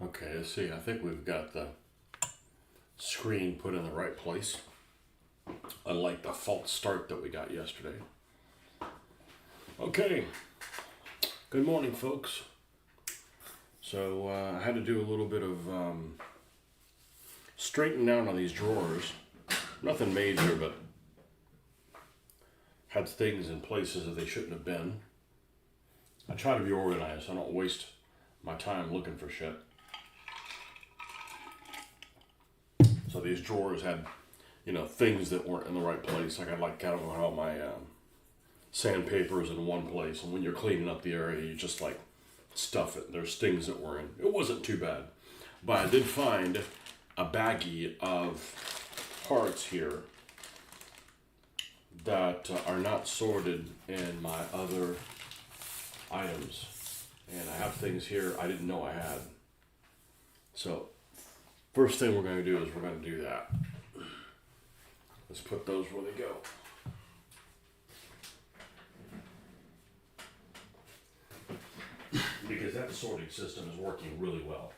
Okay, let's see. I think we've got the screen put in the right place. Unlike the false start that we got yesterday. Okay, good morning, folks. So I had to do a little bit of straightening out on these drawers. Nothing major, but had things in places that they shouldn't have been. I try to be organized. So I don't waste my time looking for shit. So these drawers had, things that weren't in the right place. Like I'd got all my sandpapers in one place, and when you're cleaning up the area, you just stuff it. There's things that were in. It wasn't too bad, but I did find a baggie of parts here that are not sorted in my other items, and I have things here I didn't know I had. So first thing we're going to do is we're going to do that. Let's put those where they go. Because that sorting system is working really well.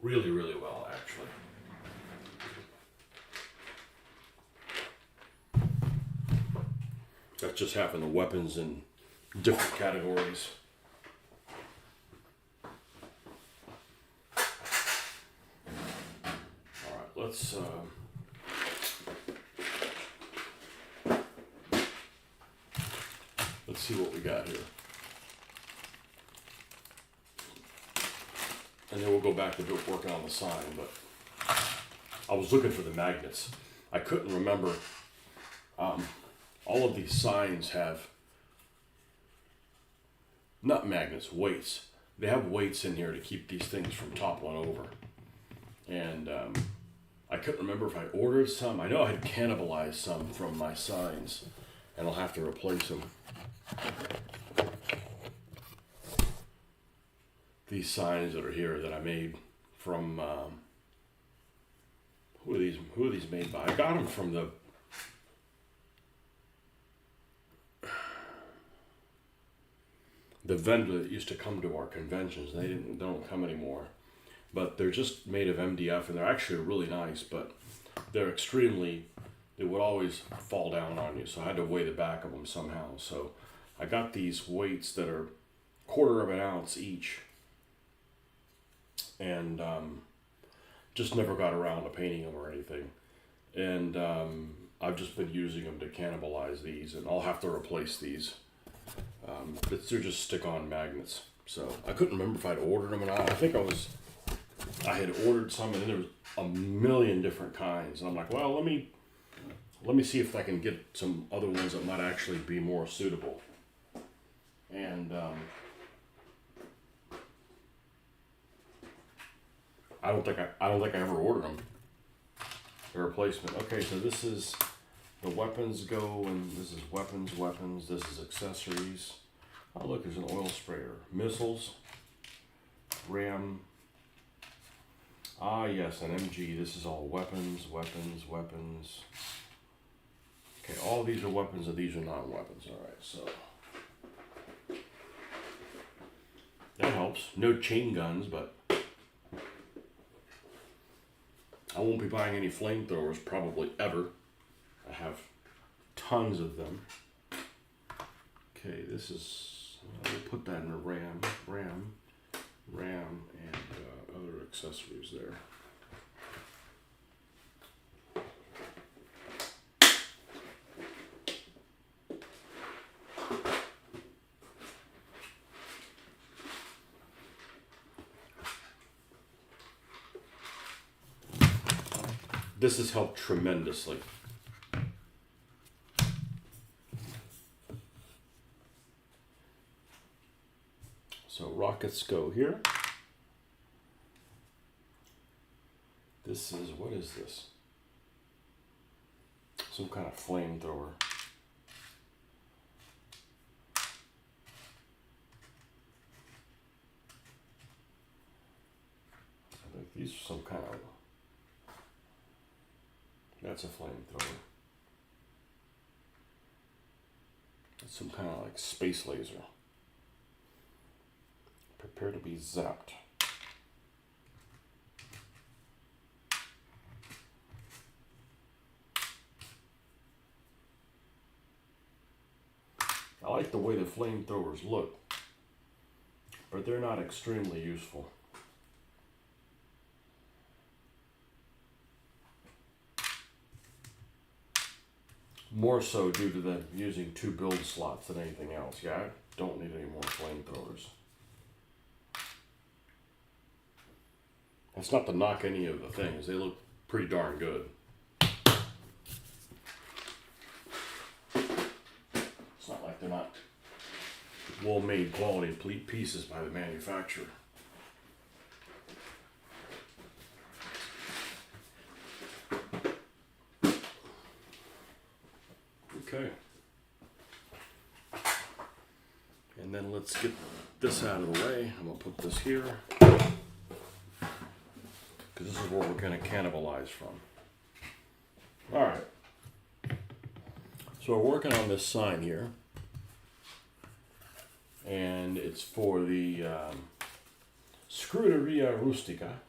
Really, really well, actually. That's just having the weapons in different categories. Alright, let's see what we got here. And then we'll go back to working on the sign, but I was looking for the magnets. I couldn't remember. All of these signs have, not magnets, weights. They have weights in here to keep these things from toppling over. And I couldn't remember if I ordered some. I know I had cannibalized some from my signs, and I'll have to replace them. These signs that are here that I made from, who are these made by? I got them from the vendor that used to come to our conventions. They don't come anymore, but they're just made of MDF, and they're actually really nice, but they're they would always fall down on you, so I had to weigh the back of them somehow. So I got these weights that are 1/4 of an ounce each, and just never got around to painting them or anything. And I've just been using them to cannibalize these, and I'll have to replace these. They're just stick-on magnets. So I couldn't remember if I'd ordered them or not. I think I had ordered some, and then there was a million different kinds. And I'm like, well, let me see if I can get some other ones that might actually be more suitable. And I don't think I ever ordered them. A replacement. Okay, so this is the weapons go, and this is weapons. This is accessories. Oh, look, there's an oil sprayer. Missiles. Ram. Ah, yes, an MG. This is all weapons. Okay, all these are weapons, and these are non-weapons. All right, so that helps. No chain guns, but I won't be buying any flamethrowers probably ever. I have tons of them. Okay, this is, we'll put that in a RAM, and other accessories there. This has helped tremendously. So rockets go here. This is, what is this? Some kind of flamethrower. I think these are some kind of, that's a flamethrower. It's some kind of like space laser. Prepare to be zapped. I like the way the flamethrowers look, but they're not extremely useful. More so due to them using 2 build slots than anything else. Yeah, I don't need any more flamethrowers. That's not to knock any of the things. They look pretty darn good. It's not like they're not well-made quality pieces by the manufacturer. Okay. And then let's get this out of the way. I'm going to put this here, because this is where we're going to cannibalize from. Alright. So we're working on this sign here. And it's for the Scuderia Rustica.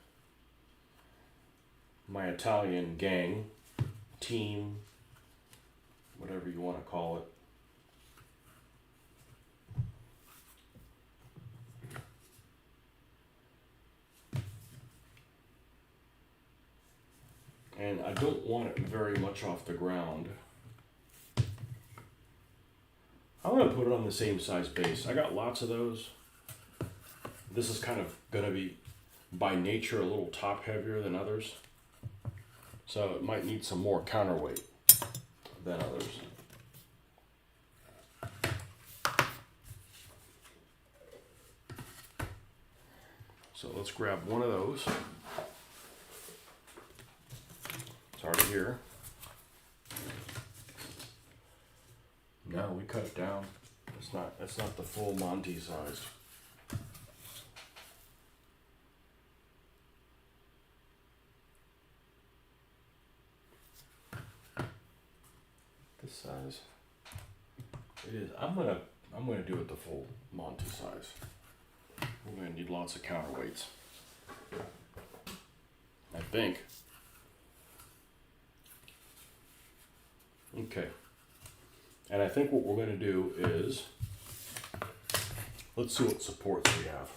My Italian gang, team, whatever you want to call it. And I don't want it very much off the ground. I'm going to put it on the same size base. I got lots of those. This is kind of going to be, by nature, a little top heavier than others. So it might need some more counterweight than others. So let's grab one of those. It's already here. No, we cut it down. It's not the full Monty size. This size. It is. I'm gonna do it the full Monty size. We're gonna need lots of counterweights. I think. Okay. And I think what we're going to do is, let's see what supports we have.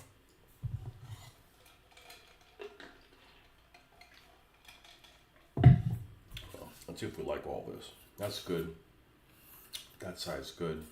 Well, let's see if we like all this. That's good. That side's good.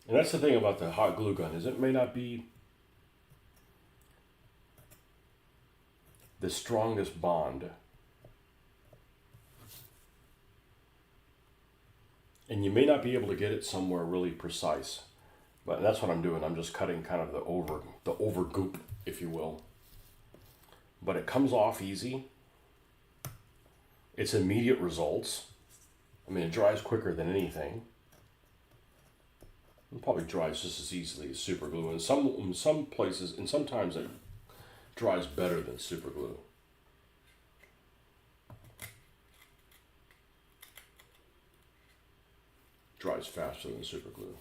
And that's the thing about the hot glue gun, is it may not be the strongest bond. And you may not be able to get it somewhere really precise. But that's what I'm doing. I'm just cutting kind of the over goop, if you will. But it comes off easy. It's immediate results. I mean, it dries quicker than anything. It probably dries just as easily as super glue. In some places, and sometimes it dries better than super glue. Dries faster than super glue.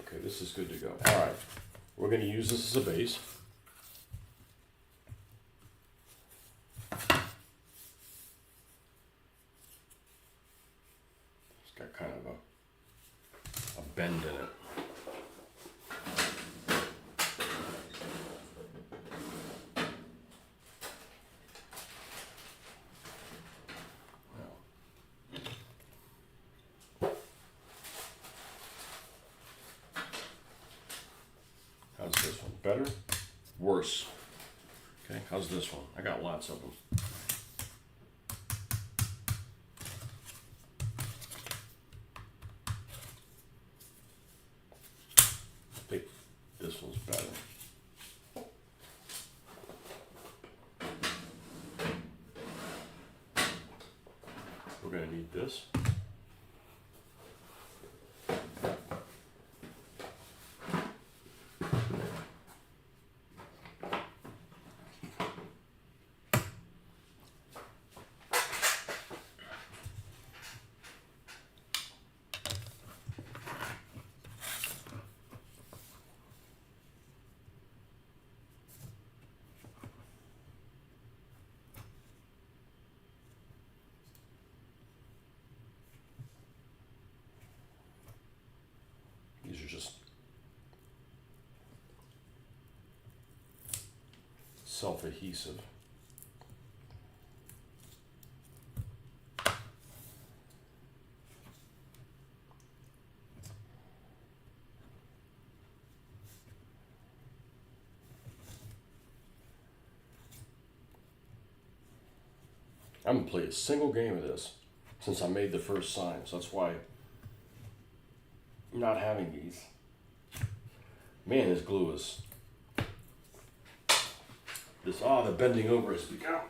Okay, this is good to go. All right, we're going to use this as a base. It's got kind of a bend in it. Better? Worse? Okay, how's this one? I got lots of them. I think this one's better. We're going to need this. These are just self-adhesive. I haven't played a single game of this since I made the first sign, so that's why I'm not having these. Man, this glue is the bending over has begun.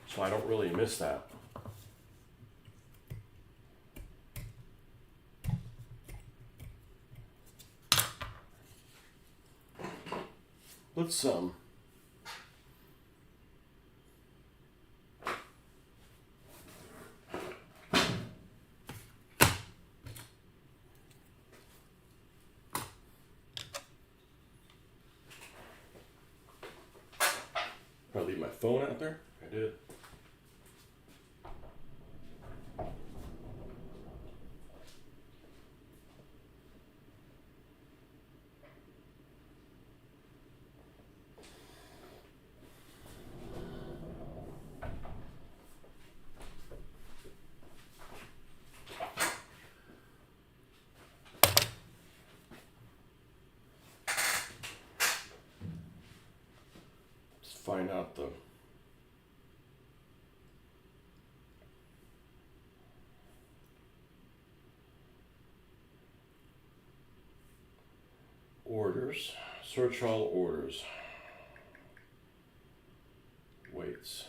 So I don't really miss that. Let's I leave my phone out there? I did. Let's find out the orders. Search all orders. Weights.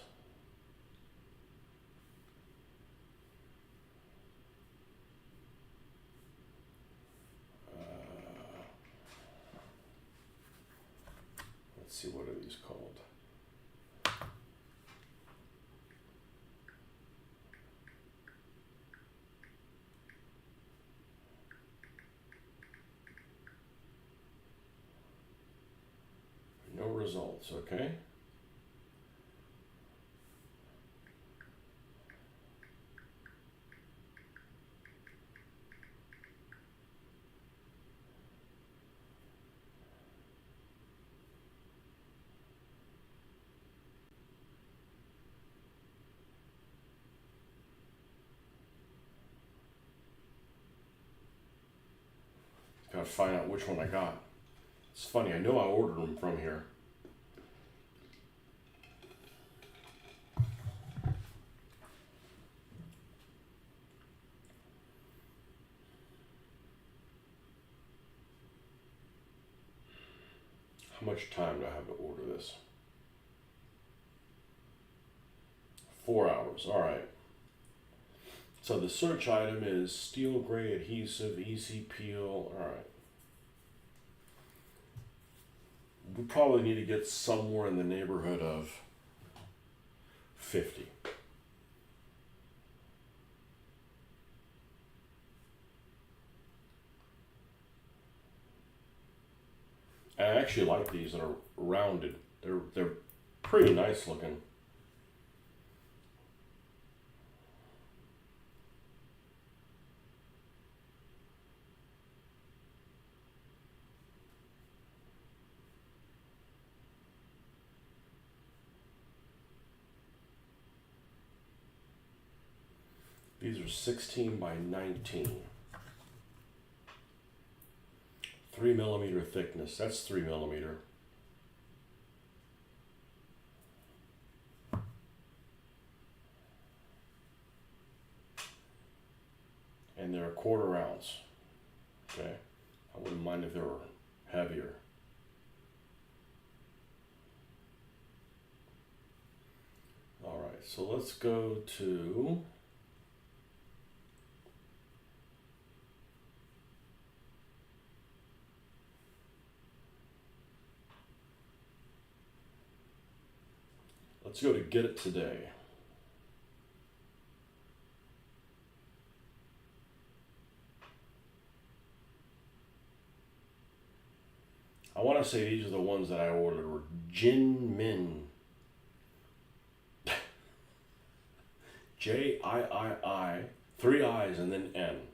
Let's see, what are these called? No results, okay? Gotta find out which one I got. It's funny, I know I ordered them from here. How much time do I have to order this? 4 hours, all right. So the search item is steel gray adhesive, easy peel, all right. We probably need to get somewhere in the neighborhood of 50. I actually like these that are rounded. They're pretty nice looking. These are 16 by 19. 3mm thickness. That's 3mm. And they're 1/4 ounce. Okay, I wouldn't mind if they were heavier. All right, so let's go to Get It Today. I want to say these are the ones that I ordered were Jin Min. Jii, 3 I's and then N.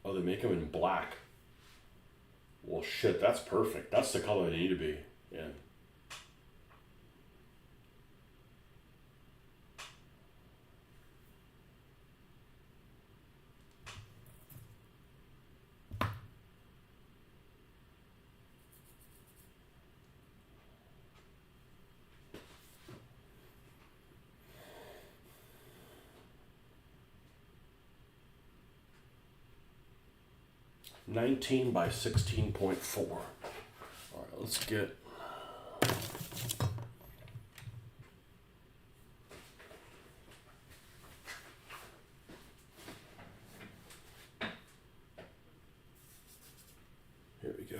Oh, they make them in black. Well, shit, that's perfect. That's the color they need to be in. $19 by 16.4. All right, let's get. Here we go.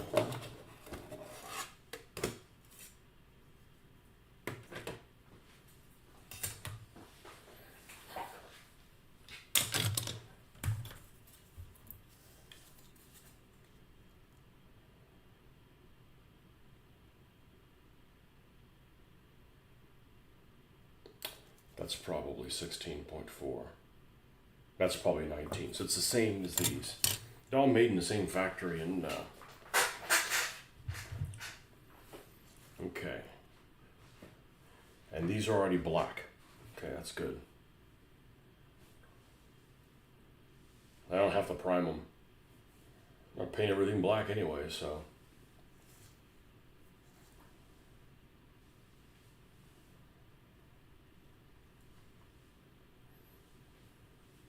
That's probably 16.4. That's probably 19. So it's the same as these. They're all made in the same factory and okay. And these are already black. Okay, that's good. I don't have to prime them. I paint everything black anyway, so.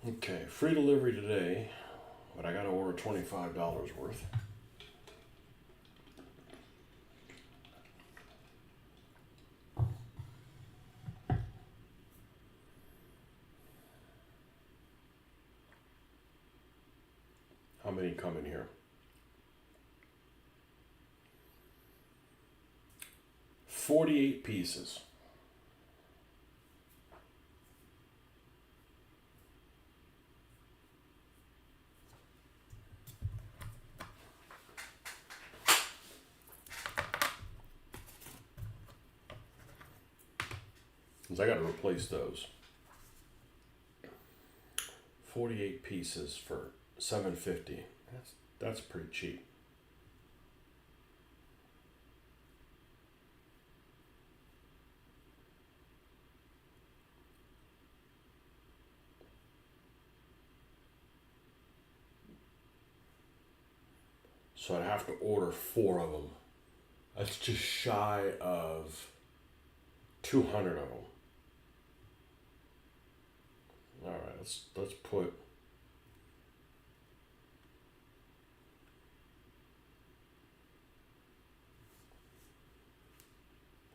Okay, free delivery today, but I gotta order $25 worth. How many come in here? 48 pieces. Because I got to replace those. 48 pieces for $7.50. That's pretty cheap. So I'd have to order 4 of them. That's just shy of 200 of them. All right, let's put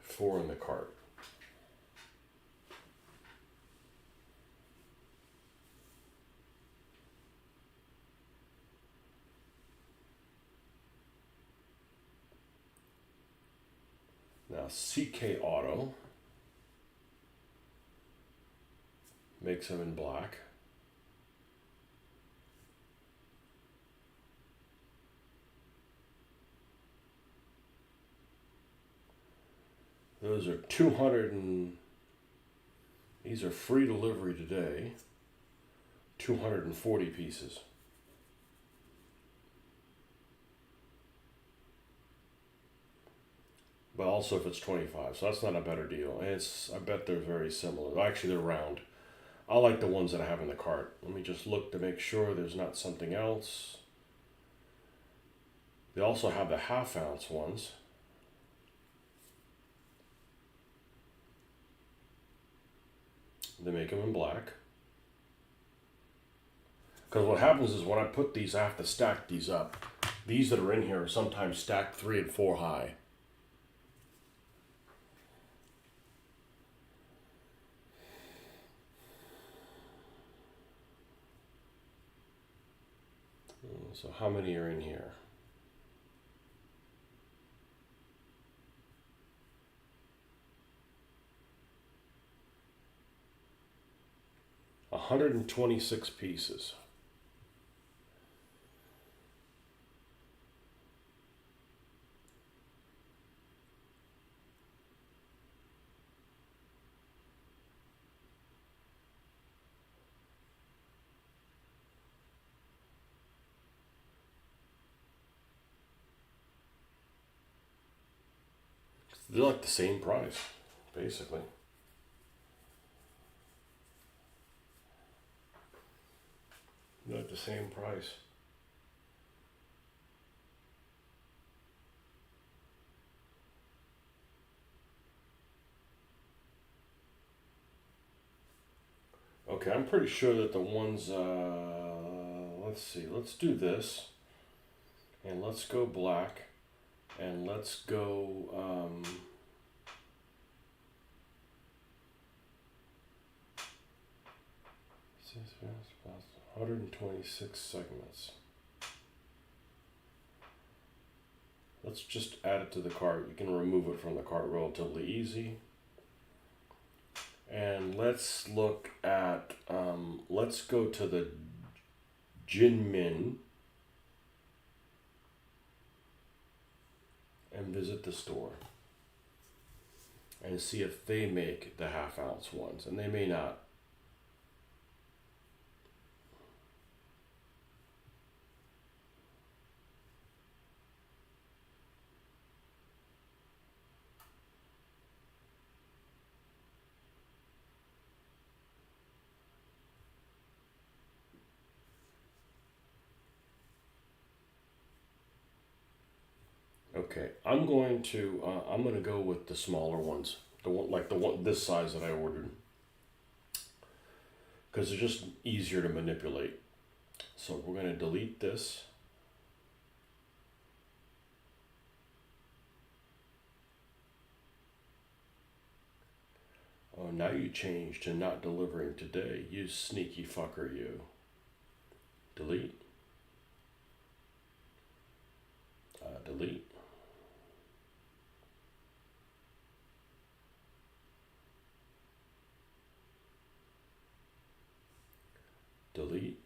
$4 in the cart. Now CK Auto makes them in black. Those are 200 and these are free delivery today. 240 pieces. but also if it's 25, so that's not a better deal. And I bet they're very similar. Actually, they're round. I like the ones that I have in the cart. Let me just look to make sure there's not something else. They also have the half-ounce ones. They make them in black. Because what happens is when I put these, I have to stack these up. These that are in here are sometimes stacked 3 and 4 high. So how many are in here? $126 pieces. They're like the same price, basically. They're like the same price. Okay, I'm pretty sure that the ones, let's see, let's do this. And let's go black. And let's go, 126 segments. Let's just add it to the cart. You can remove it from the cart relatively easy. And let's look at, let's go to the Jinmin and visit the store and see if they make the half-ounce ones, and they may not. Okay, I'm going to go with the smaller ones, the one this size that I ordered, because they're just easier to manipulate. So we're going to delete this. Oh, now you change to not delivering today. You sneaky fucker, you. Delete. Delete. Delete.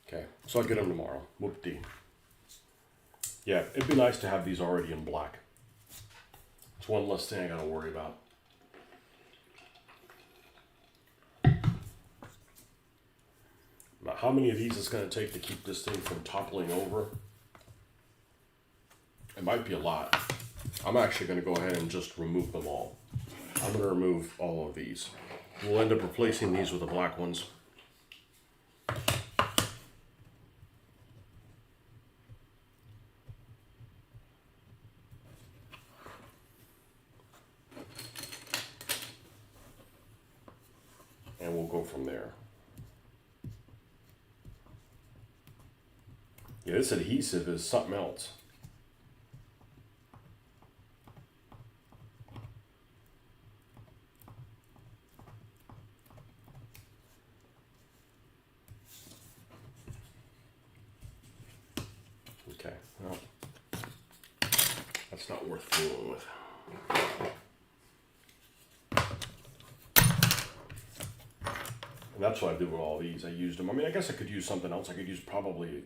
Okay, so I'll get them tomorrow. Whoop-dee. Yeah, it'd be nice to have these already in black. It's one less thing I gotta worry about. Now, how many of these it's gonna take to keep this thing from toppling over? It might be a lot. I'm actually gonna go ahead and just remove them all. I'm gonna remove all of these. We'll end up replacing these with the black ones. And we'll go from there. Yeah, this adhesive is something else. Okay, well, that's not worth fooling with. And that's what I did with all these. I used them. I mean, I guess I could use something else. I could use probably,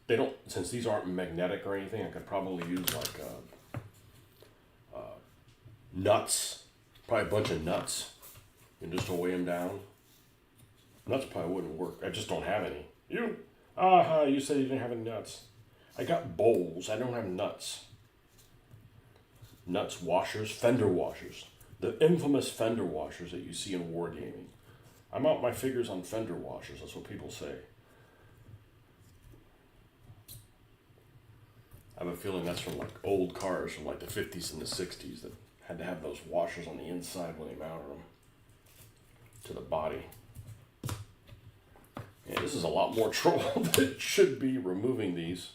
they don't, since these aren't magnetic or anything, I could probably use like nuts. Probably a bunch of nuts. And just to weigh them down. Nuts probably wouldn't work. I just don't have any. You said you didn't have any nuts. I got bowls. I don't have nuts. Nuts, washers, fender washers. The infamous fender washers that you see in wargaming. I mount my figures on fender washers. That's what people say. I have a feeling that's from like old cars from like the 50s and the 60s that had to have those washers on the inside when they mounted them to the body. Yeah, this is a lot more trouble than it should be removing these.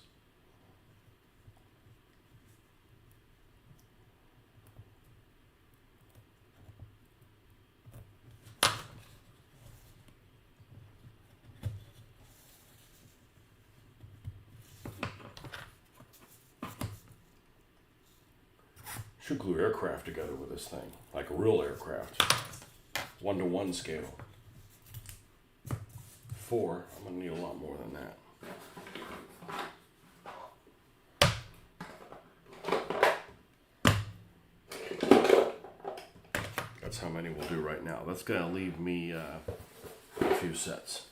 Should glue aircraft together with this thing, like a real aircraft. 1-to-1 scale. 4, I'm gonna need a lot more than that. That's how many we'll do right now. That's gonna leave me a few sets.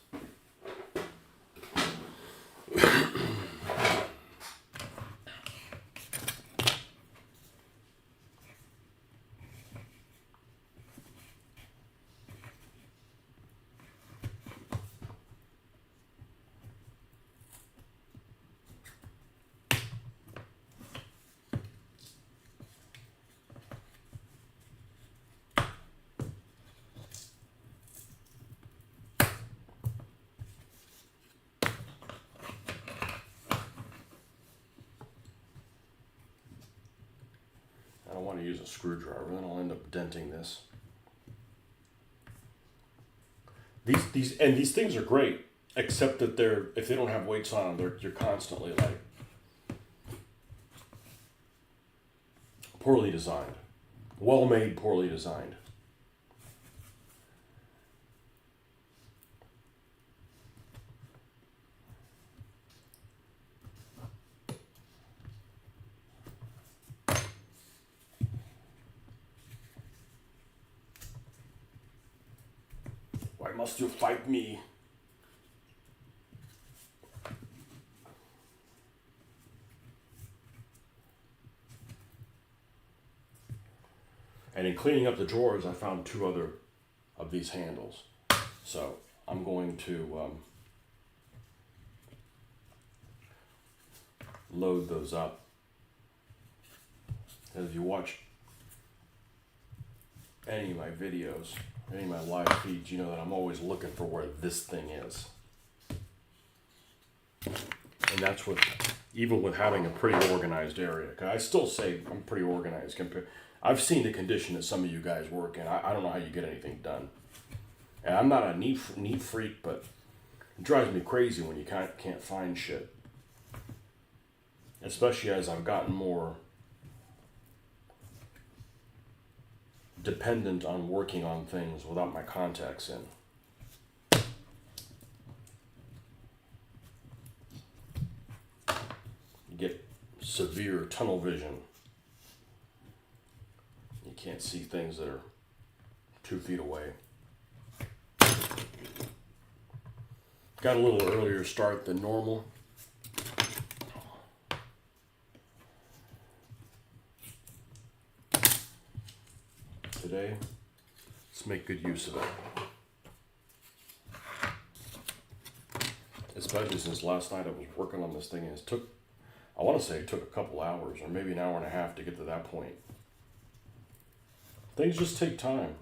I don't want to use a screwdriver, then I'll end up denting this. These things are great, except that if they don't have weights on them, you're constantly like poorly designed. Well made, poorly designed. Why must you fight me? And in cleaning up the drawers, I found 2 other of these handles. So I'm going to load those up. And if you watch any of my videos, any of my live feeds, you know that I'm always looking for where this thing is. And that's with, even with having a pretty organized area. Cause I still say I'm pretty organized compared. I've seen the condition that some of you guys work in. I don't know how you get anything done. And I'm not a neat freak, but it drives me crazy when you can't find shit. Especially as I've gotten more dependent on working on things without my contacts in. You get severe tunnel vision. You can't see things that are 2 feet away. Got a little earlier start than normal. Today, let's make good use of it. Especially since last night I was working on this thing and I want to say it took a couple hours or maybe an hour and a half to get to that point. Things just take time.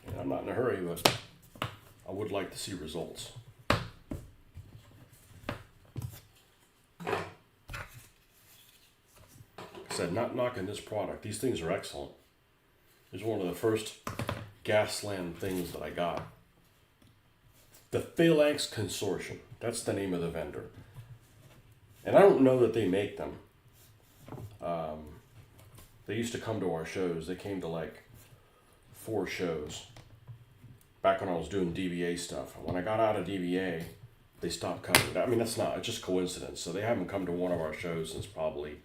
And I'm not in a hurry, but I would like to see results. Said, not knocking this product. These things are excellent. It's one of the first Gasland things that I got. The Phalanx Consortium. That's the name of the vendor. And I don't know that they make them. They used to come to our shows. They came to like 4 shows back when I was doing DBA stuff. And when I got out of DBA, they stopped coming. I mean, it's just coincidence. So they haven't come to one of our shows since probably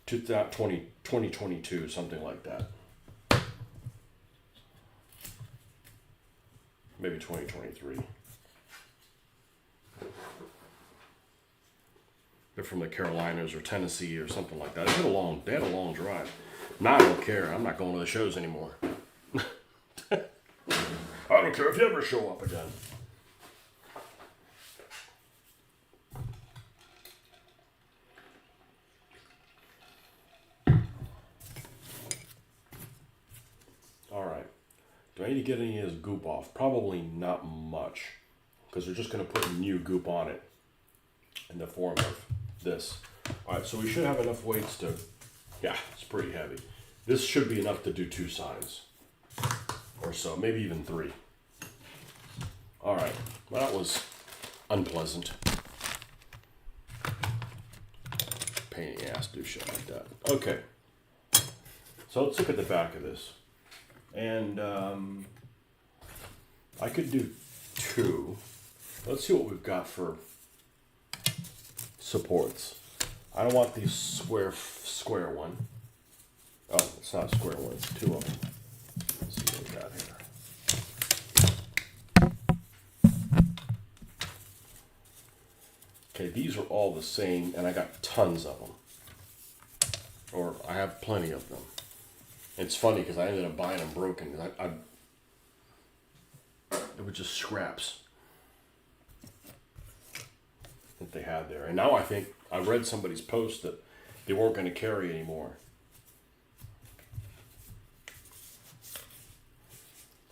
2022, something like that. Maybe 2023. They're from the Carolinas or Tennessee or something like that. They had a long drive. Now I don't care. I'm not going to the shows anymore. I don't care if you ever show up again. All right. Do I need to get any of this goop off? Probably not much, because they're just going to put new goop on it in the form of this. All right, so we should have enough weights to, yeah, it's pretty heavy. This should be enough to do 2 signs or so, maybe even 3. All right, well, that was unpleasant. Pain in the ass to do shit like that. Okay, so let's look at the back of this. And I could do 2. Let's see what we've got for supports. I don't want the square one. Oh, it's not a square one, it's 2 of them. Let's see what we got here. Okay, these are all the same, and I got tons of them. Or I have plenty of them. It's funny because I ended up buying them broken. It was just scraps that they had there. And now I think, I read somebody's post that they weren't going to carry anymore.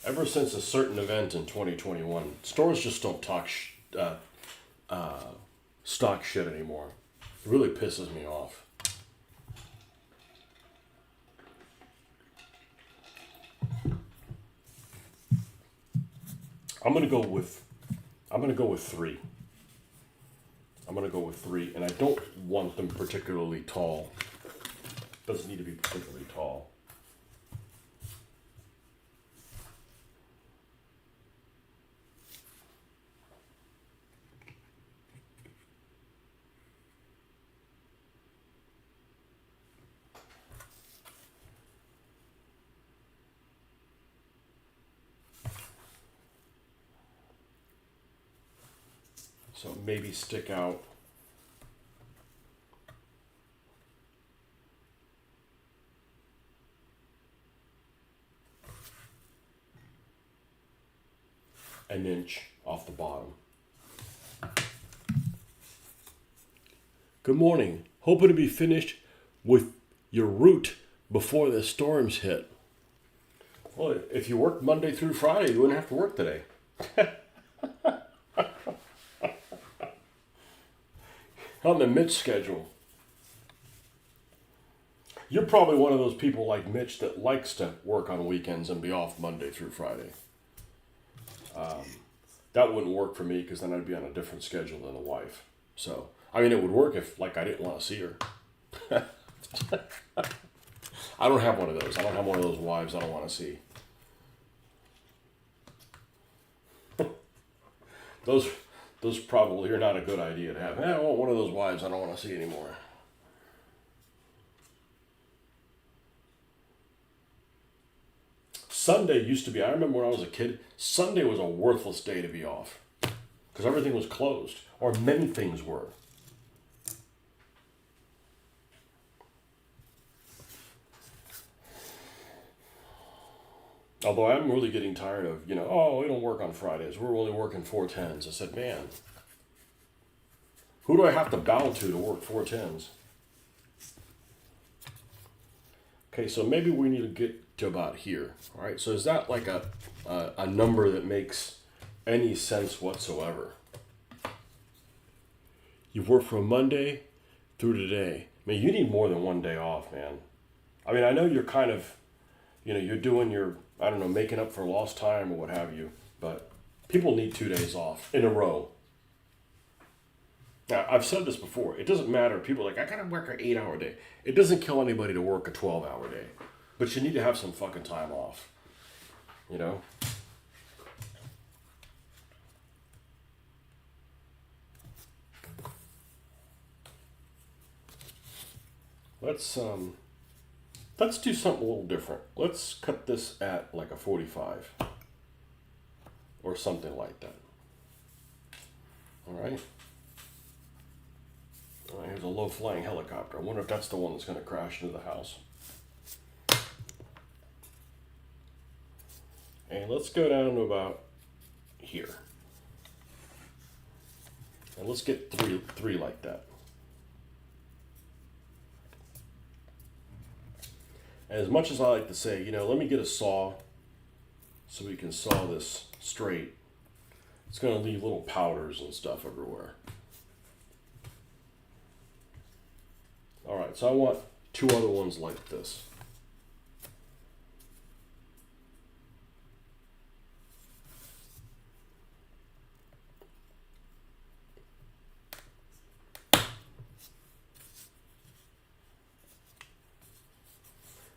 Ever since a certain event in 2021, stores just don't stock shit anymore. It really pisses me off. I'm gonna go with 3. I'm gonna go with 3, and I don't want them particularly tall. Doesn't need to be particularly tall. So maybe stick out an inch off the bottom. Good morning. Hoping to be finished with your route before the storms hit. Well, if you worked Monday through Friday, you wouldn't have to work today. On the Mitch schedule. You're probably one of those people like Mitch that likes to work on weekends and be off Monday through Friday. That wouldn't work for me because then I'd be on a different schedule than the wife. So, I mean, it would work if, like, I didn't want to see her. I don't have one of those. I don't have one of those wives I don't want to see. Those probably are not a good idea to have. I want one of those wives I don't want to see anymore. Sunday used to be, I remember when I was a kid, Sunday was a worthless day to be off. Because everything was closed. Or many things were. Although I'm really getting tired of, we don't work on Fridays. We're only working 410s. I said, man, who do I have to bow to work 410s? Okay, so maybe we need to get to about here. All right, so is that like a number that makes any sense whatsoever? You've worked from Monday through today. I mean, you need more than one day off, man. I mean, I know you're kind of, you're doing your I don't know, making up for lost time or what have you. But people need 2 days off in a row. Now, I've said this before. It doesn't matter. People are like, I gotta work an 8-hour day. It doesn't kill anybody to work a 12-hour day. But you need to have some fucking time off. You know? Let's do something a little different. Let's cut this at like a 45. Or something like that. Alright? Here's a low-flying helicopter. I wonder if that's the one that's going to crash into the house. And let's go down to about here. And let's get three like that. And as much as I like to say, you know, let me get a saw so we can saw this straight, it's going to leave little powders and stuff everywhere. Alright, so I want 2 other ones like this.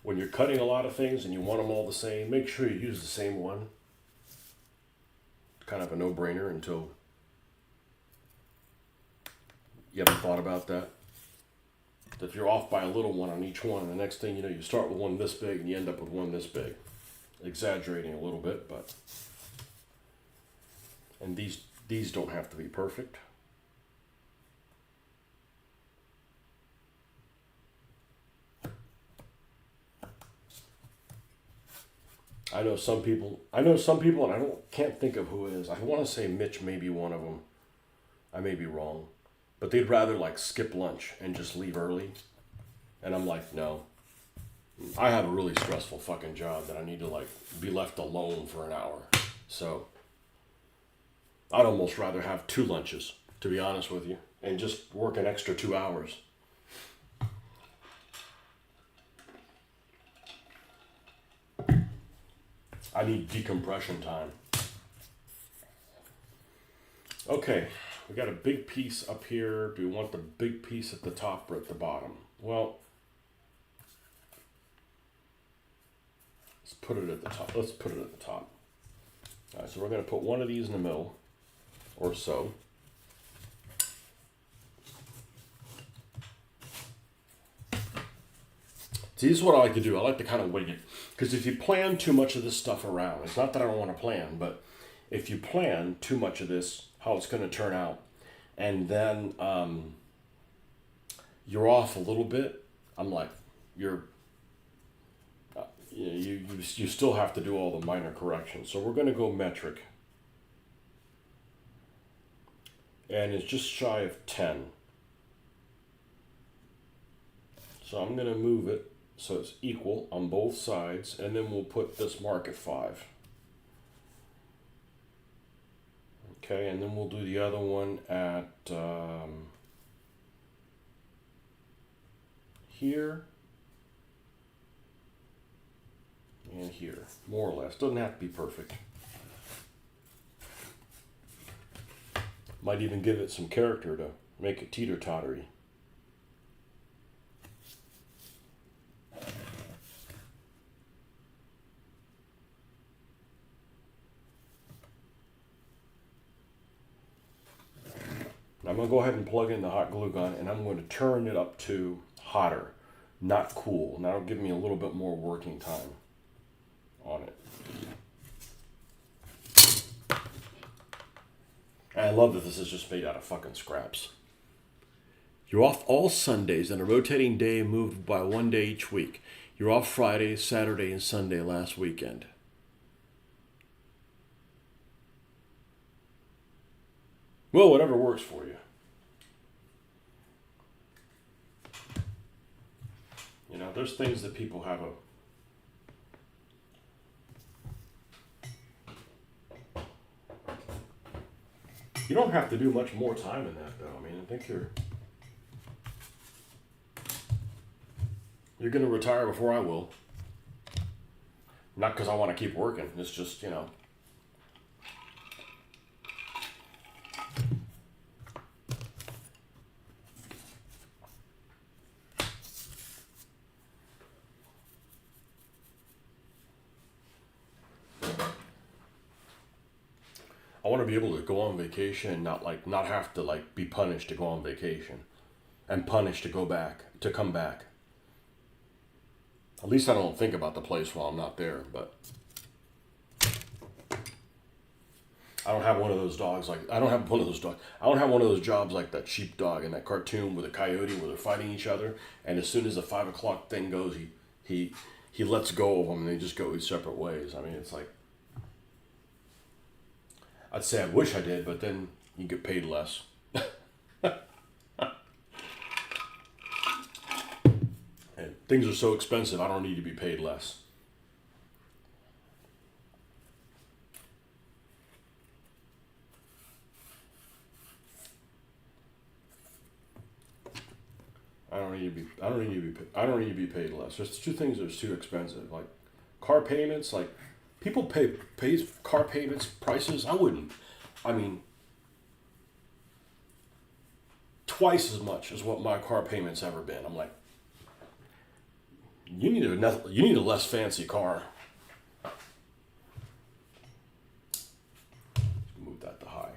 When you're cutting a lot of things and you want them all the same, make sure you use the same one. It's kind of a no-brainer until you haven't thought about that. If you're off by a little one on each one, the next thing you know, you start with one this big and you end up with one this big. Exaggerating a little bit, but... And these don't have to be perfect. I know some people, and I can't think of who it is. I want to say Mitch may be one of them. I may be wrong. But they'd rather like skip lunch and just leave early. And I'm like, no. I have a really stressful fucking job that I need to like be left alone for an hour. So I'd almost rather have 2 lunches, to be honest with you, and just work an extra 2 hours. I need decompression time. Okay, we got a big piece up here. Do we want the big piece at the top or at the bottom? Well, let's put it at the top. Let's put it at the top. All right, so we're going to put one of these in the middle, or so. See, this is what I like to do. I like to kind of wing it. Because if you plan too much of this stuff around, it's not that I don't want to plan, but if you plan too much of this, how it's going to turn out, and then you're off a little bit, I'm like, you still have to do all the minor corrections. So we're going to go metric. And it's just shy of 10. So I'm going to move it so it's equal on both sides, and then we'll put this mark at 5. Okay, and then we'll do the other one at here and here, more or less. Doesn't have to be perfect. Might even give it some character to make it teeter-tottery. I'm going to go ahead and plug in the hot glue gun, and I'm going to turn it up to hotter, not cool. And that'll give me a little bit more working time on it. And I love that this is just made out of fucking scraps. You're off all Sundays and a rotating day moved by 1 day each week. You're off Friday, Saturday, and Sunday last weekend. Well, whatever works for you. You know, there's things that people have You don't have to do much more time in that, though. I mean, I think you're going to retire before I will. Not because I want to keep working. It's just, you know. I want to be able to go on vacation and not have to like be punished to go on vacation and punished to go back, to come back. At least I don't think about the place while I'm not there, but I don't have one of those dogs like I don't have one of those dogs. I don't have one of those jobs like that sheepdog in that cartoon with a coyote where they're fighting each other, and as soon as the 5 o'clock thing goes, he lets go of them and they just go each separate ways. I mean, it's like I'd say I wish I did, but then you get paid less. And things are so expensive, I don't need to be paid less. I don't need to be paid less. There's two things that's too expensive. Like car payments, like people pays car payments prices. I wouldn't. I mean, twice as much as what my car payments ever been. I'm like, you need a less fancy car. Move that to high.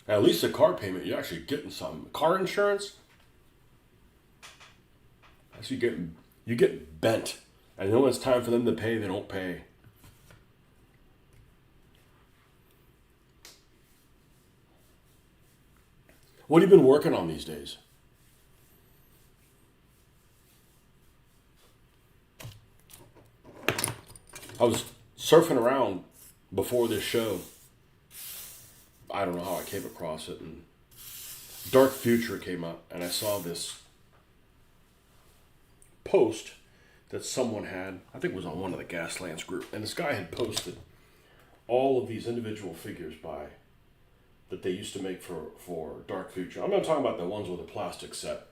At least a car payment, you're actually getting some. Car insurance, actually you get bent. And then when it's time for them to pay, they don't pay. What have you been working on these days? I was surfing around before this show. I don't know how I came across it, and Dark Future came up, and I saw this post that someone had, I think it was on one of the Gaslands group, and this guy had posted all of these individual figures that they used to make for Dark Future. I'm not talking about the ones with a plastic set.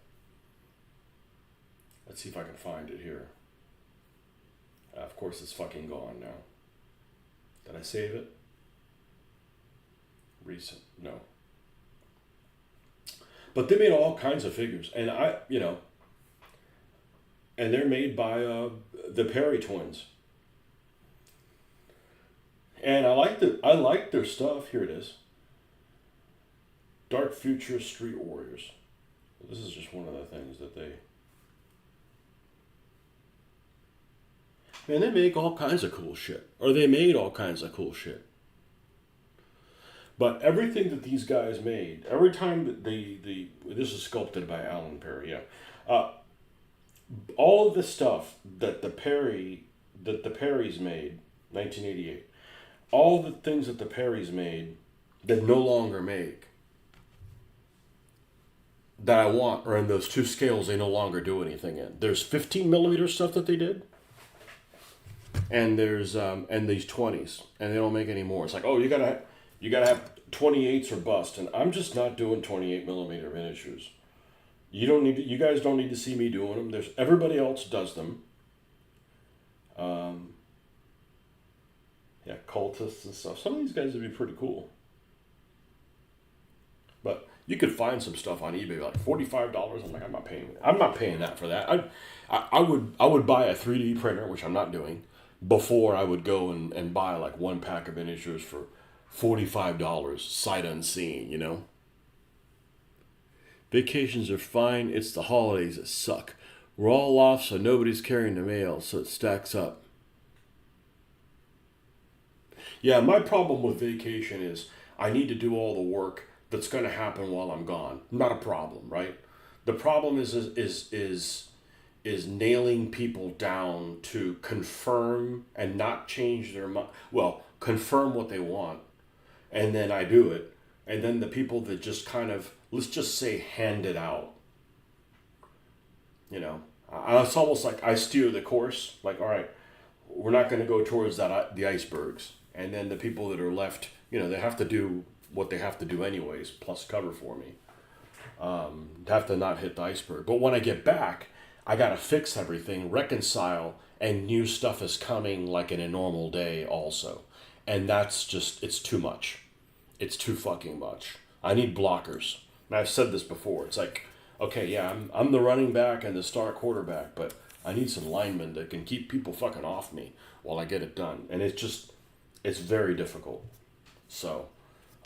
Let's see if I can find it here. Of course, it's fucking gone now. Did I save it? Recent, no. But they made all kinds of figures, and and they're made by the Perry twins. And I like their stuff. Here it is. Dark Future Street Warriors. This is just one of the things that they. Man, they make all kinds of cool shit. Or they made all kinds of cool shit. But everything that these guys made, every time that this is sculpted by Alan Perry, yeah. All of the stuff that the Perrys made, 1988, all the things that the Perrys made that no longer make, that I want are in those two scales they no longer do anything in. There's 15 millimeter stuff that they did, and there's and these 20s, and they don't make any more. It's like, oh, you gotta have 28s or bust, and I'm just not doing 28 millimeter miniatures. You guys don't need to see me doing them. There's everybody else does them. Yeah, cultists and stuff. Some of these guys would be pretty cool. But you could find some stuff on eBay like $45. I'm like, I'm not paying that for that. I would buy a 3D printer, which I'm not doing, before I would go and buy like one pack of miniatures for $45, sight unseen, you know? Vacations are fine. It's the holidays that suck. We're all off, so nobody's carrying the mail, so it stacks up. Yeah, my problem with vacation is I need to do all the work that's going to happen while I'm gone. Not a problem, right? The problem is nailing people down to confirm and not change their mind. Well, confirm what they want, and then I do it. And then the people that just kind of, let's just say, hand it out. You know, it's almost like I steer the course. Like, all right, we're not going to go towards the icebergs. And then the people that are left, you know, they have to do what they have to do anyways, plus cover for me. Have to not hit the iceberg. But when I get back, I gotta fix everything, reconcile, and new stuff is coming like in a normal day also. And that's just, it's too much. It's too fucking much. I need blockers. And I've said this before. It's like, okay, yeah, I'm the running back and the star quarterback, but I need some linemen that can keep people fucking off me while I get it done. And it's very difficult. So,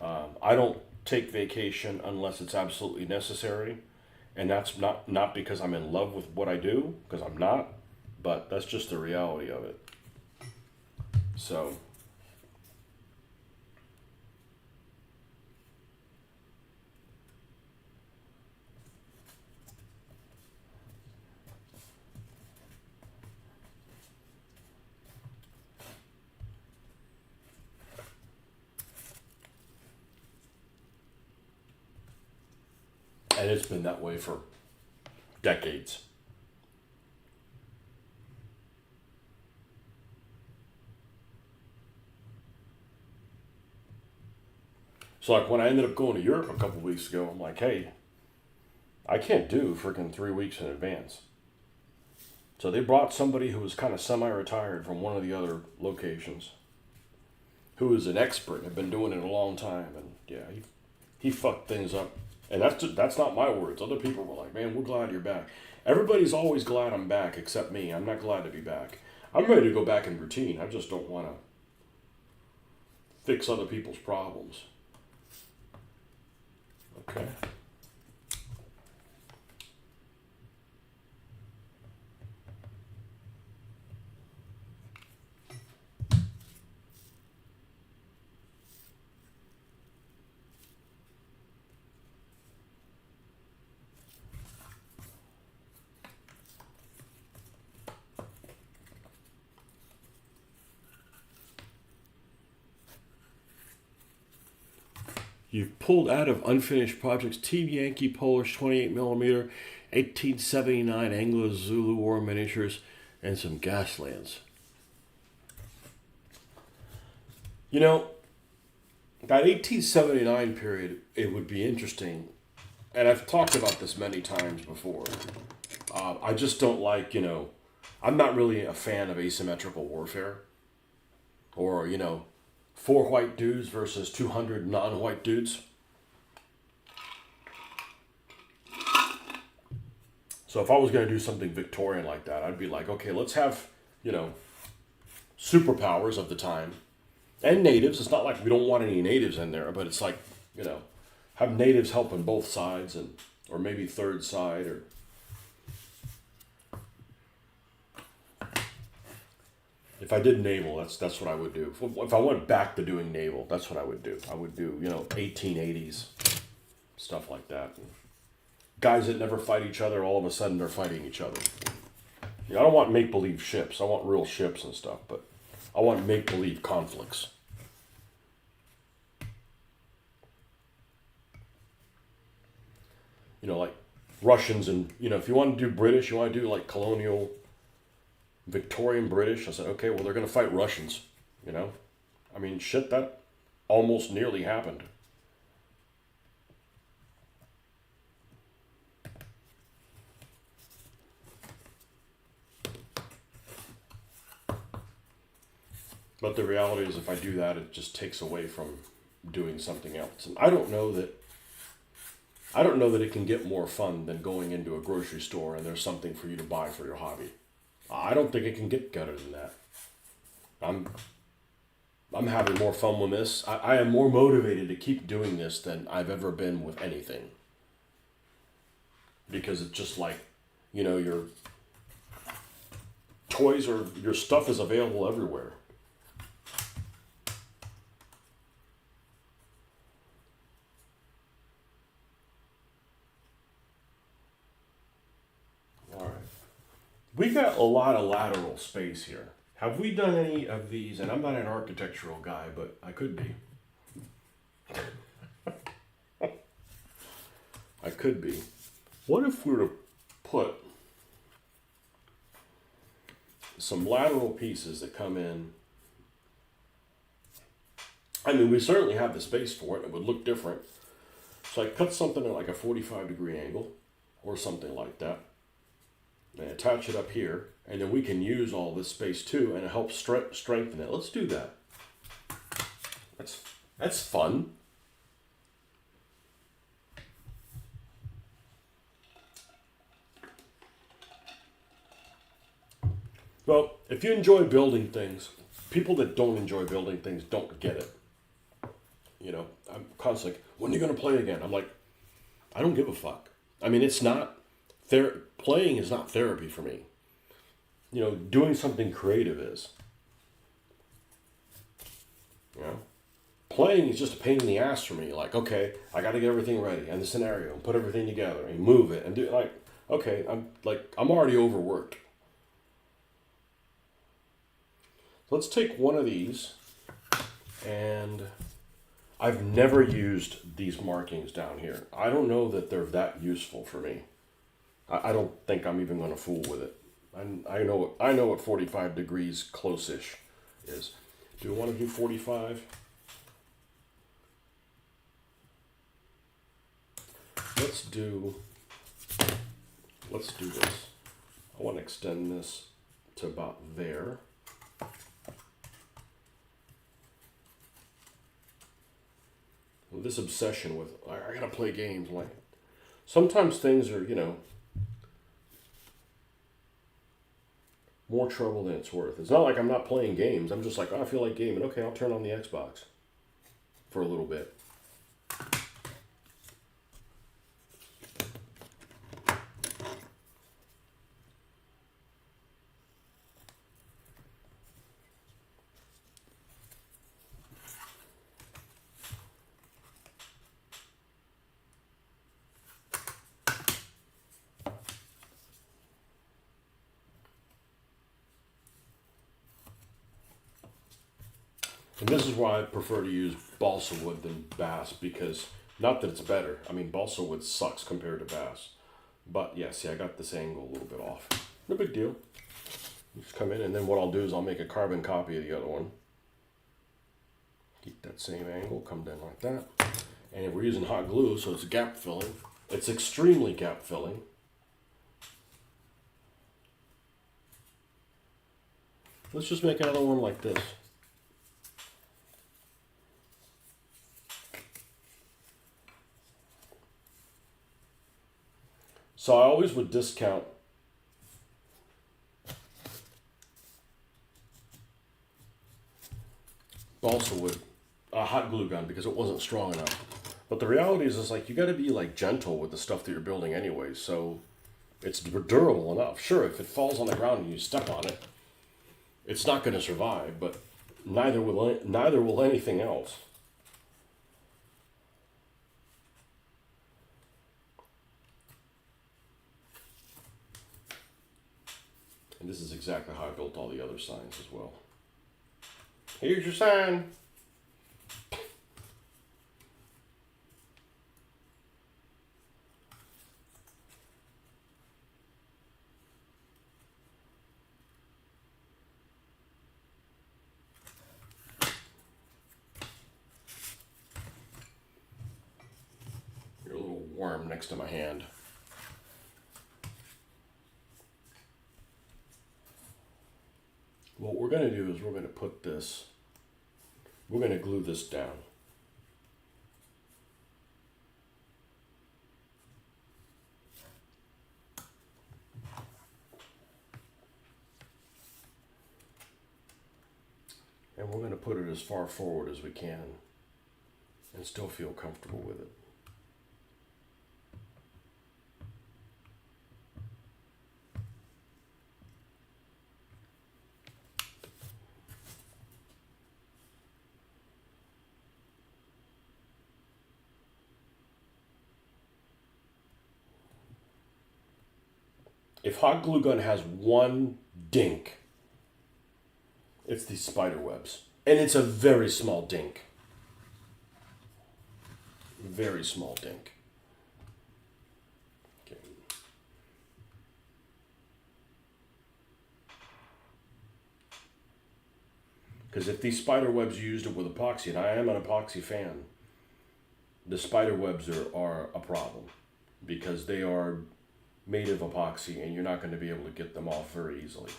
I don't take vacation unless it's absolutely necessary. And that's not because I'm in love with what I do, because I'm not, but that's just the reality of it. So, and it's been that way for decades. So like when I ended up going to Europe a couple weeks ago, I'm like, hey, I can't do freaking 3 weeks in advance. So they brought somebody who was kind of semi-retired from one of the other locations, who is an expert, had been doing it a long time, and yeah, he fucked things up. And that's not my words. Other people were like, man, we're glad you're back. Everybody's always glad I'm back except me. I'm not glad to be back. I'm ready to go back in routine. I just don't want to fix other people's problems. Okay. You've pulled out of unfinished projects Team Yankee Polish 28mm, 1879 Anglo-Zulu War miniatures, and some Gaslands. You know, that 1879 period, it would be interesting, and I've talked about this many times before. I just don't like, I'm not really a fan of asymmetrical warfare. Or, 4 white dudes versus 200 non-white dudes. So if I was going to do something Victorian like that, I'd be like, okay, let's have, superpowers of the time. And natives. It's not like we don't want any natives in there, but it's like, have natives helping both sides, or maybe third side, or... If I did naval, that's what I would do. If I went back to doing naval, that's what I would do. I would do, 1880s, stuff like that. And guys that never fight each other, all of a sudden they're fighting each other. I don't want make-believe ships. I want real ships and stuff, but I want make-believe conflicts. Like Russians and, if you want to do British, you want to do like colonial... Victorian British. I said, okay, well, they're going to fight Russians, I mean, shit, that almost nearly happened. But the reality is if I do that, it just takes away from doing something else. And I don't know that it can get more fun than going into a grocery store and there's something for you to buy for your hobby. I don't think it can get better than that. I'm having more fun with this. I am more motivated to keep doing this than I've ever been with anything. Because it's just like, your toys or your stuff is available everywhere. We got a lot of lateral space here. Have we done any of these? And I'm not an architectural guy, but I could be. I could be. What if we were to put some lateral pieces that come in I mean, we certainly have the space for it. It would look different. So I cut something at like a 45-degree angle or something like that. And attach it up here. And then we can use all this space too, and it helps strengthen it. Let's do that. That's fun. Well, if you enjoy building things, people that don't enjoy building things don't get it. You know, I'm constantly, when are you going to play again? I'm like, I don't give a fuck. I mean, it's not, playing is not therapy for me. You know, doing something creative is. You know? Playing is just a pain in the ass for me. Like, okay, I got to get everything ready and the scenario and put everything together and move it and do like, okay, I'm already overworked. Let's take one of these, and I've never used these markings down here. I don't know that they're that useful for me. I don't think I'm even going to fool with it. I know what 45 degrees close-ish is. Do we want to do 45? Let's do this. I want to extend this to about there. This obsession with, I gotta play games. Like, sometimes things are, you know, more trouble than it's worth. It's not like I'm not playing games. I'm just like, oh, I feel like gaming. Okay, I'll turn on the Xbox for a little bit. And this is why I prefer to use balsa wood than bass, because, not that it's better. I mean, balsa wood sucks compared to bass. But yeah, see, I got this angle a little bit off. No big deal. Just come in, and then what I'll do is I'll make a carbon copy of the other one. Keep that same angle, come down like that. And if we're using hot glue, so it's gap filling. It's extremely gap filling. Let's just make another one like this. So I always would discount balsa wood, a hot glue gun, because it wasn't strong enough. But the reality is, it's like you got to be like gentle with the stuff that you're building anyway. So it's durable enough. Sure, if it falls on the ground and you step on it, it's not going to survive. But neither will anything else. And this is exactly how I built all the other signs as well. Here's your sign. Your little worm next to my hand. What we're going to do is we're going to put this, we're going to glue this down. And we're going to put it as far forward as we can and still feel comfortable with it. If hot glue gun has one dink, it's these spider webs. And it's a very small dink. Very small dink. Okay. Because if these spider webs used it with epoxy, and I am an epoxy fan, the spider webs are a problem because they are made of epoxy and you're not going to be able to get them off very easily.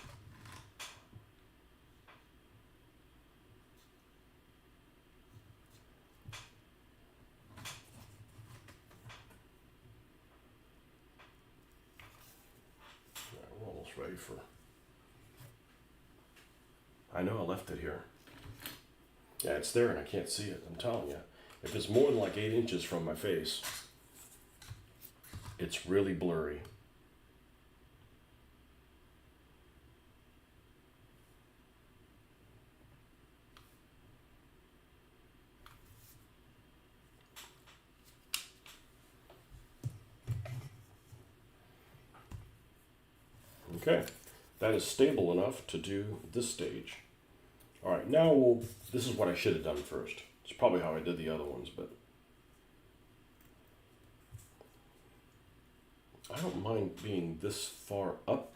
We're almost ready for... I know I left it here. Yeah, it's there and I can't see it. I'm telling you. If it's more than like 8 inches from my face, it's really blurry. Okay, that is stable enough to do this stage. All right, now this is what I should have done first. It's probably how I did the other ones, but I don't mind being this far up.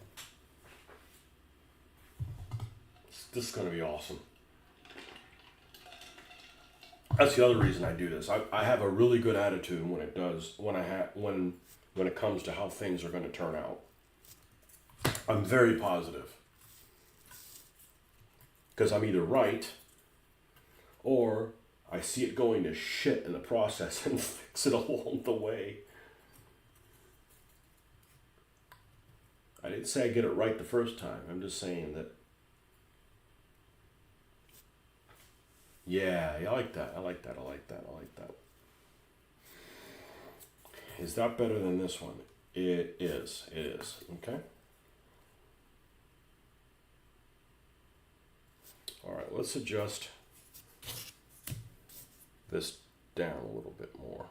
This is going to be awesome. That's the other reason I do this. I have a really good attitude when it does, when it comes to how things are going to turn out. I'm very positive. Because I'm either right or I see it going to shit in the process and fix it along the way. I didn't say I get it right the first time. I'm just saying that. Yeah, I like that. I like that. I like that. I like that. Is that better than this one? It is. It is. Okay. All right, let's adjust this down a little bit more.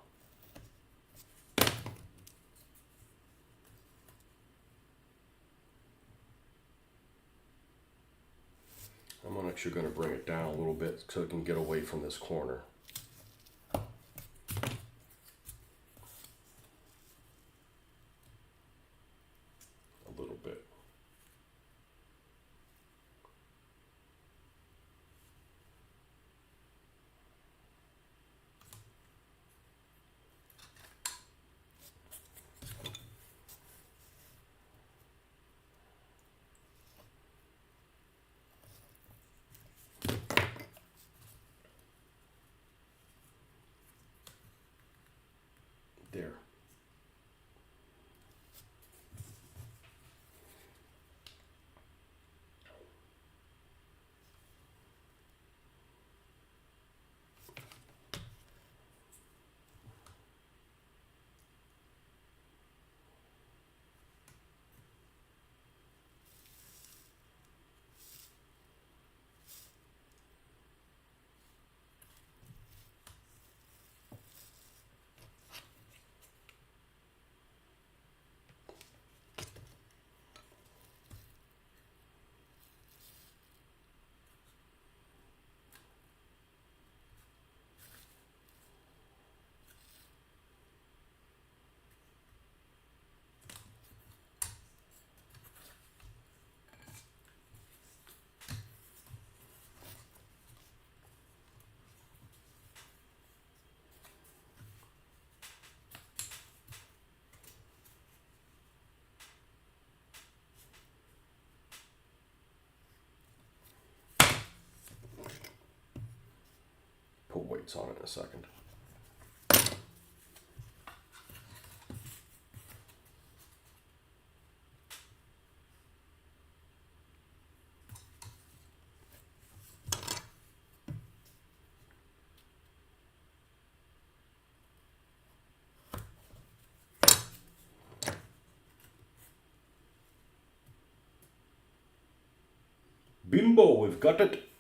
I'm actually going to bring it down a little bit so it can get away from this corner. A little bit. There. Put weights on it in a second. Bimbo, we've got it.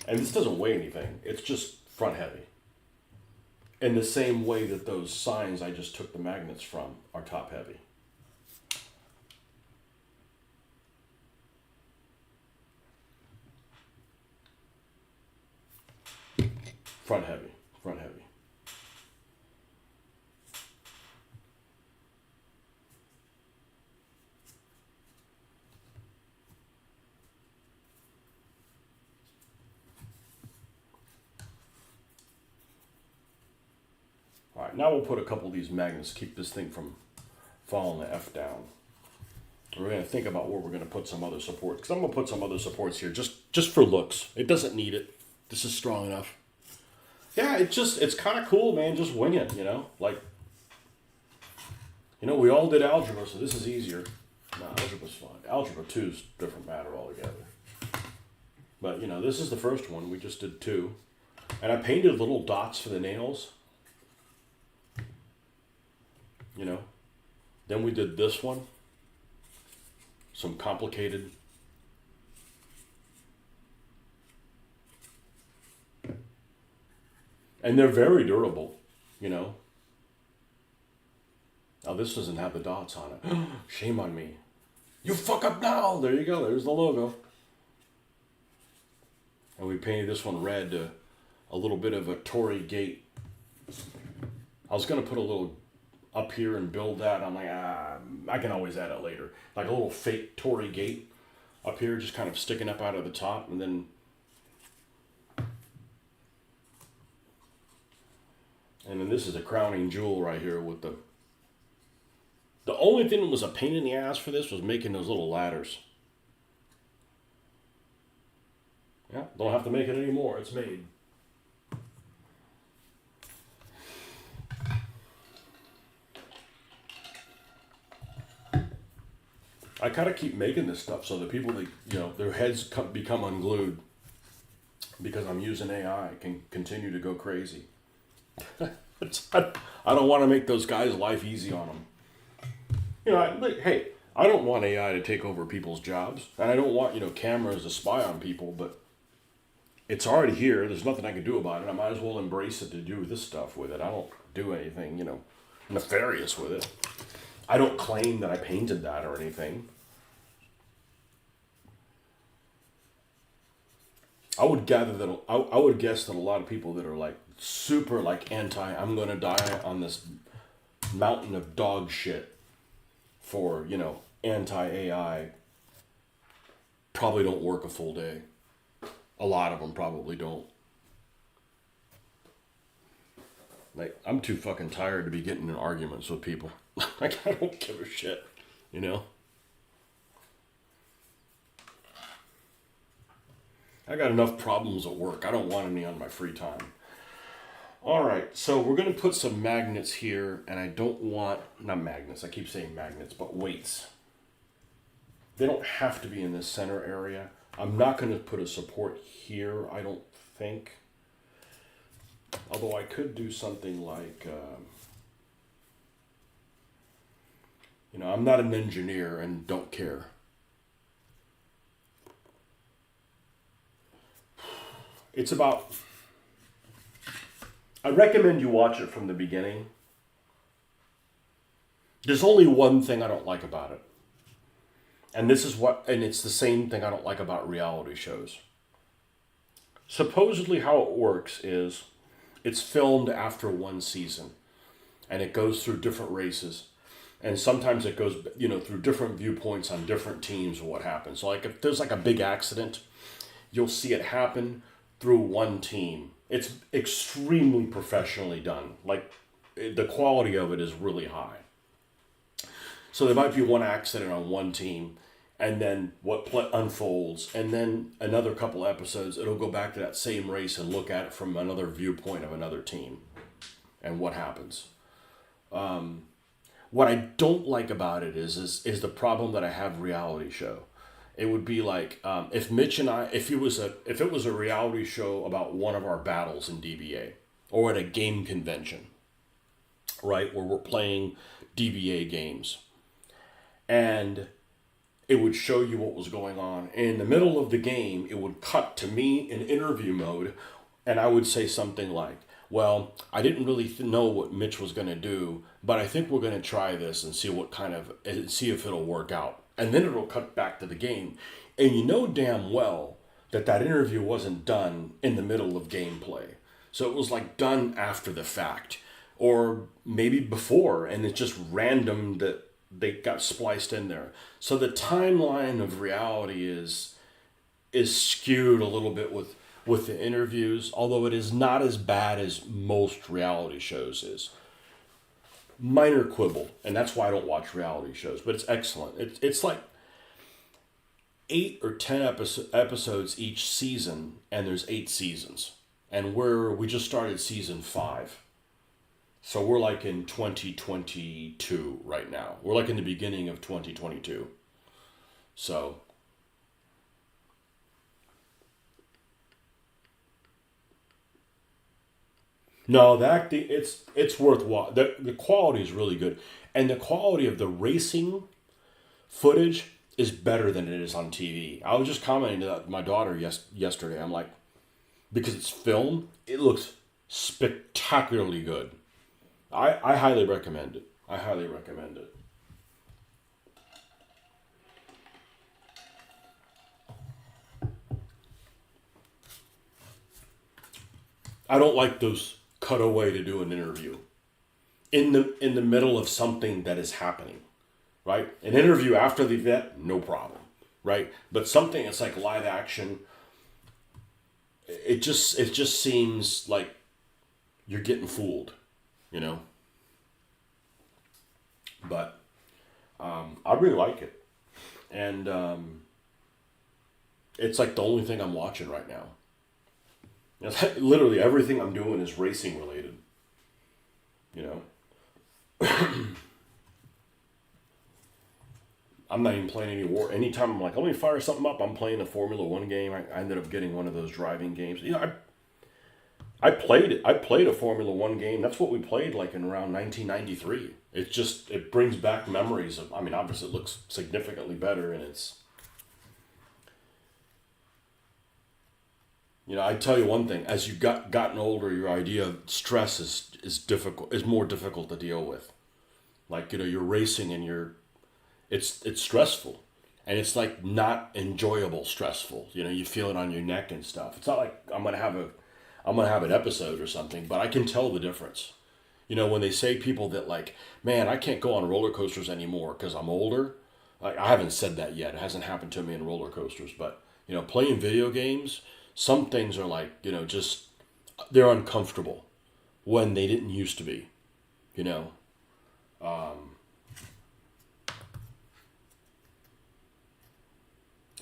And this doesn't weigh anything. It's just front heavy. In the same way that those signs I just took the magnets from are top heavy. Front heavy. Front heavy. right, now we'll put a couple of these magnets, keep this thing from falling the F down. We're going to think about where we're going to put some other supports. Because I'm going to put some other supports here just for looks. It doesn't need it. This is strong enough. Yeah, it's kind of cool, man. Just wing it, you know? Like, you know, we all did algebra, so this is easier. No, algebra's fine. Algebra 2 is a different matter altogether. But, you know, this is the first one. We just did 2. And I painted little dots for the nails. You know? Then we did this one. Some complicated. And they're very durable, you know. Now this doesn't have the dots on it. Shame on me. You fuck up now. There you go. There's the logo. And we painted this one red, a little bit of a Tory gate. I was going to put a little up here and build that. I'm like, I can always add it later. Like a little fake Tory gate up here, just kind of sticking up out of the top. And then this is the crowning jewel right here with the only thing that was a pain in the ass for this was making those little ladders. Yeah, don't have to make it anymore. It's made. I kind of keep making this stuff so that people, that, you know, their heads become unglued because I'm using AI, can continue to go crazy. I don't want to make those guys' life easy on them. You know, hey, I don't want AI to take over people's jobs, and I don't want, you know, cameras to spy on people, but it's already here. There's nothing I can do about it. I might as well embrace it to do this stuff with it. I don't do anything, you know, nefarious with it. I don't claim that I painted that or anything. I would gather that I would guess that a lot of people that are like super like anti, I'm gonna die on this mountain of dog shit for, you know, anti-AI probably don't work a full day. A lot of them probably don't. Like, I'm too fucking tired to be getting in arguments with people. Like, I don't give a shit, you know? I got enough problems at work. I don't want any on my free time. All right, so we're going to put some magnets here, and I don't want, not magnets, I keep saying magnets, but weights. They don't have to be in this center area. I'm not going to put a support here, I don't think. Although I could do something like, you know, I'm not an engineer and don't care. It's about, I recommend you watch it from the beginning. There's only one thing I don't like about it. And it's the same thing I don't like about reality shows. Supposedly how it works is it's filmed after one season and it goes through different races. And sometimes it goes, you know, through different viewpoints on different teams or what happens. So like if there's like a big accident, you'll see it happen through one team. It's extremely professionally done. Like the quality of it is really high. So there might be one accident on one team and then what unfolds, and then another couple episodes, it'll go back to that same race and look at it from another viewpoint of another team and what happens. What I don't like about it is the problem that I have reality show. It would be like if Mitch and I, if it was a reality show about one of our battles in DBA or at a game convention, right, where we're playing DBA games, and it would show you what was going on. In the middle of the game, it would cut to me in interview mode, and I would say something like, well, I didn't really know what Mitch was going to do, but I think we're going to try this and see if it'll work out. And then it'll cut back to the game. And you know damn well that interview wasn't done in the middle of gameplay. So it was like done after the fact, or maybe before, and it's just random that they got spliced in there. So the timeline of reality is skewed a little bit with the interviews, although it is not as bad as most reality shows is. minor quibble, and that's why I don't watch reality shows. But it's excellent. It's like 8 or 10 episodes each season, and there's 8 seasons, and we just started season 5, so we're like in 2022 right now. We're like in the beginning of 2022. So no, the acting it's worthwhile. The quality is really good, and the quality of the racing footage is better than it is on TV. I was just commenting to my daughter yesterday. I'm like, because it's film, it looks spectacularly good. I highly recommend it. I highly recommend it. I don't like those cutaway to do an interview in the middle of something that is happening, right? An interview after the event, no problem, right? But something that's like live action, it just seems like you're getting fooled, you know. But I really like it, and it's like the only thing I'm watching right now. You know, literally everything I'm doing is racing related. You know, I'm not even playing any war. Anytime I'm like, let me fire something up, I'm playing a Formula One game. I ended up getting one of those driving games. You know, I played it. I played a Formula One game. That's what we played like in around 1993. It brings back memories of. I mean, obviously it looks significantly better, and it's. You know, I tell you one thing: as you gotten older, your idea of stress is more difficult to deal with. Like, you know, you're racing and it's stressful, and it's like not enjoyable stressful. You know, you feel it on your neck and stuff. It's not like I'm gonna have an episode or something, but I can tell the difference. You know, when they say people that like, man, I can't go on roller coasters anymore because I'm older. Like, I haven't said that yet. It hasn't happened to me in roller coasters, but you know, playing video games, some things are like, you know, just they're uncomfortable when they didn't used to be. You know,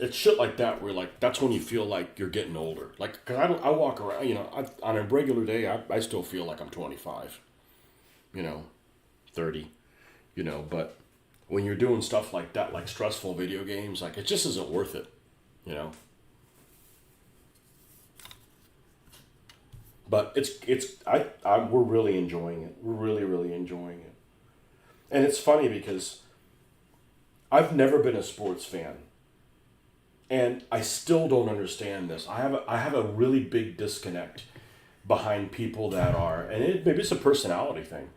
it's shit like that where like that's when you feel like you're getting older. Like, cause I walk around, you know, on a regular day, I still feel like I'm 25. You know, 30. You know, but when you're doing stuff like that, like stressful video games, like it just isn't worth it. You know, but we're really enjoying it. We're really enjoying it, and it's funny because I've never been a sports fan, and I still don't understand this. I have a really big disconnect behind people that are, and maybe it's a personality thing.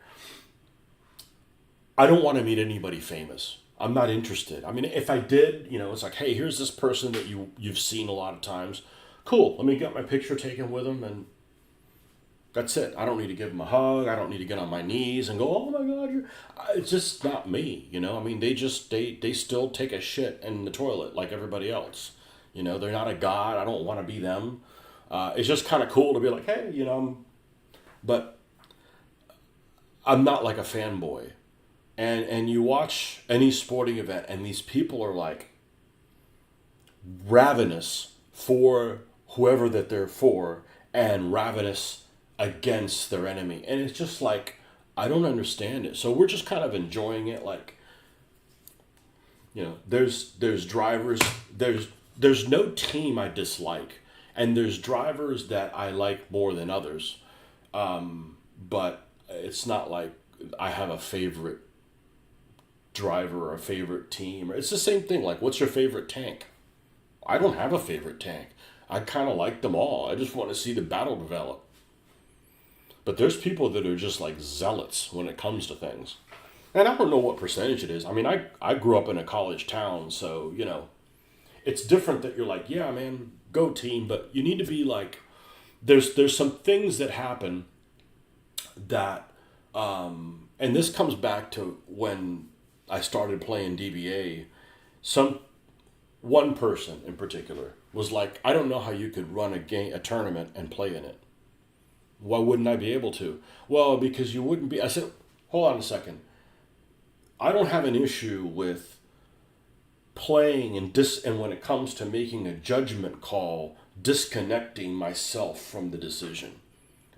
I don't want to meet anybody famous. I'm not interested. I mean, if I did, you know, it's like, hey, here's this person that you've seen a lot of times. Cool. Let me get my picture taken with them, and that's it. I don't need to give them a hug. I don't need to get on my knees and go, oh my God, you're. It's just not me, you know. I mean, they still take a shit in the toilet like everybody else. You know, they're not a god. I don't want to be them. It's just kind of cool to be like, hey, you know, but I'm not like a fanboy. And you watch any sporting event, and these people are like ravenous for whoever that they're for, and ravenous against their enemy, and it's just like I don't understand it. So we're just kind of enjoying it. Like, you know, there's drivers, there's no team I dislike, and there's drivers that I like more than others, but it's not like I have a favorite driver or a favorite team. It's the same thing. Like, what's your favorite tank? I don't have a favorite tank. I kind of like them all. I just want to see the battle develop. But there's people that are just like zealots when it comes to things. And I don't know what percentage it is. I mean, I grew up in a college town, so, you know, it's different that you're like, yeah, man, go team. But you need to be like, there's some things that happen that, and this comes back to when I started playing DBA. One person in particular was like, I don't know how you could run a tournament and play in it. Why wouldn't I be able to? Well, because you wouldn't be. I said, hold on a second. I don't have an issue with playing and when it comes to making a judgment call, disconnecting myself from the decision.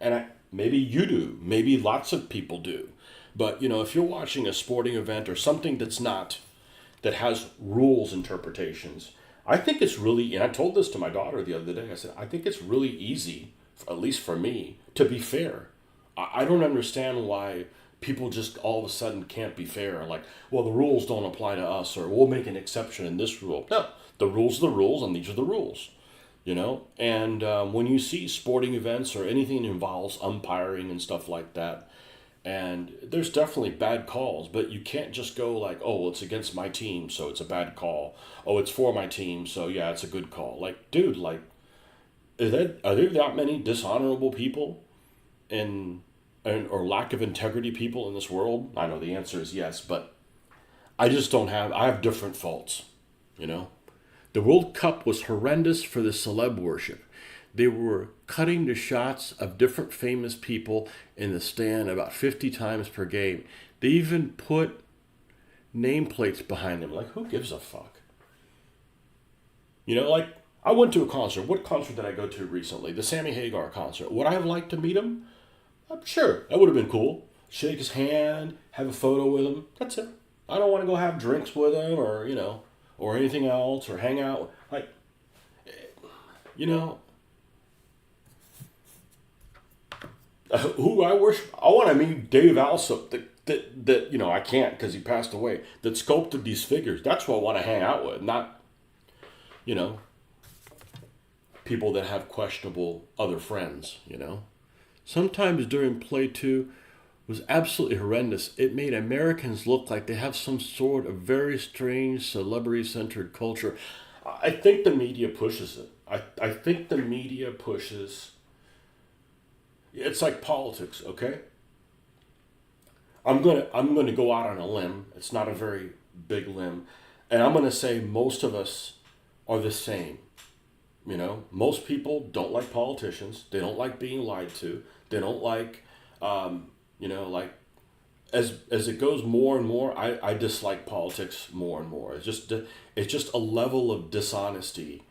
And maybe you do, maybe lots of people do. But if you're watching a sporting event or something that has rules interpretations, I think it's really, and I told this to my daughter the other day, I said, I think it's really easy, at least for me, to be fair. I don't understand why people just all of a sudden can't be fair. Like, well, the rules don't apply to us, or we'll make an exception in this rule. No, the rules are the rules, and these are the rules. And when you see sporting events or anything that involves umpiring and stuff like that, and there's definitely bad calls, but you can't just go like, oh, well, it's against my team, so it's a bad call. Oh, it's for my team, so yeah, it's a good call. Like, dude, like, are there that many dishonorable people or lack of integrity people in this world? I know the answer is yes, but I have different faults. The World Cup was horrendous for the celeb worship. They were cutting the shots of different famous people in the stand about 50 times per game. They even put nameplates behind them. Like, who gives a fuck? Like, I went to a concert. What concert did I go to recently? The Sammy Hagar concert. Would I have liked to meet him? I'm sure. That would have been cool. Shake his hand, have a photo with him. That's it. I don't want to go have drinks with him or anything else, or hang out. Like, who I worship. I want to meet Dave Alsop, that I can't because he passed away, that sculpted these figures. That's what I want to hang out with, not, people that have questionable other friends, Sometimes during play two was absolutely horrendous. It made Americans look like they have some sort of very strange celebrity-centered culture. I think the media pushes it. I think the media pushes. It's like politics, okay? I'm gonna go out on a limb. It's not a very big limb, and I'm gonna say most of us are the same. Most people don't like politicians. They don't like being lied to. They don't like, like, as it goes more and more, I dislike politics more and more. It's just a level of dishonesty,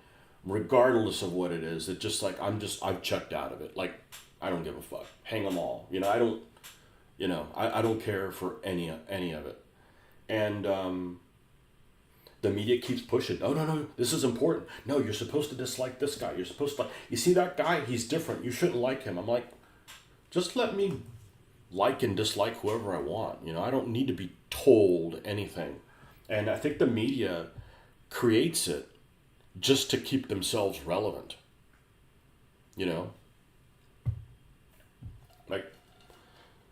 regardless of what it is. It just like I've checked out of it. Like, I don't give a fuck. Hang them all. I don't care for any of it. And the media keeps pushing. No, this is important. No, you're supposed to dislike this guy. You're supposed to, you see that guy? He's different. You shouldn't like him. I'm like, just let me like and dislike whoever I want. I don't need to be told anything. And I think the media creates it just to keep themselves relevant. Like,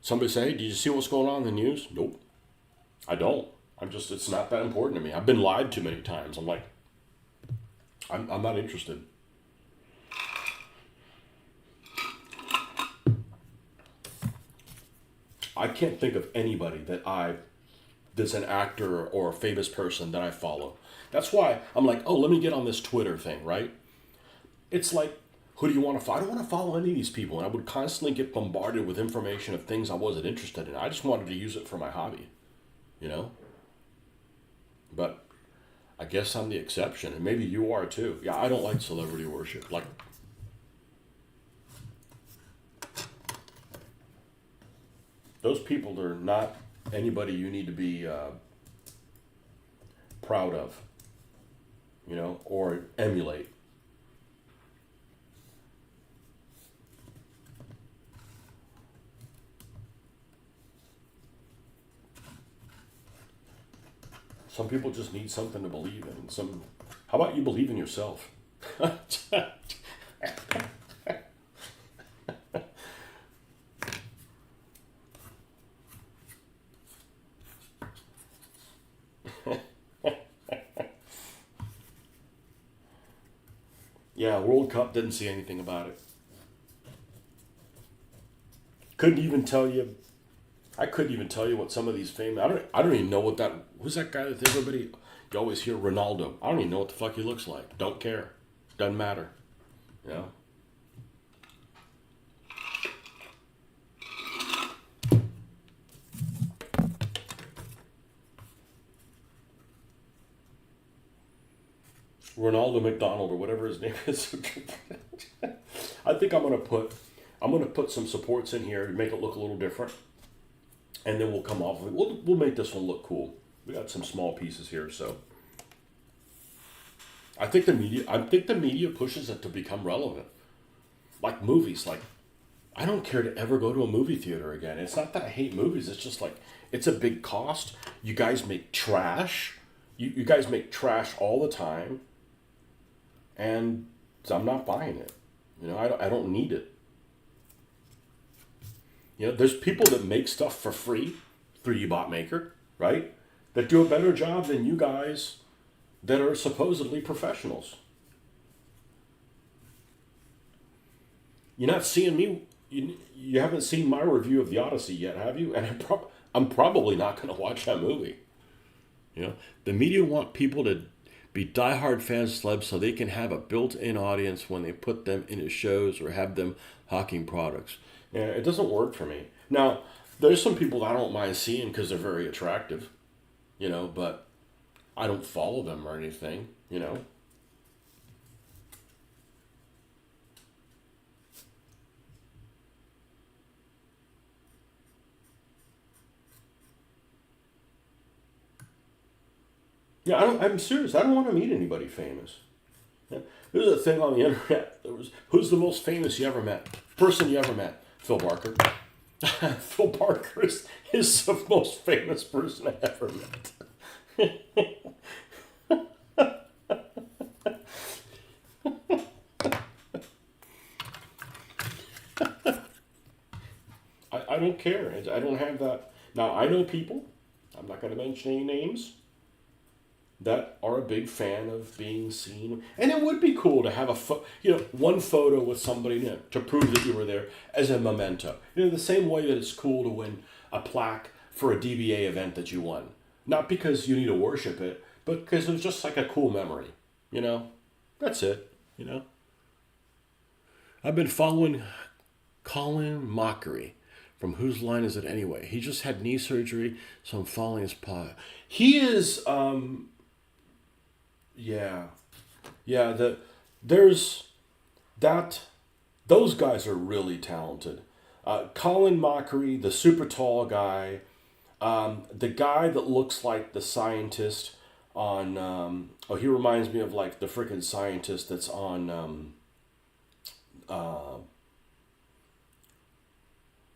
somebody say, hey, did you see what's going on in the news? Nope. I don't. It's not that important to me. I've been lied to many times. I'm like, I'm not interested. I can't think of anybody that's an actor or a famous person that I follow. That's why I'm like, oh, let me get on this Twitter thing, right? It's like, who do you want to follow? I don't want to follow any of these people. And I would constantly get bombarded with information of things I wasn't interested in. I just wanted to use it for my hobby, But I guess I'm the exception, and maybe you are too. Yeah, I don't like celebrity worship. Like, those people are not anybody you need to be proud of, or emulate. Some people just need something to believe in. How about you believe in yourself? Yeah, World Cup, didn't see anything about it. Couldn't even tell you. I couldn't even tell you what some of these famous. I don't even know what that. Who's that guy that everybody? You always hear Ronaldo. I don't even know what the fuck he looks like. Don't care. Doesn't matter. Ronaldo McDonald or whatever his name is. I think I'm gonna put some supports in here to make it look a little different, and then we'll come off of it. We'll make this one look cool. We got some small pieces here, so I think the media pushes it to become relevant, like movies. Like, I don't care to ever go to a movie theater again. It's not that I hate movies. It's just like, it's a big cost. You guys make trash. You guys make trash all the time, and I'm not buying it. I don't need it. There's people that make stuff for free, 3D bot maker, right? That do a better job than you guys that are supposedly professionals. You're not seeing me. You haven't seen my review of the Odyssey yet, have you? And I'm probably not going to watch that movie. The media want people to be diehard fans of celebs so they can have a built-in audience when they put them into shows or have them hawking products. Yeah, it doesn't work for me. Now, there's some people that I don't mind seeing because they're very attractive, but I don't follow them or anything. Yeah, I'm serious. I don't want to meet anybody famous. Yeah. There's a thing on the internet. Who's the most famous you ever met? Person you ever met? Phil Barker. Phil Barker is the most famous person I ever met. I don't care. I don't have that. Now, I know people, I'm not going to mention any names, that are a big fan of being seen. And it would be cool to have one photo with somebody to prove that you were there as a memento. The same way that it's cool to win a plaque for a DBA event that you won. Not because you need to worship it, but because it was just like a cool memory. That's it. I've been following Colin Mockery from Whose Line Is It Anyway? He just had knee surgery, so I'm following his pod. He is, yeah. There's that, those guys are really talented. Colin Mockery, the super tall guy, the guy that looks like the scientist on, he reminds me of like the freaking scientist that's on,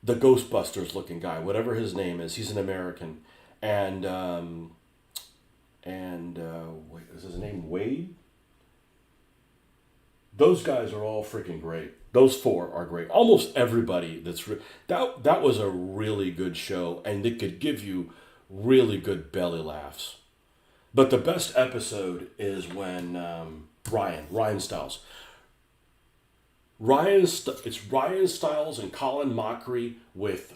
the Ghostbusters looking guy, whatever his name is. He's an American. And wait, is his name Wade? Those guys are all freaking great. Those four are great. Almost everybody that was a really good show, and it could give you really good belly laughs. But the best episode is when Ryan Stiles. It's Ryan Stiles and Colin Mockery with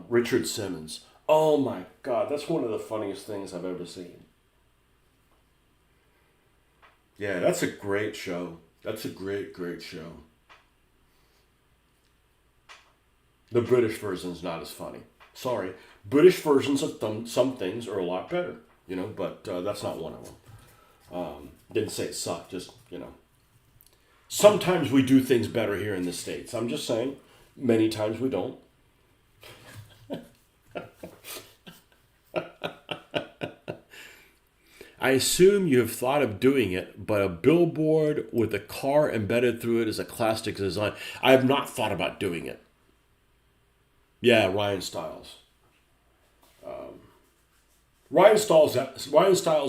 Richard Simmons. Oh my God, that's one of the funniest things I've ever seen. Yeah, that's a great show. That's a great show. The British version's not as funny. Sorry. British versions of some things are a lot better, but that's not one of them. Didn't say it sucked, just, Sometimes we do things better here in the States. I'm just saying, many times we don't. I assume you have thought of doing it, but a billboard with a car embedded through it is a classic design. I have not thought about doing it. Yeah, Ryan Stiles. Ryan Stiles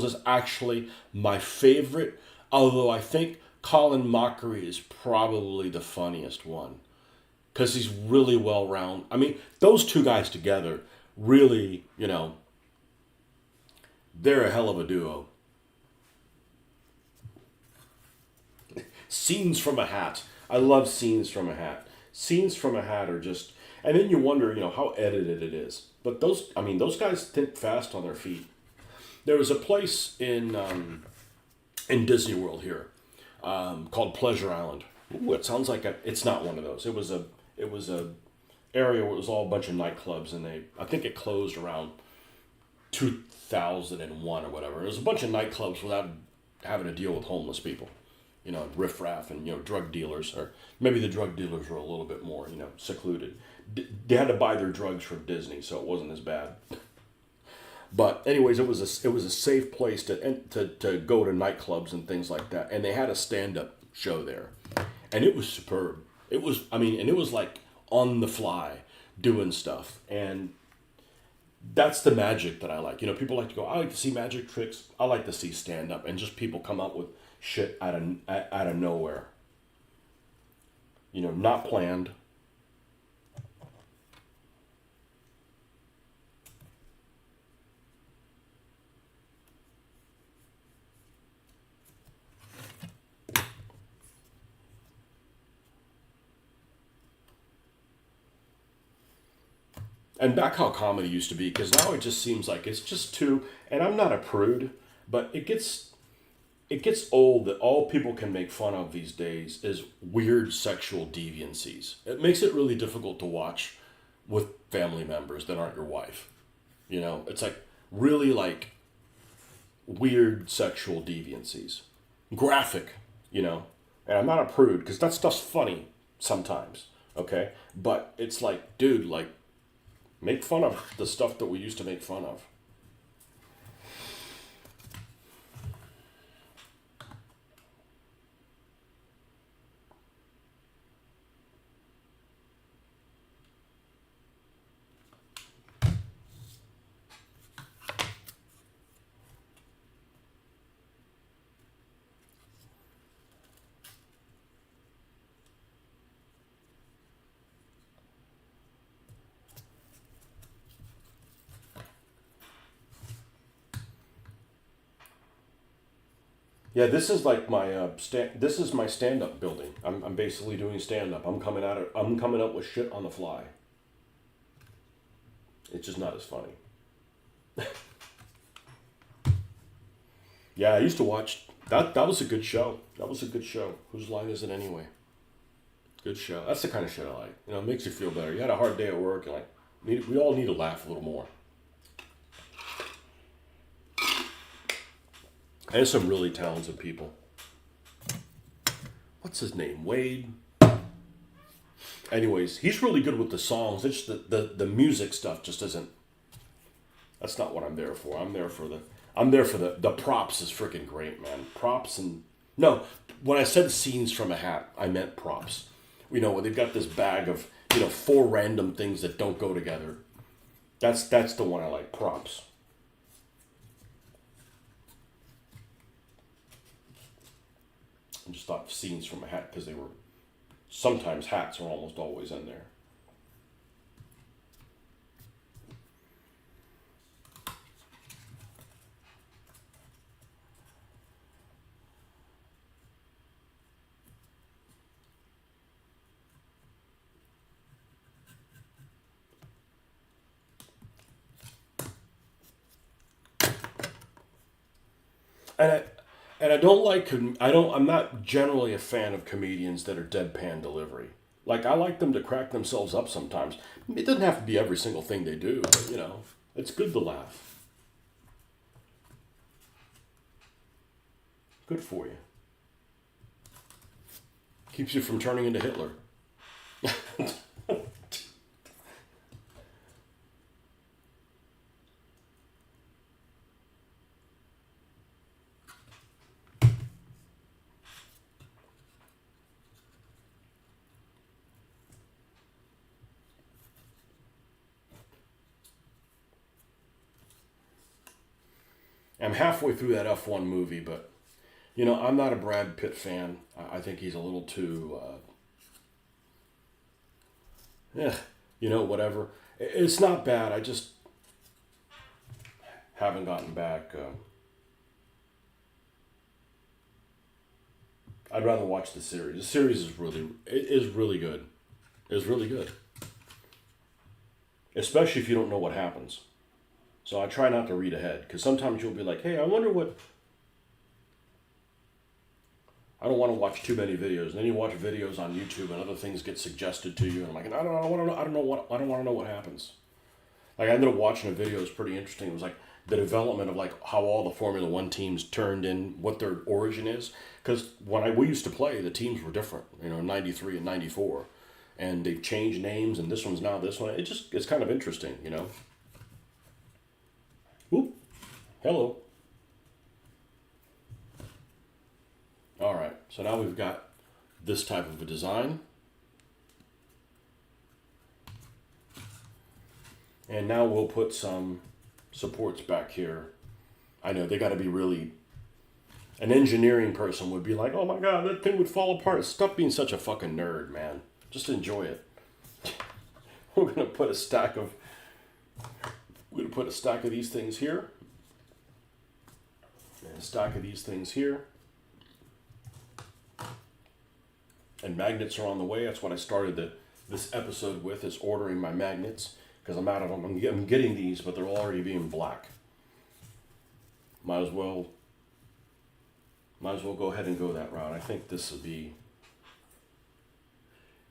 is actually my favorite, although I think Colin Mockery is probably the funniest one. Because he's really well-rounded. I mean, those two guys together really, they're a hell of a duo. Scenes from a Hat. I love Scenes from a Hat. Scenes from a Hat are just... And then you wonder, how edited it is. But those guys think fast on their feet. There was a place in Disney World here called Pleasure Island. Ooh, it sounds like it's not one of those. It was a area where it was all a bunch of nightclubs, and I think it closed around 2000 2001 or whatever. There was a bunch of nightclubs without having to deal with homeless people, riffraff and, drug dealers, or maybe the drug dealers were a little bit more, secluded. They had to buy their drugs from Disney, so it wasn't as bad. But anyways, it was a safe place to go to nightclubs and things like that. And they had a stand-up show there. And it was superb. It was like on the fly doing stuff. And that's the magic that I like. People like to go, I like to see magic tricks. I like to see stand-up and just people come up with shit out of nowhere. Not planned. And back how comedy used to be, because now it just seems like it's just too, and I'm not a prude, but it gets old that all people can make fun of these days is weird sexual deviancies. It makes it really difficult to watch with family members that aren't your wife. It's like really like weird sexual deviancies. Graphic, And I'm not a prude because that stuff's funny sometimes, okay? But it's like, dude, like, make fun of the stuff that we used to make fun of. Yeah, this is like my this is my stand-up building. I'm basically doing stand-up. I'm coming up with shit on the fly. It's just not as funny. Yeah, I used to watch that. That was a good show. That was a good show. Whose line is it anyway? Good show. That's the kind of shit I like. It makes you feel better. You had a hard day at work, and we all need to laugh a little more. And there's some really talented people. What's his name? Wade. Anyways, he's really good with the songs. It's just the music stuff just isn't. That's not what I'm there for. I'm there for the props is freaking great, man. Props and no, when I said scenes from a hat, I meant props. Where they've got this bag of 4 random things that don't go together. That's the one I like. Props. I just thought scenes from a hat because they were sometimes hats are almost always in there. And I don't like I'm not generally a fan of comedians that are deadpan delivery. Like, I like them to crack themselves up sometimes. It doesn't have to be every single thing they do, but it's good to laugh. Good for you. Keeps you from turning into Hitler. I'm halfway through that F1 movie, but I'm not a Brad Pitt fan. I think he's a little too, whatever. It's not bad. I just haven't gotten back. I'd rather watch the series. The series is really good. It's really good, especially if you don't know what happens. So I try not to read ahead, because sometimes you'll be like, hey, I wonder what... I don't want to watch too many videos. And then you watch videos on YouTube and other things get suggested to you. And I'm like, I don't want to know what happens. Like, I ended up watching a video that was pretty interesting. It was like, the development of like how all the Formula One teams turned in, what their origin is. Because when we used to play, the teams were different, you know, 93 and 94. And they've changed names, and this one's now this one. It's kind of interesting, you know. Whoop. Hello. All right, so now we've got this type of a design. And now we'll put some supports back here. I know they got to be really, an engineering person would be like, oh my God, that thing would fall apart. Stop being such a fucking nerd, man. Just enjoy it. We're going to put a stack of these things here. And a stack of these things here. And magnets are on the way. That's what I started this episode with, is ordering my magnets. Because I'm out of them. I'm getting these, but they're already being black. Might as well go ahead and go that route. I think this would be...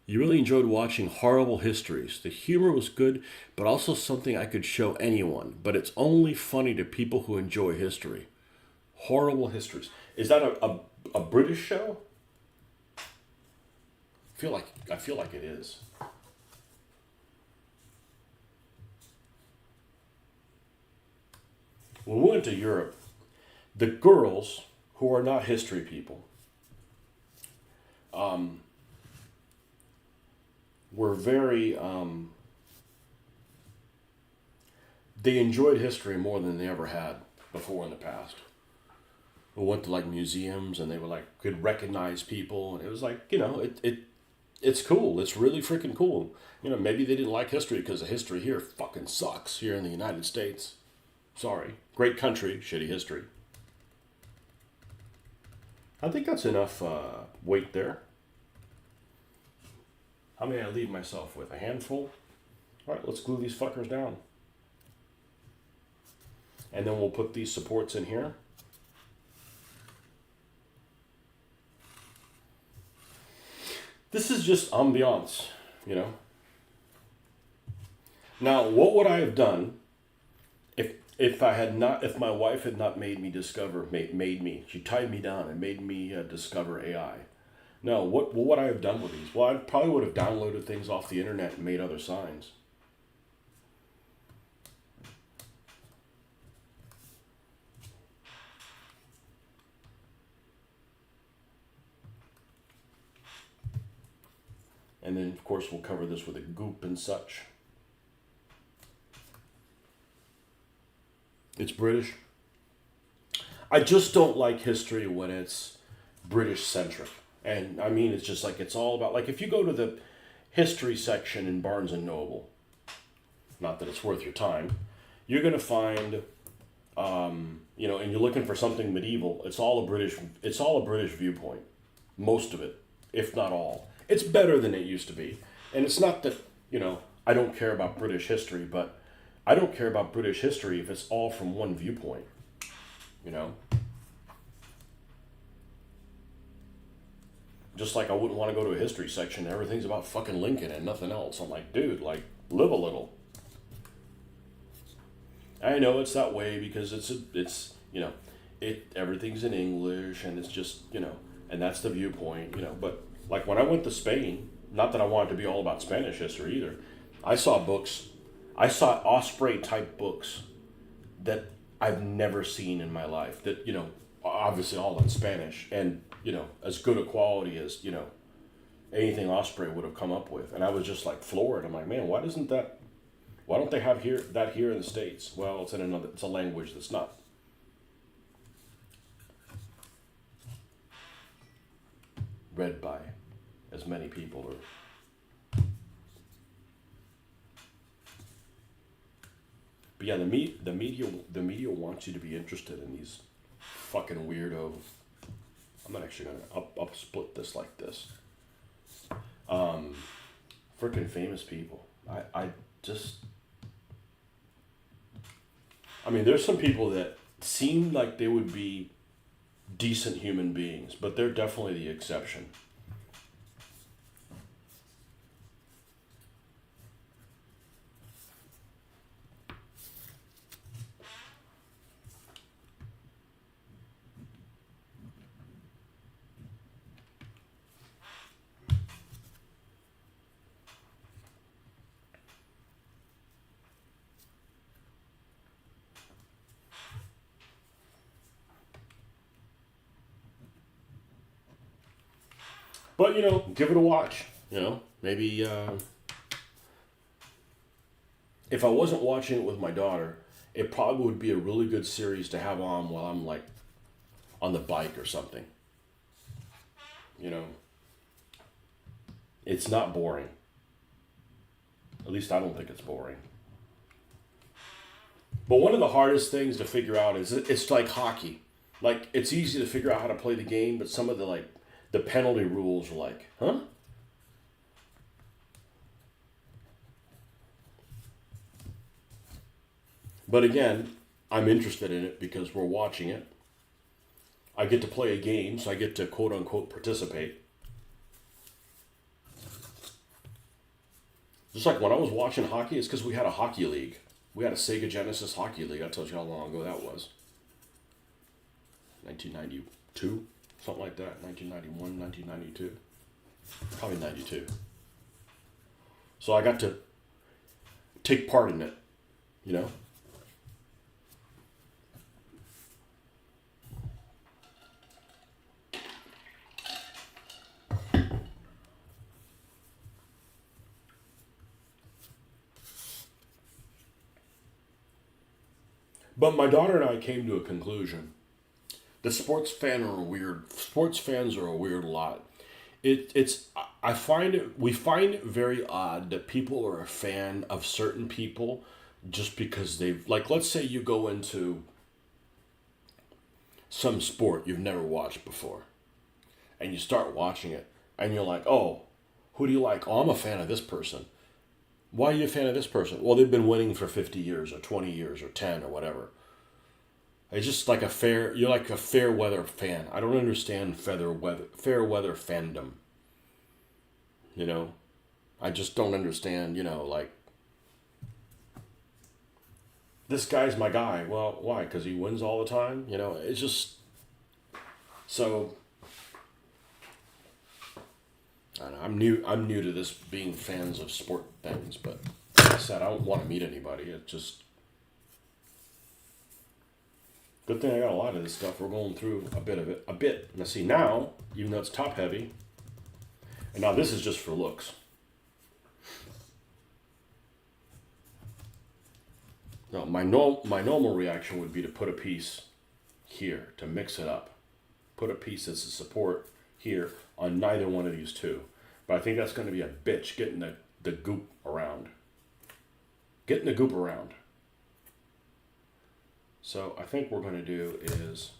You really enjoyed watching Horrible Histories. The humor was good, but also something I could show anyone. But it's only funny to people who enjoy history. Horrible Histories. Is that a British show? I feel like it is. When we went to Europe, the girls who are not history people were very, they enjoyed history more than they ever had before in the past. We went to like museums, and they were like, could recognize people, and it was like, you know, it's cool. It's really freaking cool. You know, maybe they didn't like history because the history here fucking sucks here in the United States. Sorry. Great country, shitty history. I think that's enough weight there. How many I leave myself with? A handful? All right, let's glue these fuckers down. And then we'll put these supports in here. This is just ambiance, you know. Now, what would I have done if my wife had not made me, she tied me down and made me discover AI? No, what would I have done with these? Well, I probably would have downloaded things off the internet and made other signs. And then, of course, we'll cover this with a goop and such. It's British. I just don't like history when it's British-centric. And, I mean, it's just like, it's all about, like, if you go to the history section in Barnes & Noble, not that it's worth your time, you're going to find, you know, and you're looking for something medieval, it's all a British viewpoint. Most of it, if not all. It's better than it used to be. And it's not that, you know, I don't care about British history, but I don't care about British history if it's all from one viewpoint, you know? Just like I wouldn't want to go to a history section, everything's about fucking Lincoln and nothing else. I'm like, dude, like, live a little. I know it's that way because it's you know, everything's in English, and it's just, you know, and that's the viewpoint, you know. But like when I went to Spain, not that I wanted to be all about Spanish history either, I saw Osprey type books that I've never seen in my life, that, you know, obviously all in Spanish, and, you know, as good a quality as, you know, anything Osprey would have come up with. And I was just like floored. I'm like, man, why don't they have that here in the States? Well, it's a language that's not read by as many people. But yeah, the media wants you to be interested in these fucking weirdo. I'm not actually gonna. I'll split this like this. Freaking famous people. I mean, there's some people that seem like they would be decent human beings, but they're definitely the exception. But give it a watch. Maybe if I wasn't watching it with my daughter, it probably would be a really good series to have on while I'm like on the bike or something. You know, it's not boring. At least I don't think it's boring. But one of the hardest things to figure out is it's like hockey. Like it's easy to figure out how to play the game, but some of the penalty rules are like, huh? But again, I'm interested in it because we're watching it. I get to play a game, so I get to quote unquote participate. Just like when I was watching hockey, it's because we had a hockey league. We had a Sega Genesis hockey league. I told you how long ago that was. 1992, something like that. 1991, 1992, probably 92. So I got to take part in it, you know. But my daughter and I came to a conclusion. Sports fans are a weird lot. It's I find it we find it very odd that people are a fan of certain people just because they've, like, let's say you go into some sport you've never watched before and you start watching it and you're like, "Oh, who do you like?" "Oh, I'm a fan of this person." "Why are you a fan of this person?" "Well, they've been winning for 50 years or 20 years or 10 or whatever." It's just like you're like a fair weather fan. I don't understand fair weather fandom. You know, I just don't understand, like, this guy's my guy. Well, why? Because he wins all the time? It's just, so, I don't know, I'm new to this being fans of sport things, but like I said, I don't want to meet anybody. It just, good thing I got a lot of this stuff. We're going through a bit of it. A bit. Now see, now, even though it's top heavy, and now this is just for looks. No, my normal reaction would be to put a piece here to mix it up. Put a piece as a support here on neither one of these two. But I think that's going to be a bitch getting the goop around. Getting the goop around. So I think what we're going to do is,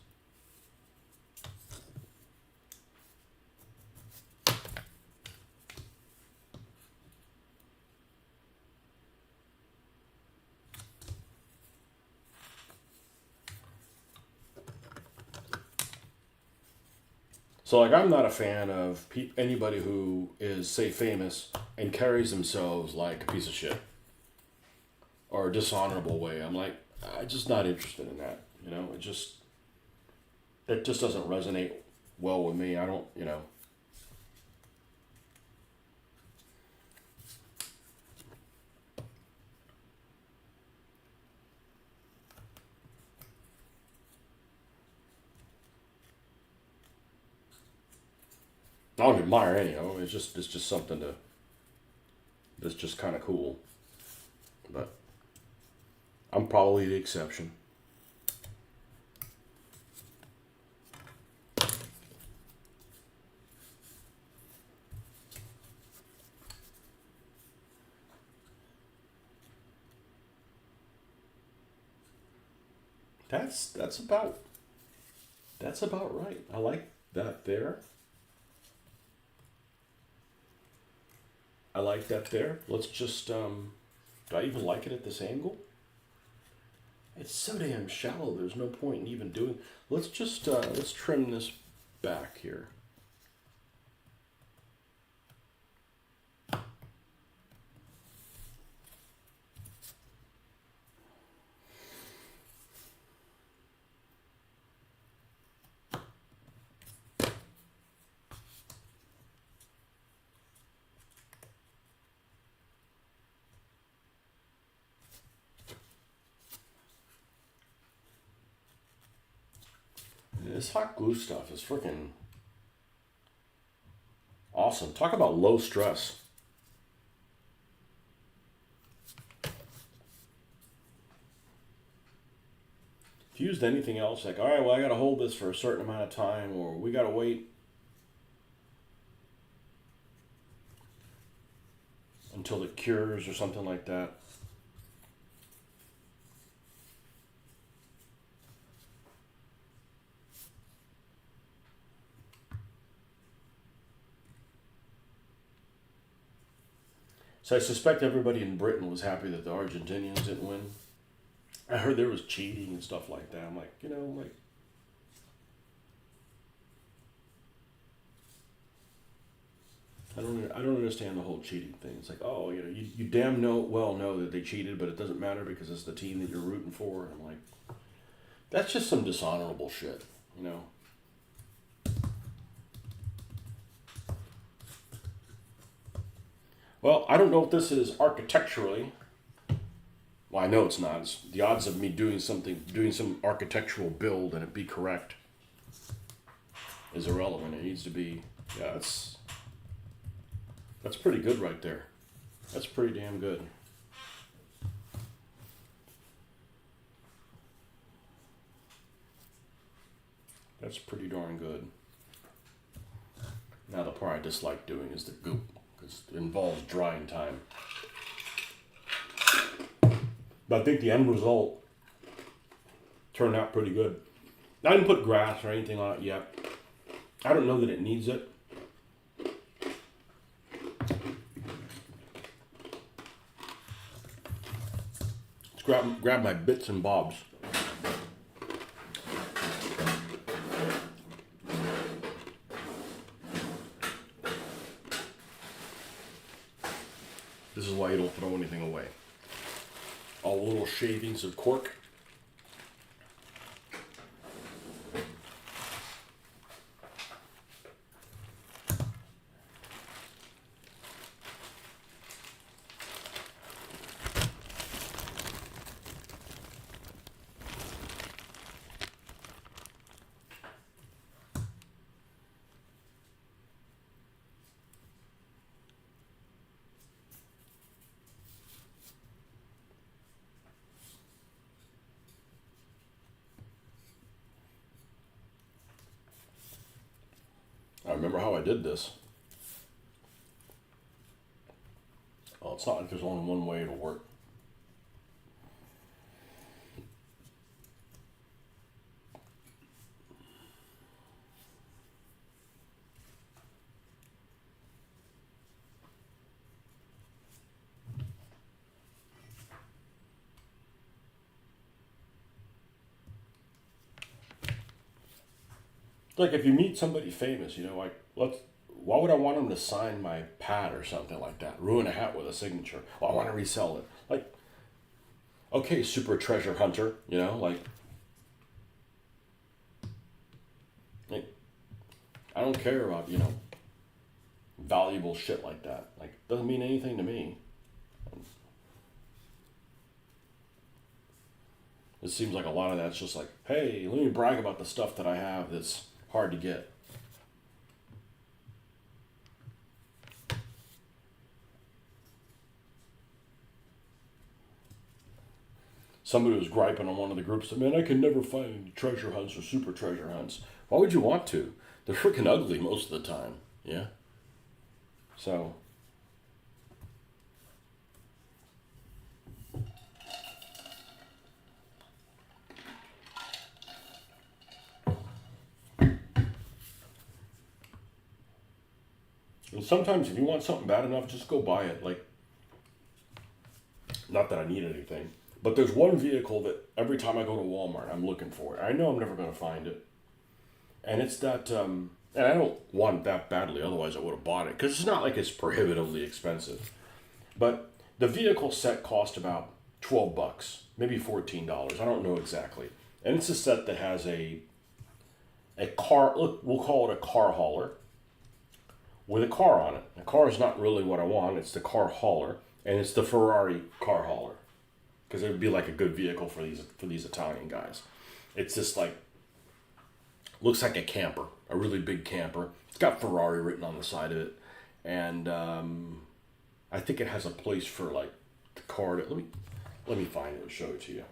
so like, I'm not a fan of anybody who is, say, famous and carries themselves like a piece of shit or a dishonorable way. I'm like, I'm just not interested in that. It just doesn't resonate well with me. I don't. I don't admire any of them. It's just something that's just kind of cool. But I'm probably the exception. That's about right. I like that there. I like that there. Let's just do I even like it at this angle? It's so damn shallow. There's no point in even doing. Let's trim this back here. This hot glue stuff is freaking. Awesome. Talk about low stress. If you used anything else, like, all right, well, I got to hold this for a certain amount of time, or we got to wait until it cures or something like that. So I suspect everybody in Britain was happy that the Argentinians didn't win. I heard there was cheating and stuff like that. I'm like, I don't understand the whole cheating thing. It's like, oh, you damn well know that they cheated, but it doesn't matter because it's the team that you're rooting for. I'm like, that's just some dishonorable shit, Well, I don't know if this is architecturally. Well, I know it's not. It's the odds of me doing some architectural build and it be correct is irrelevant. It needs to be, yeah, that's pretty good right there. That's pretty damn good. That's pretty darn good. Now the part I dislike doing is the goop, because it involves drying time. But I think the end result turned out pretty good. I didn't put grass or anything on it yet. I don't know that it needs it. Let's grab my bits and bobs. This is why you don't throw anything away. All the little shavings of cork. I remember how I did this. Well, it's not like there's only one way to work. Like if you meet somebody famous, like why would I want them to sign my pad or something like that? Ruin a hat with a signature. Well, I want to resell it. Like, okay, super treasure hunter, like I don't care about, valuable shit like that. Like, doesn't mean anything to me. It seems like a lot of that's just like, hey, let me brag about the stuff that I have that's hard to get. Somebody was griping on one of the groups that, man, I can never find any treasure hunts or super treasure hunts. Why would you want to? They're freaking ugly most of the time. Yeah? So. And sometimes if you want something bad enough, just go buy it. Like, not that I need anything. But there's one vehicle that every time I go to Walmart, I'm looking for it. I know I'm never going to find it. And it's that, and I don't want it that badly, otherwise I would have bought it. Because it's not like it's prohibitively expensive. But the vehicle set cost about $12, maybe $14. I don't know exactly. And it's a set that has a car, look, we'll call it a car hauler, with a car on it. The car is not really what I want, it's the car hauler. And it's the Ferrari car hauler. Because it would be like a good vehicle for these Italian guys. It's just like, looks like a camper, a really big camper. It's got Ferrari written on the side of it. and I think it has a place for like the card. Let me find it and show it to you.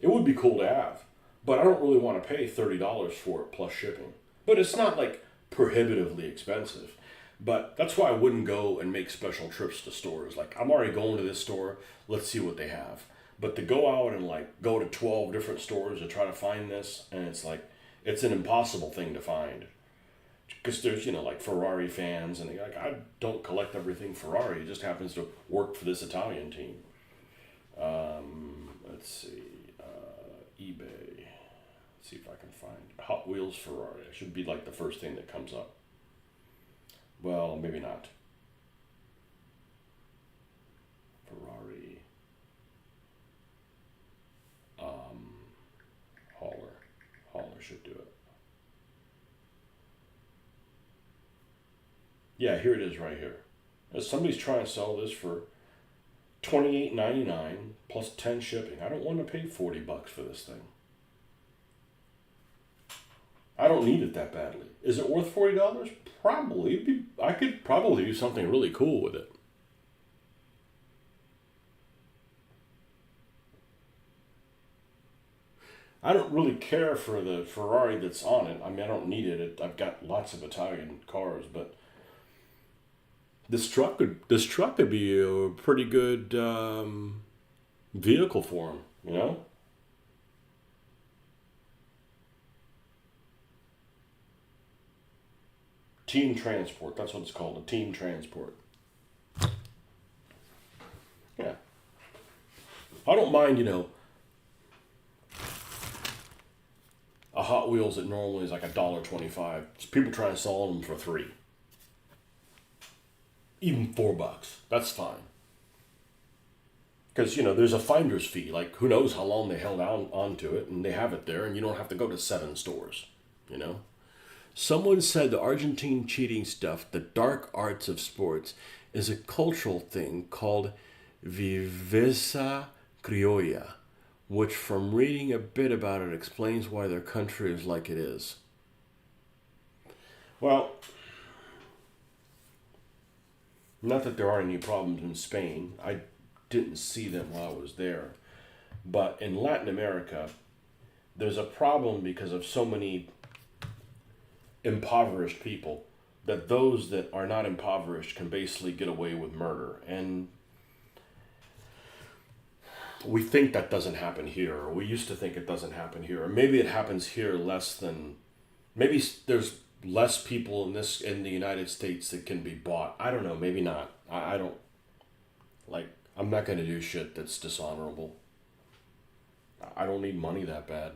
It would be cool to have, but I don't really want to pay $30 for it plus shipping. But it's not like prohibitively expensive. But that's why I wouldn't go and make special trips to stores. Like, I'm already going to this store, let's see what they have. But to go out and like go to 12 different stores to try to find this, and it's like, it's an impossible thing to find. Because there's, like Ferrari fans, and like, I don't collect everything Ferrari. It just happens to work for this Italian team. Let's see, eBay. Let's see if I can find Hot Wheels Ferrari. It should be like the first thing that comes up. Well, maybe not. Ferrari. Hauler should do it. Yeah, here it is right here. Somebody's trying to sell this for $28.99 plus 10 shipping. I don't want to pay $40 for this thing. I don't need it that badly. Is it worth $40? Probably. I could probably do something really cool with it. I don't really care for the Ferrari that's on it. I mean, I don't need it. I've got lots of Italian cars, but this truck could be a pretty good vehicle for him. Team transport. That's what it's called. A team transport. Yeah. I don't mind, a Hot Wheels that normally is like $1.25. People try to sell them for $3. Even $4. That's fine. Because, there's a finder's fee. Like, who knows how long they held onto it, and they have it there, and you don't have to go to 7 stores, Someone said the Argentine cheating stuff, the dark arts of sports, is a cultural thing called viveza criolla, which from reading a bit about it explains why their country is like it is. Well, not that there are any problems in Spain. I didn't see them while I was there. But in Latin America, there's a problem because of so many impoverished people that those that are not impoverished can basically get away with murder. And we think that doesn't happen here, or we used to think it doesn't happen here, or maybe it happens here less than, maybe there's less people in the United States that can be bought. I don't know, maybe not. I don't, I'm not going to do shit that's dishonorable. I don't need money that bad,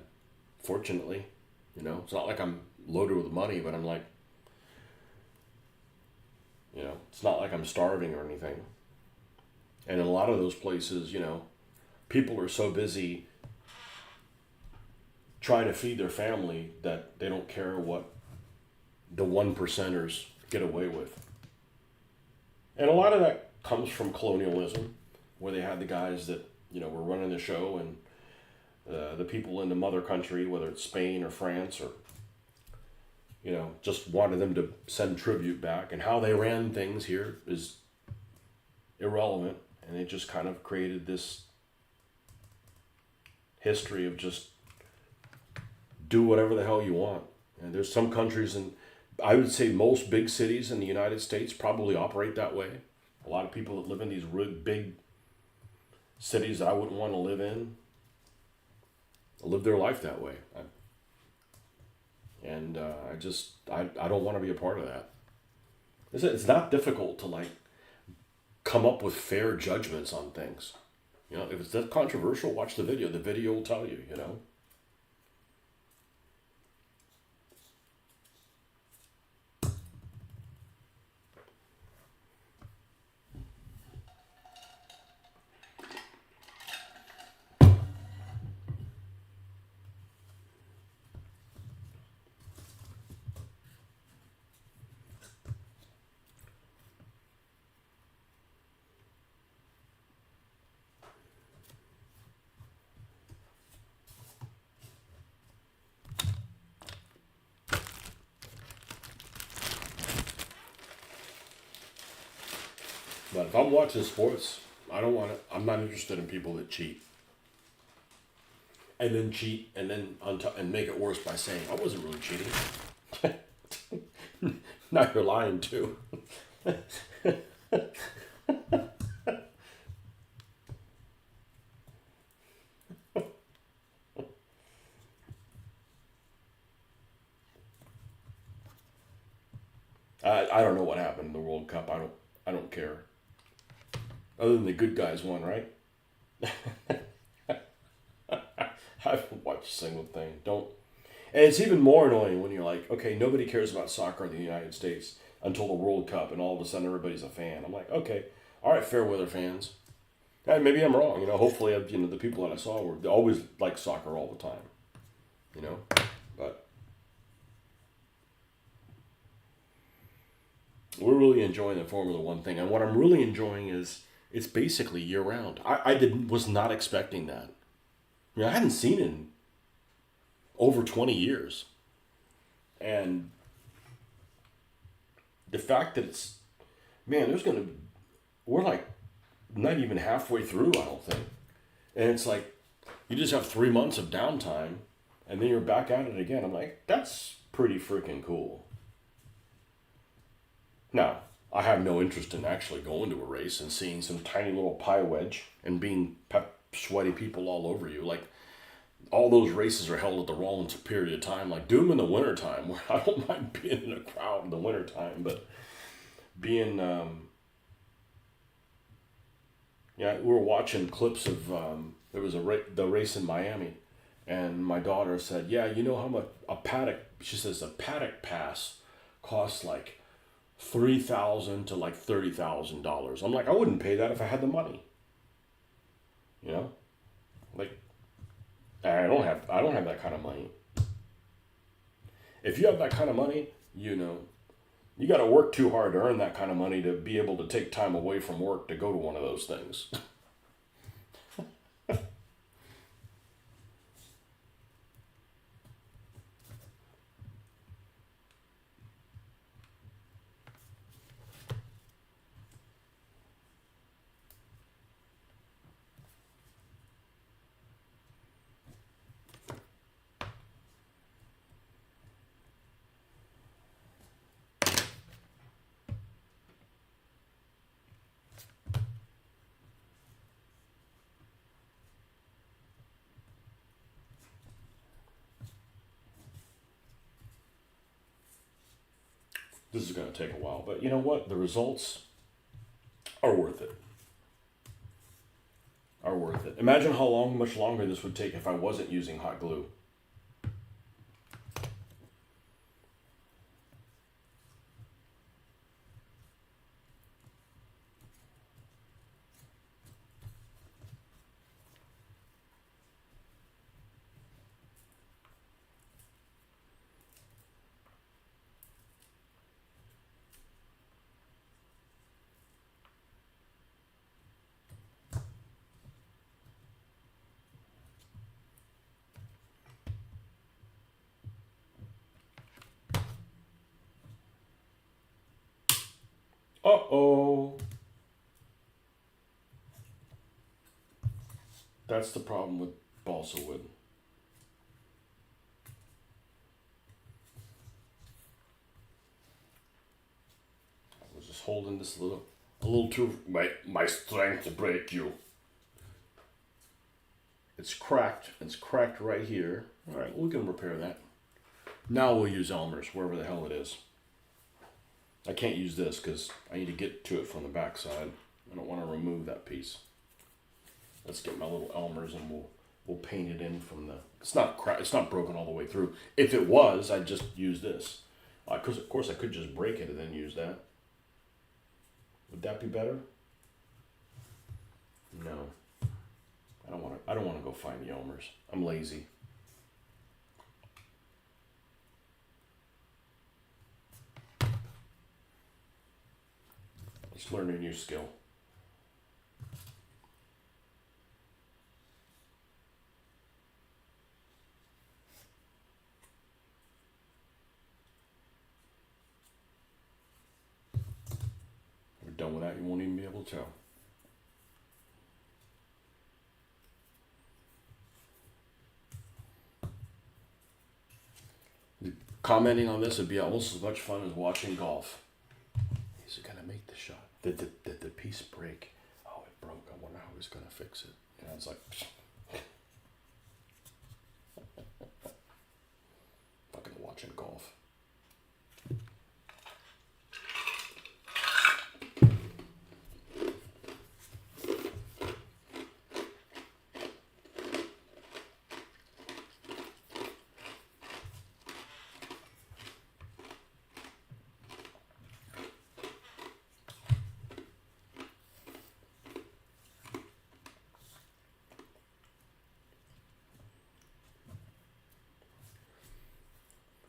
fortunately. It's not like I'm loaded with money, but I'm like, it's not like I'm starving or anything. And in a lot of those places, people are so busy trying to feed their family that they don't care what the 1%ers get away with. And a lot of that comes from colonialism, where they had the guys that, were running the show, and the people in the mother country, whether it's Spain or France, or, just wanted them to send tribute back. And how they ran things here is irrelevant. And it just kind of created this history of just do whatever the hell you want. And there's some countries, and I would say most big cities in the United States probably operate that way. A lot of people that live in these really big cities that I wouldn't want to live in live their life that way. I don't want to be a part of that. It's not difficult to come up with fair judgments on things. If it's that controversial, watch the video. The video will tell you, But if I'm watching sports, I don't want to. I'm not interested in people that cheat and then and make it worse by saying I wasn't really cheating. Now you're lying too. I don't know what happened in the World Cup. I don't care. Other than the good guys won, right? I haven't watched a single thing. Don't. And it's even more annoying when you're like, okay, nobody cares about soccer in the United States until the World Cup, and all of a sudden everybody's a fan. I'm like, okay, all right, fair weather fans. And maybe I'm wrong. Hopefully, the people that I saw were they always like soccer all the time. But we're really enjoying the Formula One thing, and what I'm really enjoying is it's basically year round. Was not expecting that. I hadn't seen it in over 20 years, and the fact that we're like not even halfway through, I don't think, and it's like you just have 3 months of downtime, and then you're back at it again. I'm like, that's pretty freaking cool. Now, I have no interest in actually going to a race and seeing some tiny little pie wedge and being sweaty people all over you. Like, all those races are held at the wrong period of time. Like, do them in the wintertime, where I don't mind being in a crowd in the wintertime, but being, we were watching clips of, there was the race in Miami, and my daughter said, yeah, you know how much she says a paddock pass costs like $3,000 to like $30,000. I'm like, I wouldn't pay that if I had the money. Like, I don't have that kind of money. If you have that kind of money, you got to work too hard to earn that kind of money to be able to take time away from work to go to one of those things. This is going to take a while, but you know what? The results are worth it. Are worth it. Imagine how much longer this would take if I wasn't using hot glue. Uh-oh. That's the problem with balsa wood. I was just holding this a little too my strength to break you. It's cracked. It's cracked right here. All right, we can repair that. Now we'll use Elmer's, wherever the hell it is. I can't use this because I need to get to it from the back side. I don't want to remove that piece. Let's get my little Elmer's and we'll paint it in from the. It's not broken all the way through. If it was, I'd just use this. Of course, I could just break it and then use that. Would that be better? No. I don't want to go find the Elmer's. I'm lazy. Let's learn a new skill. We're done done with that, you won't even be able to tell. Commenting on this would be almost as much fun as watching golf. Is it gonna make the shot? Did the piece break? Oh, it broke. I wonder how he's gonna fix it. Yeah, it's like fucking watching golf.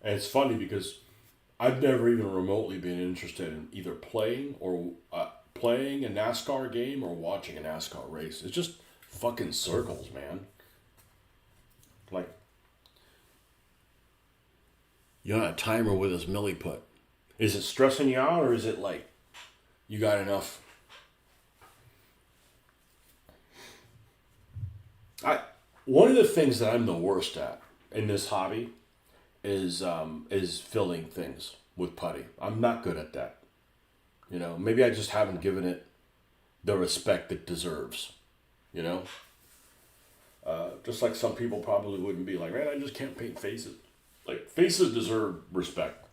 And it's funny because I've never even remotely been interested in either playing a NASCAR game or watching a NASCAR race. It's just fucking circles, man. Like, you're on a timer with this milli put. Is it stressing you out, or is it like you got enough? One of the things that I'm the worst at in this hobby is filling things with putty. I'm not good at that. You know, maybe I just haven't given it the respect it deserves. You know, just like some people probably wouldn't be like, man, I just can't paint faces. Like, faces deserve respect.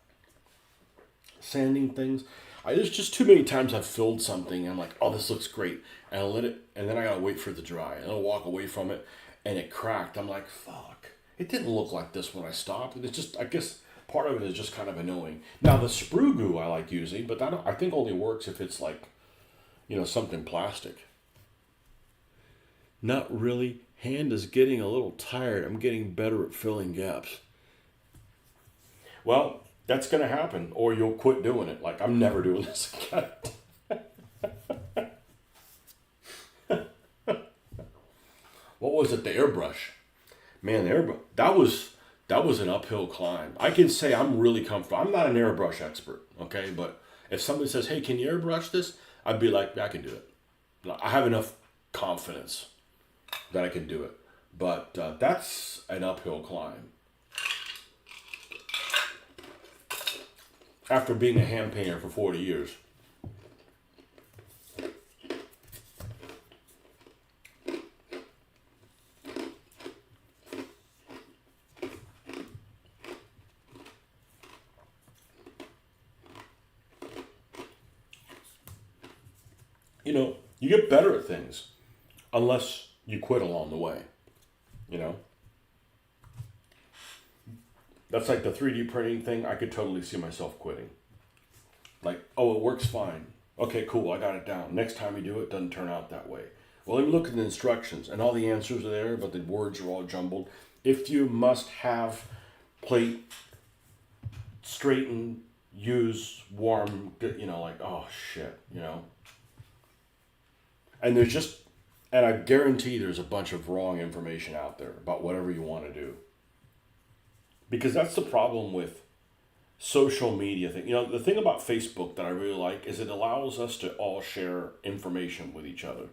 Sanding things, there's just too many times I've filled something and I'm like, oh, this looks great, and I let it, and then I gotta wait for it to dry, and I'll walk away from it, and it cracked. I'm like, fuck. It didn't look like this when I stopped. And it's just, I guess part of it is just kind of annoying. Now, the sprue glue I like using, but that I think only works if it's like, you know, something plastic. Not really. Hand is getting a little tired. I'm getting better at filling gaps. Well, that's going to happen, or you'll quit doing it. Like, I'm never doing this again. What was it? The airbrush. Man, that was an uphill climb. I can say I'm really comfortable. I'm not an airbrush expert, okay? But if somebody says, hey, can you airbrush this? I'd be like, I can do it. I have enough confidence that I can do it. But that's an uphill climb. After being a hand painter for 40 years. You know, you get better at things unless you quit along the way, you know? That's like the 3D printing thing. I could totally see myself quitting. Like, oh, it works fine. Okay, cool, I got it down. Next time you do it, doesn't turn out that way. Well, let me look at the instructions, and all the answers are there, but the words are all jumbled. If you must have plate, straighten, use, warm, you know, like, oh, shit, you know? And and I guarantee there's a bunch of wrong information out there about whatever you want to do. Because that's the problem with social media thing. You know, the thing about Facebook that I really like is it allows us to all share information with each other.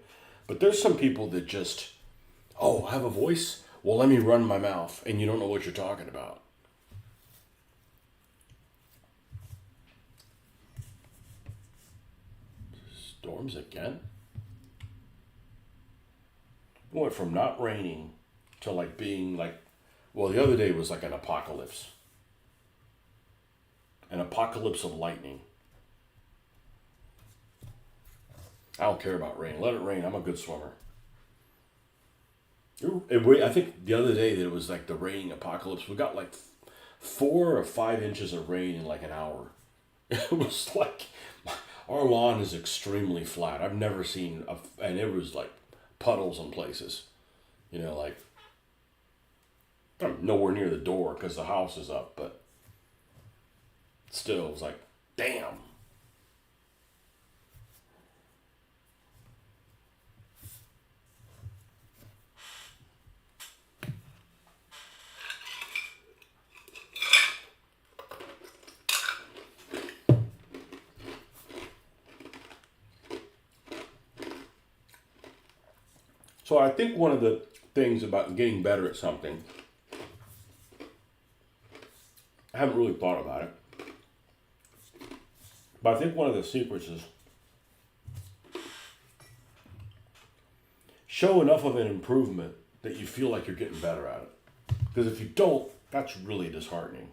But there's some people that just, oh, I have a voice? Well, let me run my mouth, and you don't know what you're talking about. Storms again? It went from not raining to like being like, well, the other day was like an apocalypse. An apocalypse of lightning. I don't care about rain. Let it rain. I'm a good swimmer. I think the other day that it was like the raining apocalypse. We got like 4 or 5 inches of rain in like an hour. It was like, our lawn is extremely flat. I've never seen, and it was like puddles in places. You know, like, I'm nowhere near the door because the house is up, but still, it was like, damn. So I think one of the things about getting better at something, I haven't really thought about it, but I think one of the secrets is show enough of an improvement that you feel like you're getting better at it. Because if you don't, that's really disheartening.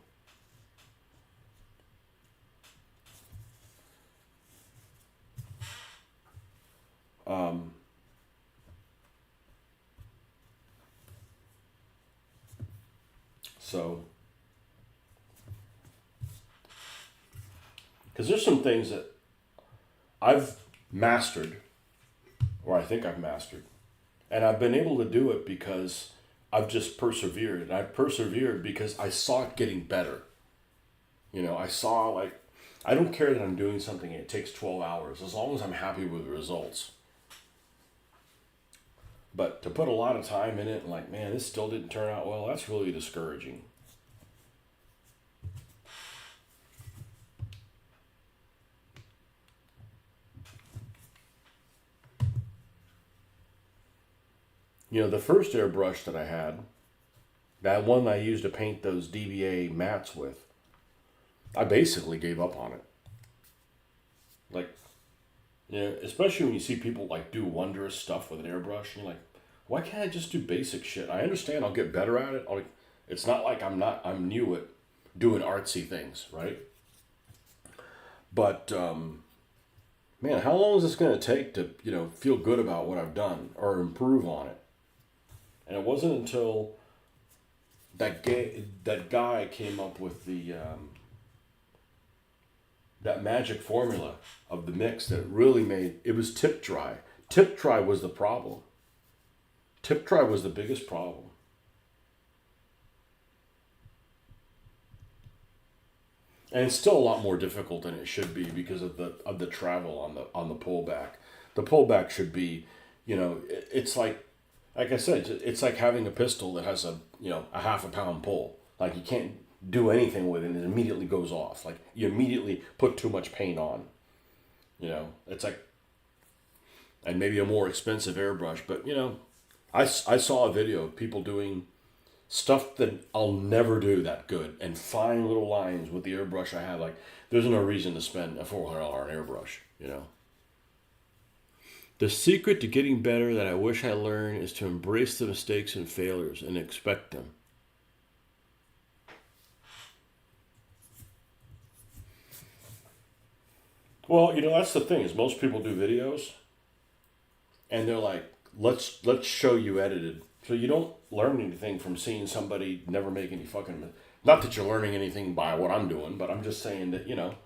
So, because there's some things that I've mastered, or I think I've mastered, and I've been able to do it because I've just persevered. And I've persevered because I saw it getting better. You know, I saw like, I don't care that I'm doing something and it takes 12 hours, as long as I'm happy with the results. But to put a lot of time in it and like, man, this still didn't turn out well, that's really discouraging. You know, the first airbrush that I had, that one I used to paint those DVA mats with, I basically gave up on it. Like, you know, especially when you see people like do wondrous stuff with an airbrush, and you're like, why can't I just do basic shit? I understand I'll get better at it. It's not like I'm new at doing artsy things, right? But man, how long is this going to take to, you know, feel good about what I've done or improve on it? And it wasn't until that guy came up with the that magic formula of the mix that really made it was tip dry. Tip dry was the problem. Tip dry was the biggest problem. And it's still a lot more difficult than it should be because of the travel on the pullback. The pullback should be, you know, it's like I said, it's like having a pistol that has a half a pound pull. Like you can't do anything with it and it immediately goes off. Like you immediately put too much paint on. You know, it's like, and maybe a more expensive airbrush, but you know, I saw a video of people doing stuff that I'll never do that good and fine little lines with the airbrush I have. Like there's no reason to spend a $400 airbrush, you know. The secret to getting better that I wish I learned is to embrace the mistakes and failures and expect them. Well, you know, that's the thing is most people do videos and they're like, let's show you edited. So you don't learn anything from seeing somebody never make any fucking, not that you're learning anything by what I'm doing, but I'm just saying that, you know,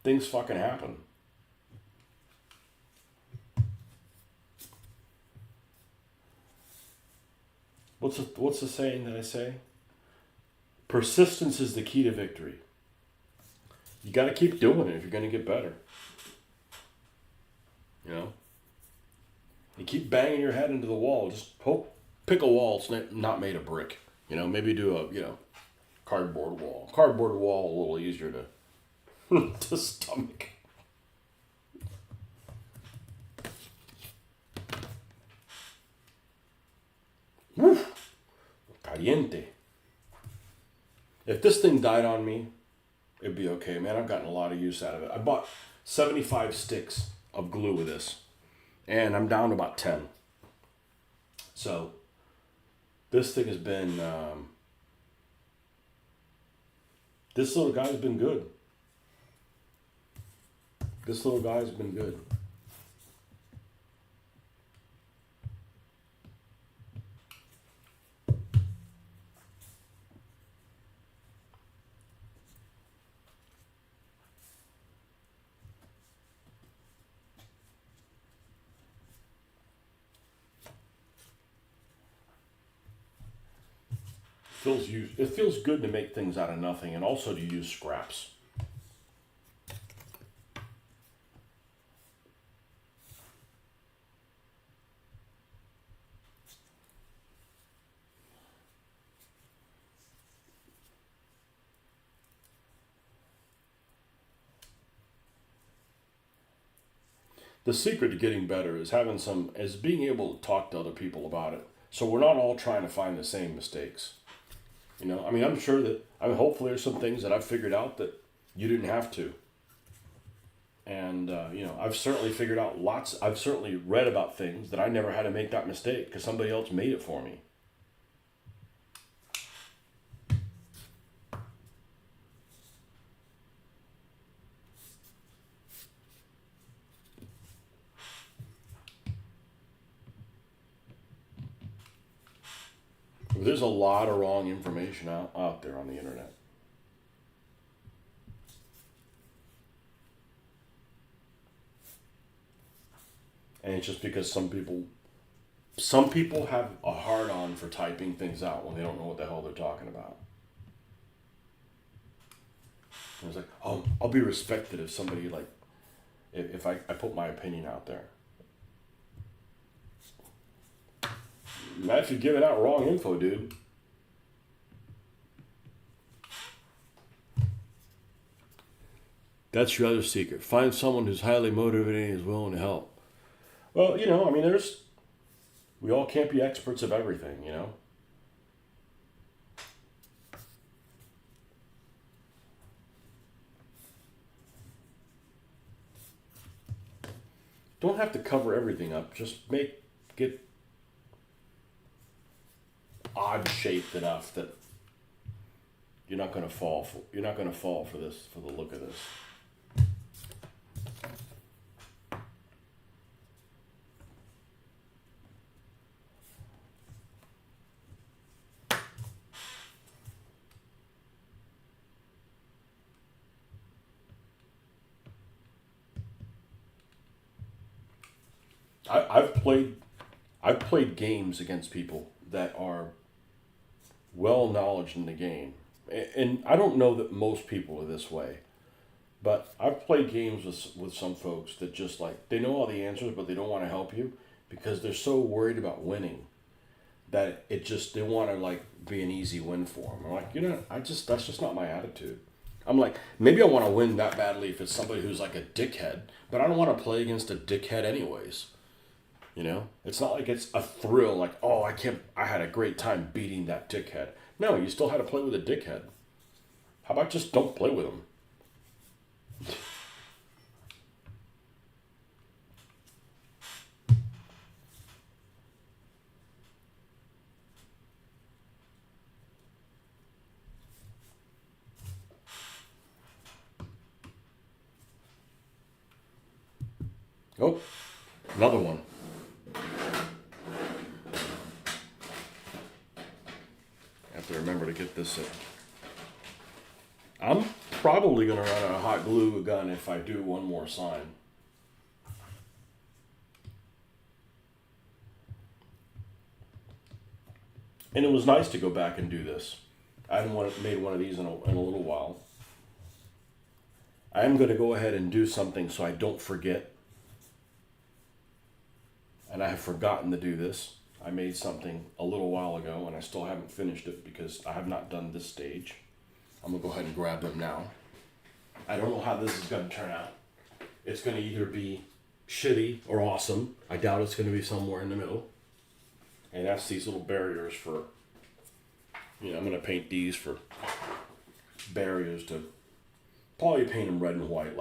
things fucking happen. What's the saying that I say? Persistence is the key to victory. You got to keep doing it if you're going to get better. You know? You keep banging your head into the wall. Just pick a wall that's not made of brick. You know, maybe do a, you know, cardboard wall. Cardboard wall a little easier to to stomach. Woo! Caliente. If this thing died on me, it'd be okay, man. I've gotten a lot of use out of it. I bought 75 sticks of glue with this, and I'm down to about 10. So, this thing has been, this little guy's been good. This little guy's been good. It feels good to make things out of nothing and also to use scraps. The secret to getting better is being able to talk to other people about it. So we're not all trying to find the same mistakes. I mean, hopefully there's some things that I've figured out that you didn't have to. And, I've certainly figured out I've certainly read about things that I never had to make that mistake because somebody else made it for me. There's a lot of wrong information out there on the internet. And it's just because some people have a hard on for typing things out when they don't know what the hell they're talking about. And it's like, oh, I'll be respected if somebody if I put my opinion out there. Not if you're giving out wrong info, dude. That's your other secret. Find someone who's highly motivated and is willing to help. Well, I mean, we all can't be experts of everything, Don't have to cover everything up. Just get odd shaped enough that you're not going to fall for the look of this. I've played games against people that are well knowledge in the game, and I don't know that most people are this way, but I've played games with some folks that just they know all the answers, but they don't want to help you because they're so worried about winning that they want to be an easy win for them. I'm like, that's just not my attitude. I'm like, maybe I want to win that badly if it's somebody who's like a dickhead, but I don't want to play against a dickhead anyways. It's not like it's a thrill, I had a great time beating that dickhead. No, you still had to play with a dickhead. How about just don't play with him? Oh, another one. To remember to get this in. I'm probably going to run out of hot glue gun if I do one more sign. And it was nice to go back and do this. I haven't made one of these in a little while. I am going to go ahead and do something so I don't forget. And I have forgotten to do this. I made something a little while ago and I still haven't finished it because I have not done this stage. I'm going to go ahead and grab them now. I don't know how this is going to turn out. It's going to either be shitty or awesome. I doubt it's going to be somewhere in the middle. And that's these little barriers for, I'm going to paint these for barriers to probably paint them red and white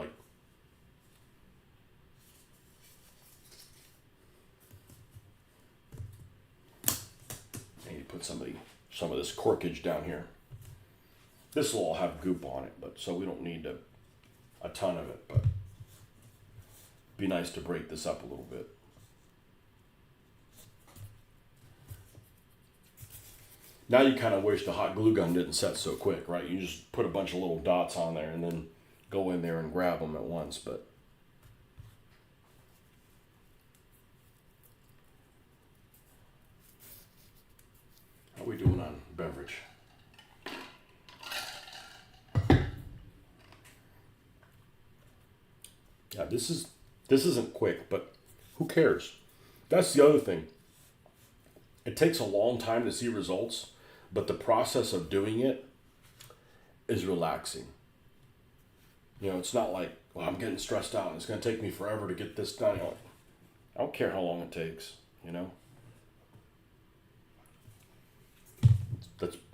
put some of this corkage down here. This will all have goop on it, but so we don't need a ton of it, but it'd be nice to break this up a little bit. Now you kind of wish the hot glue gun didn't set so quick, right? You just put a bunch of little dots on there and then go in there and grab them at once, but how are we doing on beverage? Yeah, this isn't quick, but who cares? That's the other thing. It takes a long time to see results, but the process of doing it is relaxing. It's not like, well, I'm getting stressed out. It's going to take me forever to get this done. Like, I don't care how long it takes, you know?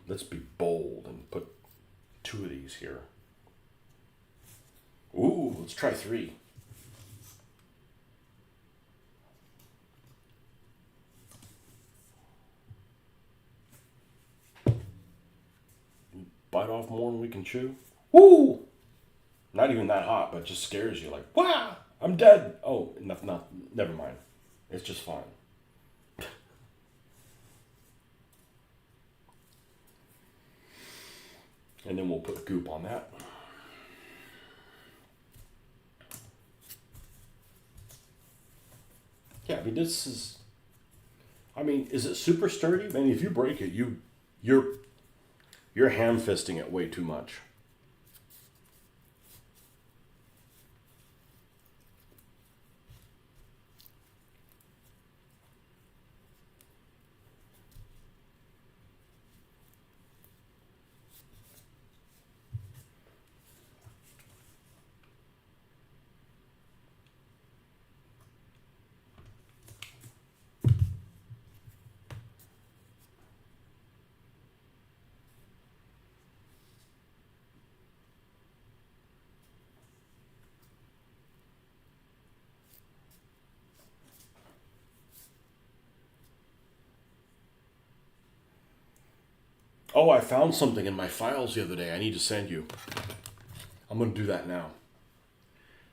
Let's be bold and put 2 of these here. Ooh, let's try 3. Bite off more than we can chew. Woo! Not even that hot, but it just scares you. Like, wow, I'm dead. Oh, never mind. It's just fine. And then we'll put goop on that. Yeah, I mean, is it super sturdy? I mean, if you break it, you're ham fisting it way too much. Oh, I found something in my files the other day I need to send you. I'm going to do that now.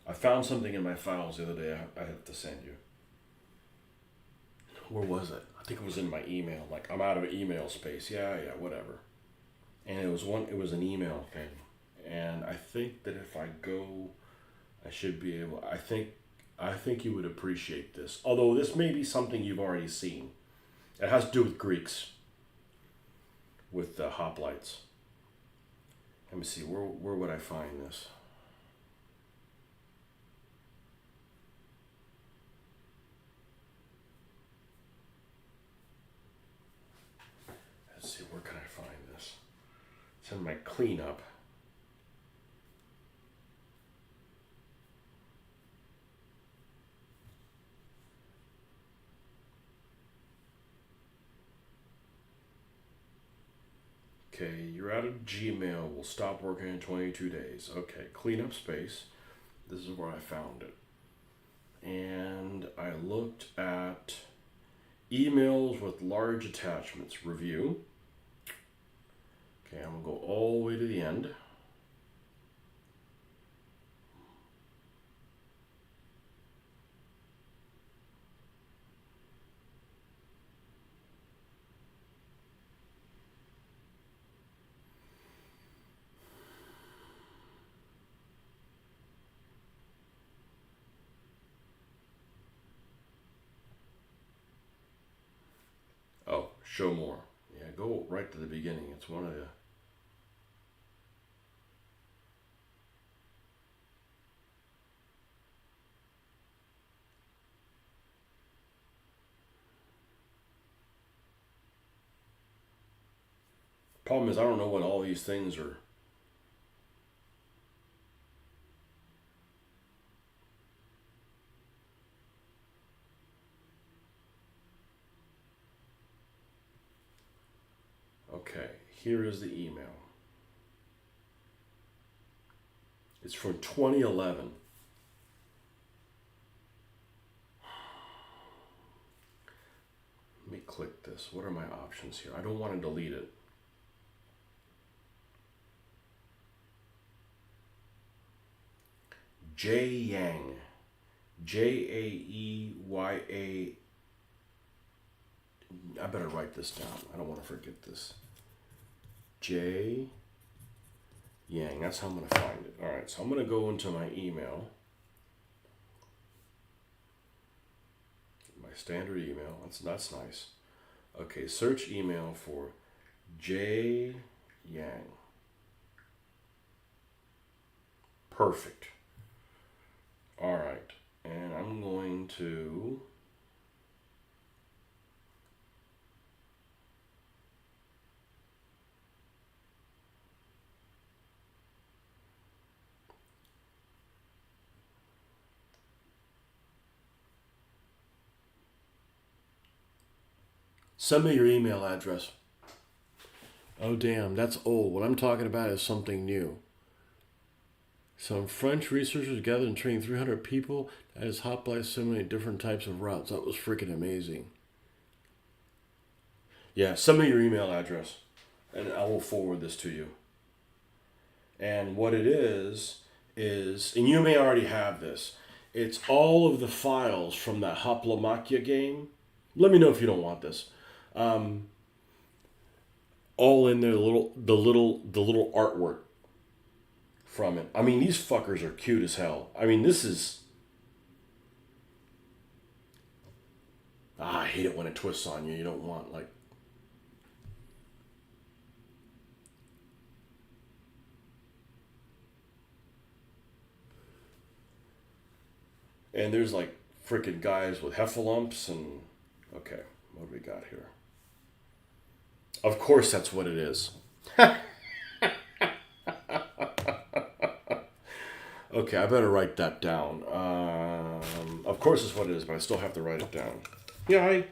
I found something in my files the other day I have to send you. Where was it? I think it was in my email. Like, I'm out of email space. Yeah, whatever. And it was an email thing. And I think that if I go, I should be able, I think you would appreciate this. Although this may be something you've already seen. It has to do with Greeks. With the hoplites. Let me see, where would I find this? Let's see, where can I find this? It's in my cleanup. Okay, you're out of Gmail. Will stop working in 22 days. Okay, cleanup space. This is where I found it. And I looked at emails with large attachments. Review. Okay, I'm going to go all the way to the end. Oh, show more. Yeah, go right to the beginning. It's one of the... Problem is, I don't know what all these things are. Okay, here is the email. It's from 2011. Let me click this. What are my options here? I don't want to delete it. J Yang. Jaeya. I better write this down. I don't want to forget this. J Yang. That's how I'm going to find it. All right, so I'm going to go into my email. My standard email. That's nice. Okay, search email for J Yang. Perfect. All right, and I'm going to... Send me your email address. Oh, damn, that's old. What I'm talking about is something new. Some French researchers gathered and trained 300 people that has hot by so many different types of routes. That was freaking amazing. Yeah, send me your email address, and I will forward this to you. And what it is, and you may already have this, it's all of the files from that Hoplomachia game. Let me know if you don't want this. All in there, the little artwork from it. I mean, these fuckers are cute as hell. I mean, this is... I hate it when it twists on you. You don't want, like... And there's, like, freaking guys with heffalumps and... Okay, what do we got here? Of course that's what it is. Okay, I better write that down. Of course it's what it is, but I still have to write it down. Yeah,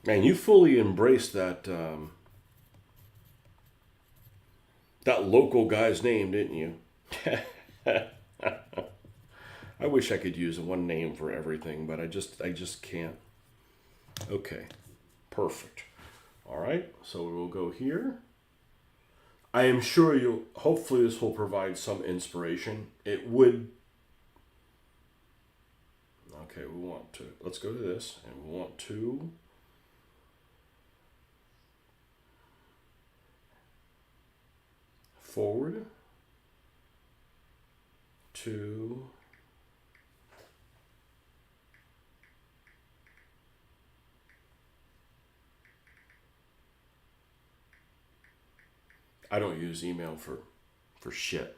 Man, you fully embraced that that local guy's name, didn't you? I wish I could use one name for everything, but I just can't. Okay, perfect. All right, so we'll go here. I am sure hopefully this will provide some inspiration. It would. Okay, let's go to this, and we want to forward to I don't use email for shit.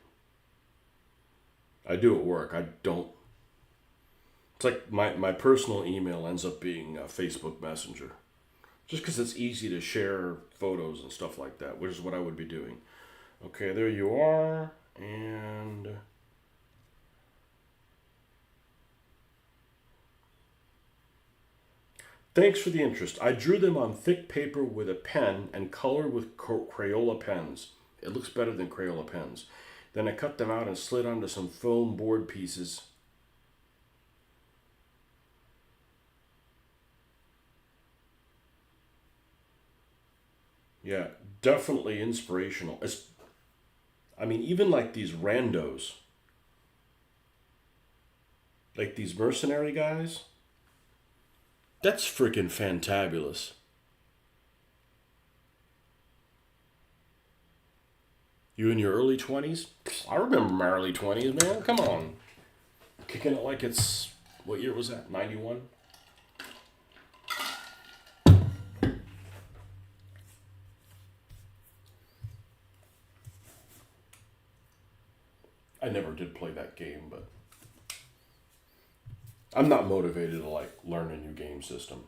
I do at work. I don't. It's like my personal email ends up being a Facebook Messenger. Just because it's easy to share photos and stuff like that, which is what I would be doing. Okay, there you are. And thanks for the interest. I drew them on thick paper with a pen and colored with Crayola pens. It looks better than Crayola pens. Then I cut them out and slid onto some foam board pieces. Yeah, definitely inspirational. I mean, even like these randos, like these mercenary guys, that's freaking fantabulous. You in your early 20s? I remember my early 20s, man. Come on. Kicking it like it's, what year was that? 91? I never did play that game, but I'm not motivated to like learn a new game system.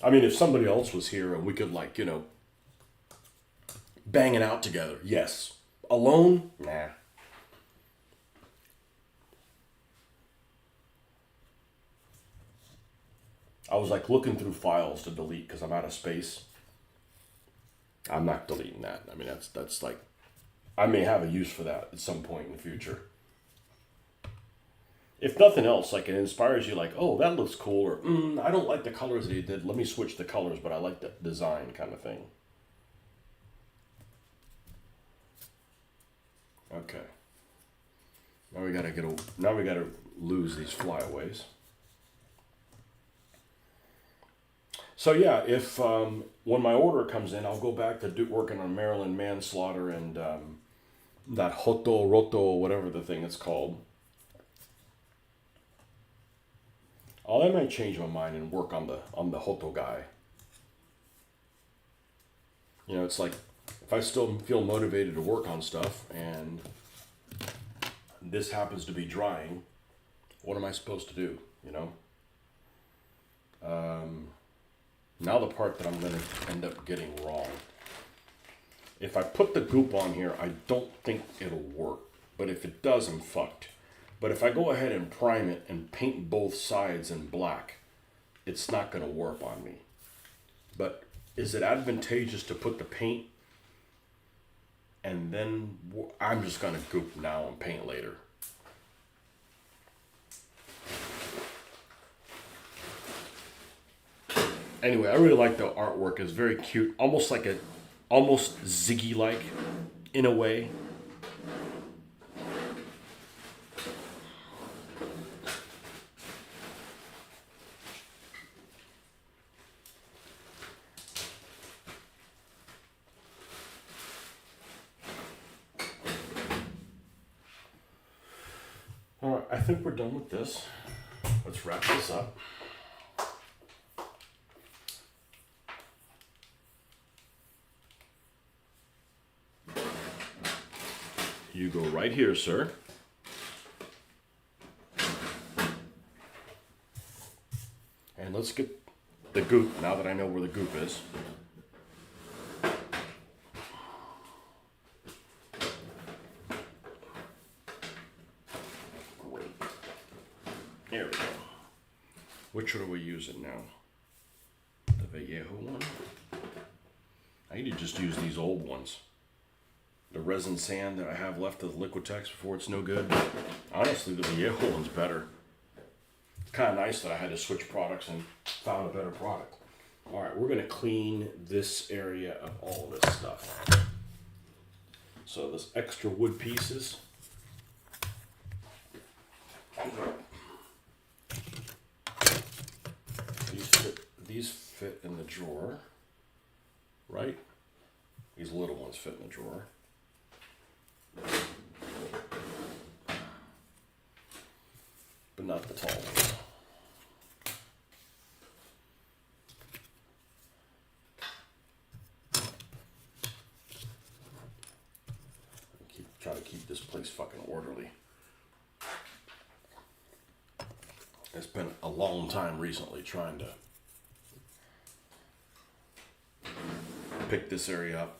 I mean, if somebody else was here and we could like, bang it out together, yes. Alone? Nah. I was like looking through files to delete because I'm out of space. I'm not deleting that. I mean, that's like, I may have a use for that at some point in the future. If nothing else, like it inspires you, like, oh, that looks cool, or I don't like the colors that he did. Let me switch the colors, but I like the design, kind of thing. Okay. Now we gotta lose these flyaways. So yeah, if when my order comes in, I'll go back to working on Maryland manslaughter and that Hoto Roto, whatever the thing is called. I might change my mind and work on the Hoto guy. It's like if I still feel motivated to work on stuff and this happens to be drying, what am I supposed to do? Now the part that I'm going to end up getting wrong. If I put the goop on here, I don't think it'll work. But if it does, I'm fucked. But if I go ahead and prime it and paint both sides in black, it's not going to warp on me. But is it advantageous to put the paint and then I'm just going to goop now and paint later? Anyway, I really like the artwork. It's very cute. Almost Ziggy-like in a way. All right, I think we're done with this. Let's wrap this up. You go right here, sir. And let's get the goop, now that I know where the goop is. Great. There we go. Which one are we using now? The Vallejo one? I need to just use these old ones. The resin sand that I have left of the Liquitex before it's no good. Honestly, the Vallejo one's better. It's kind of nice that I had to switch products and found a better product. All right, we're going to clean this area of all this stuff. So this extra wood pieces. These fit in the drawer, right? These little ones fit in the drawer. But not the tall ones. Try to keep this place fucking orderly. It's been a long time recently trying to pick this area up.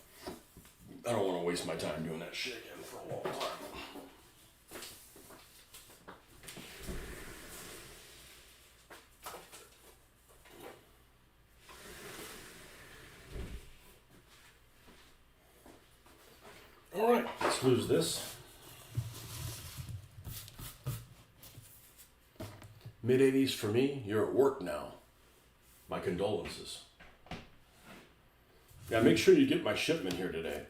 I don't want to waste my time doing that shit again for a long time. All right, let's lose this. Mid-80s for me, you're at work now. My condolences. Yeah, make sure you get my shipment here today.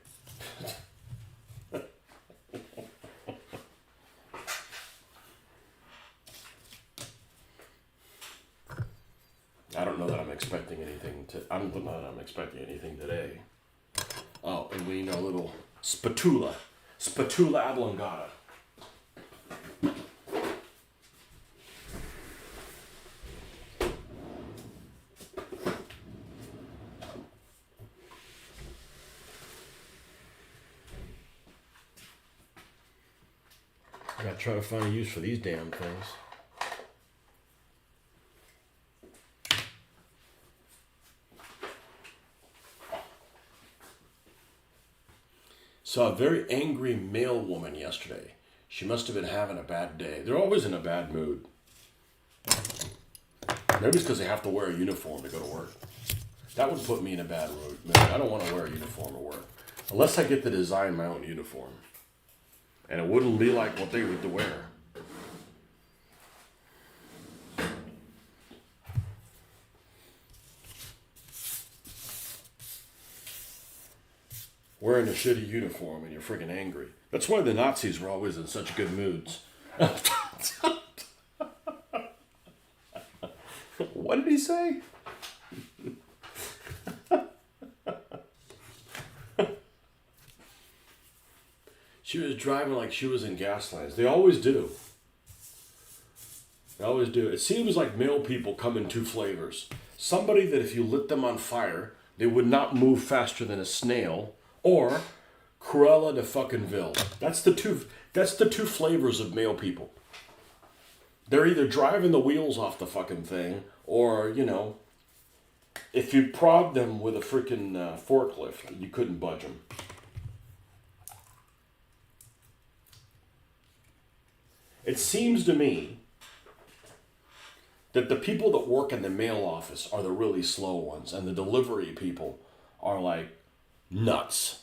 I don't know that I'm expecting anything today. Oh, and we need a little spatula oblongata. I gotta try to find a use for these damn things. Saw a very angry male woman yesterday. She must have been having a bad day. They're always in a bad mood. Maybe it's because they have to wear a uniform to go to work. That would put me in a bad mood. I don't want to wear a uniform to work. Unless I get to design my own uniform. And it wouldn't be like what they would wear. Wearing a shitty uniform and you're freaking angry. That's why the Nazis were always in such good moods. What did he say? She was driving like she was in Gaslands. They always do. They always do. It seems like male people come in two flavors. Somebody that if you lit them on fire, they would not move faster than a snail. Or Cruella de fucking Vil. That's the two flavors of male people. They're either driving the wheels off the fucking thing, or, you know, if you prod them with a freaking forklift, you couldn't budge them. It seems to me that the people that work in the mail office are the really slow ones, and the delivery people are like nuts.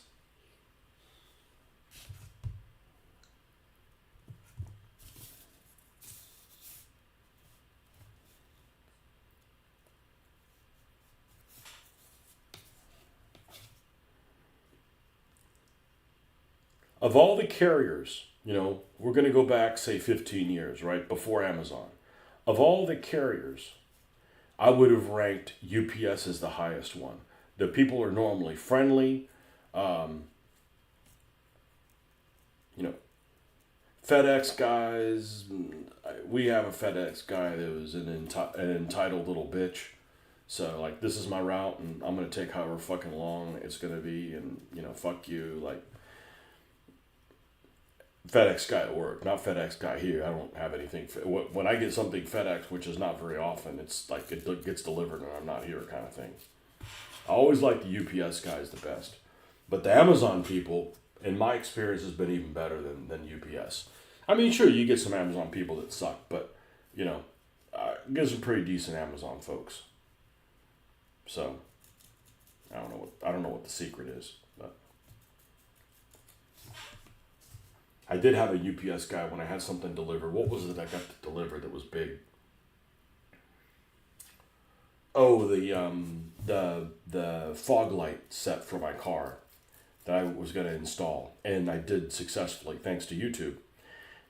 Of all the carriers, we're going to go back, say, 15 years, right, before Amazon. Of all the carriers, I would have ranked UPS as the highest one. The people are normally friendly. Um, you know, FedEx guys, we have a FedEx guy that was an entitled little bitch. So, like, this is my route, and I'm going to take however fucking long it's going to be, and, fuck you. Like, FedEx guy at work, not FedEx guy here. I don't have anything. When I get something FedEx, which is not very often, it's like it gets delivered and I'm not here kind of thing. I always like the UPS guys the best. But the Amazon people, in my experience, has been even better than UPS. I mean, sure, you get some Amazon people that suck, but, get some pretty decent Amazon folks. So, I don't know what the secret is, but I did have a UPS guy when I had something delivered. What was it I got delivered that was big? Oh, the fog light set for my car that I was going to install, and I did successfully thanks to YouTube,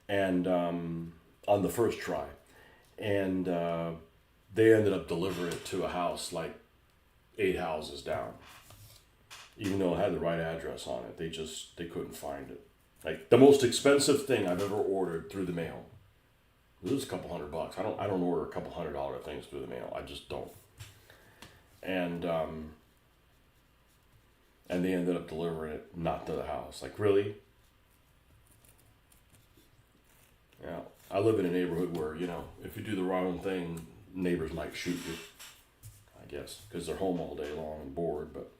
and on the first try, and they ended up delivering it to a house like 8 houses down, even though it had the right address on it. They couldn't find it. Like, the most expensive thing I've ever ordered through the mail. This is a couple $100. I don't order a couple $100 things through the mail. I just don't. And they ended up delivering it not to the house. Like, really? Yeah. I live in a neighborhood where, if you do the wrong thing, neighbors might shoot you. I guess, because they're home all day long and bored, but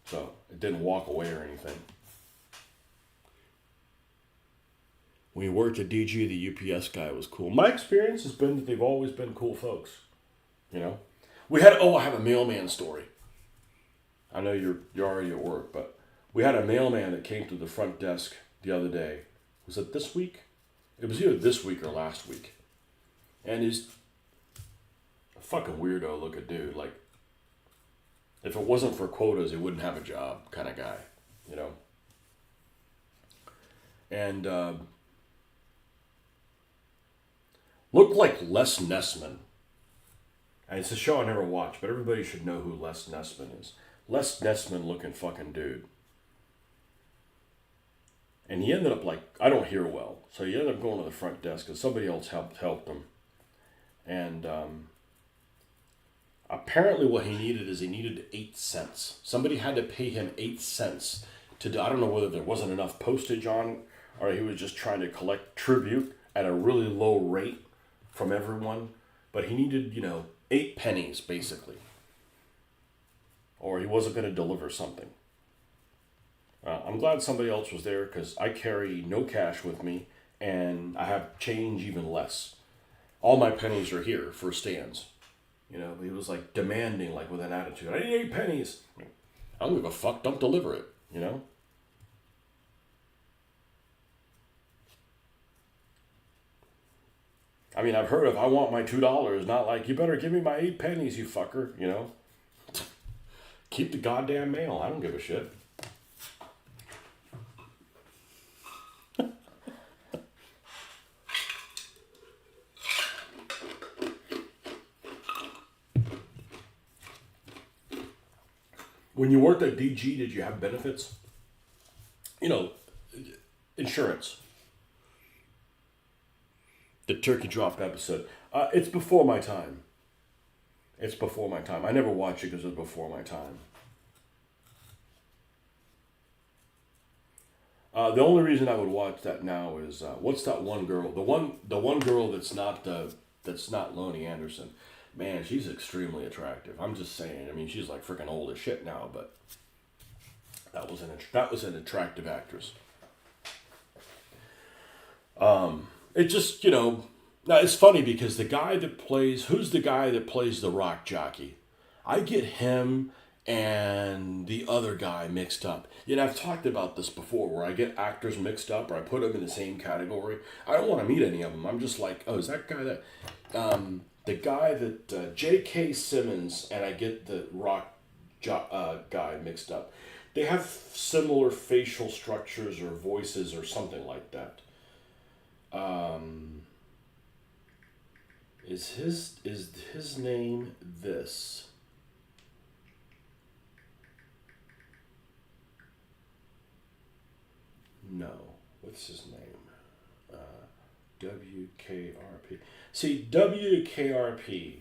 so it didn't walk away or anything. When you worked at DG, the UPS guy was cool. My experience has been that they've always been cool folks. I have a mailman story. I know you're already at work, but we had a mailman that came to the front desk the other day. Was it this week? It was either this week or last week. And he's a fucking weirdo looking dude. Like, if it wasn't for quotas, he wouldn't have a job kind of guy, And looked like Les Nessman. And it's a show I never watched, but everybody should know who Les Nessman is. Les Nessman looking fucking dude. And he ended up I don't hear well. So he ended up going to the front desk because somebody else helped him. And apparently what he needed 8 cents. Somebody had to pay him 8 cents to do, I don't know whether there wasn't enough postage on, or he was just trying to collect tribute at a really low rate from everyone. But he needed, 8 pennies, basically. Or he wasn't going to deliver something. I'm glad somebody else was there because I carry no cash with me and I have change even less. All my pennies are here for stands. He was demanding, with an attitude. I need 8 pennies. I don't give a fuck. Don't deliver it, I mean, I've heard of I want my $2, not you better give me my 8 pennies, you fucker, Keep the goddamn mail. I don't give a shit. When you worked at DG, did you have benefits? Insurance. The turkey drop episode. It's before my time. I never watched it because it was before my time. The only reason I would watch that now is what's that one girl? The one girl that's not Lonnie Anderson. Man, she's extremely attractive. I'm just saying. I mean, she's freaking old as shit now, but that was an attractive actress. It just, now it's funny because who's the guy that plays the rock jockey? I get him and the other guy mixed up. I've talked about this before where I get actors mixed up or I put them in the same category. I don't want to meet any of them. I'm just like, oh, is that guy the guy that, J.K. Simmons, and I get the rock guy mixed up. They have similar facial structures or voices or something like that. Um, is his name this? No. What's his name? Uh, WKRP. See, WKRP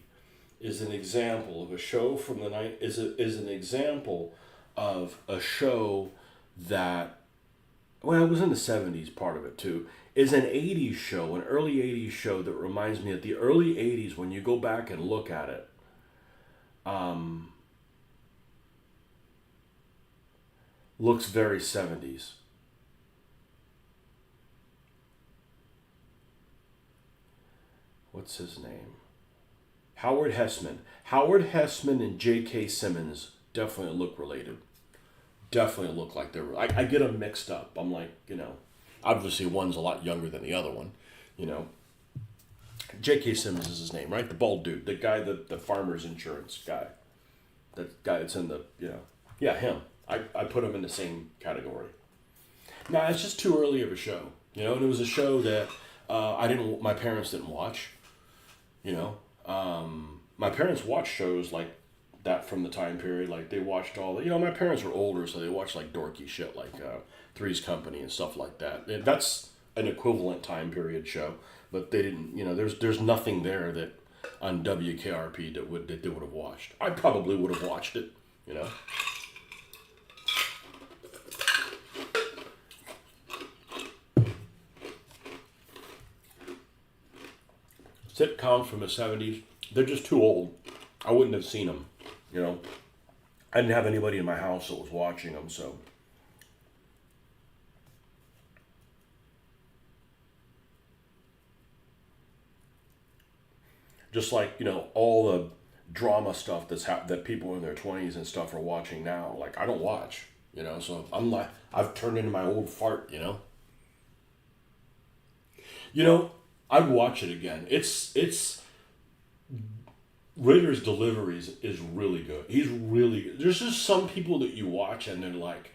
is an example of a show from the night is an example of a show that, well, it was in the 70s, part of it too, is an 80s show, an early 80s show that reminds me of the early 80s when you go back and look at it. Um, Looks very 70s. What's his name? Howard Hessman. Howard Hessman and J.K. Simmons definitely look related. Definitely look like they're. I get them mixed up. I'm like, obviously one's a lot younger than the other one. You know, J.K. Simmons is his name, right? The bald dude, the guy, the farmer's insurance guy, that guy that's in the, yeah, him. I put him in the same category. Now it's just too early of a show, and it was a show that my parents didn't watch. My parents watched shows like that from the time period. Like they watched all the, my parents were older, so they watched like dorky shit like Three's Company and stuff like that. And that's an equivalent time period show, but they didn't. There's nothing there that on WKRP that they would have watched. I probably would have watched it. Sitcoms from the 70s, they're just too old. I wouldn't have seen them. I didn't have anybody in my house that was watching them, so. Just like, all the drama stuff that people in their 20s and stuff are watching now. Like, I don't watch, so I'm like, I've turned into my old fart. You know, I'd watch it again. It's Ritter's deliveries is really good. He's really good. There's just some people that you watch and they're like,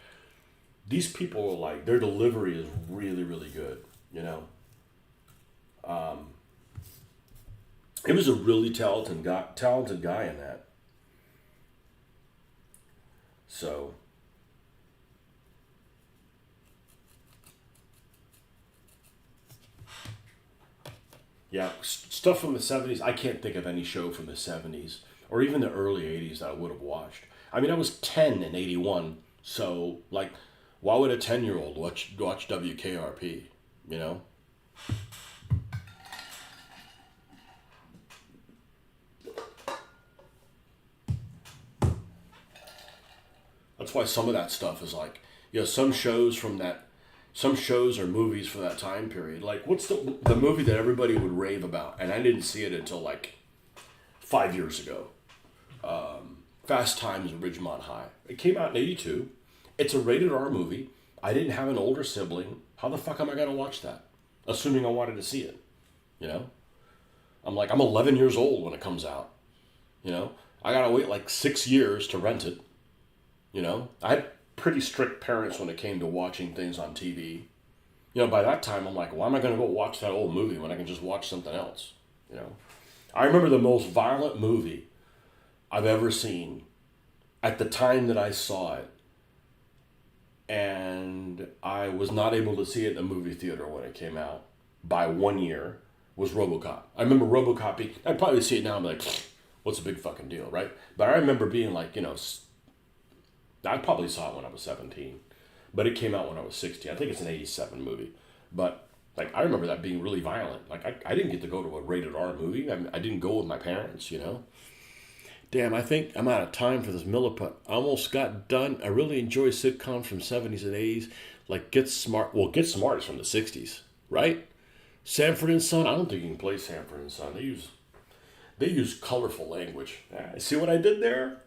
these people are like, their delivery is really, really good. Um, He was a really talented guy in that. So yeah, stuff from the 70s. I can't think of any show from the 70s or even the early 80s that I would have watched. I mean, I was 10 in 81, so like, why would a 10-year-old watch WKRP? You know, that's why some of that stuff is like, some shows or movies from that time period. Like, what's the movie that everybody would rave about, and I didn't see it until like 5 years ago. Fast Times at Ridgemont High. It came out in '82. It's a rated R movie. I didn't have an older sibling. How the fuck am I gonna watch that? Assuming I wanted to see it. You know, I'm 11 years old when it comes out. I gotta wait like 6 years to rent it. I had pretty strict parents when it came to watching things on TV. By that time, I'm like, why am I going to go watch that old movie when I can just watch something else? You know, I remember the most violent movie I've ever seen at the time that I saw it, and I was not able to see it in the movie theater when it came out by 1 year, was RoboCop. I remember RoboCop I'd probably see it now and be like, what's a big fucking deal, right? But I remember being like, I probably saw it when I was 17, but it came out when I was 16. I think it's an '87 movie, but like I remember that being really violent. Like I didn't get to go to a rated R movie. I didn't go with my parents. Damn, I think I'm out of time for this Milliput. I almost got done. I really enjoy sitcoms from '70s and '80s, like Get Smart. Well, Get Smart is from the '60s, right? Sanford and Son. I don't think you can play Sanford and Son. They use colorful language. See what I did there?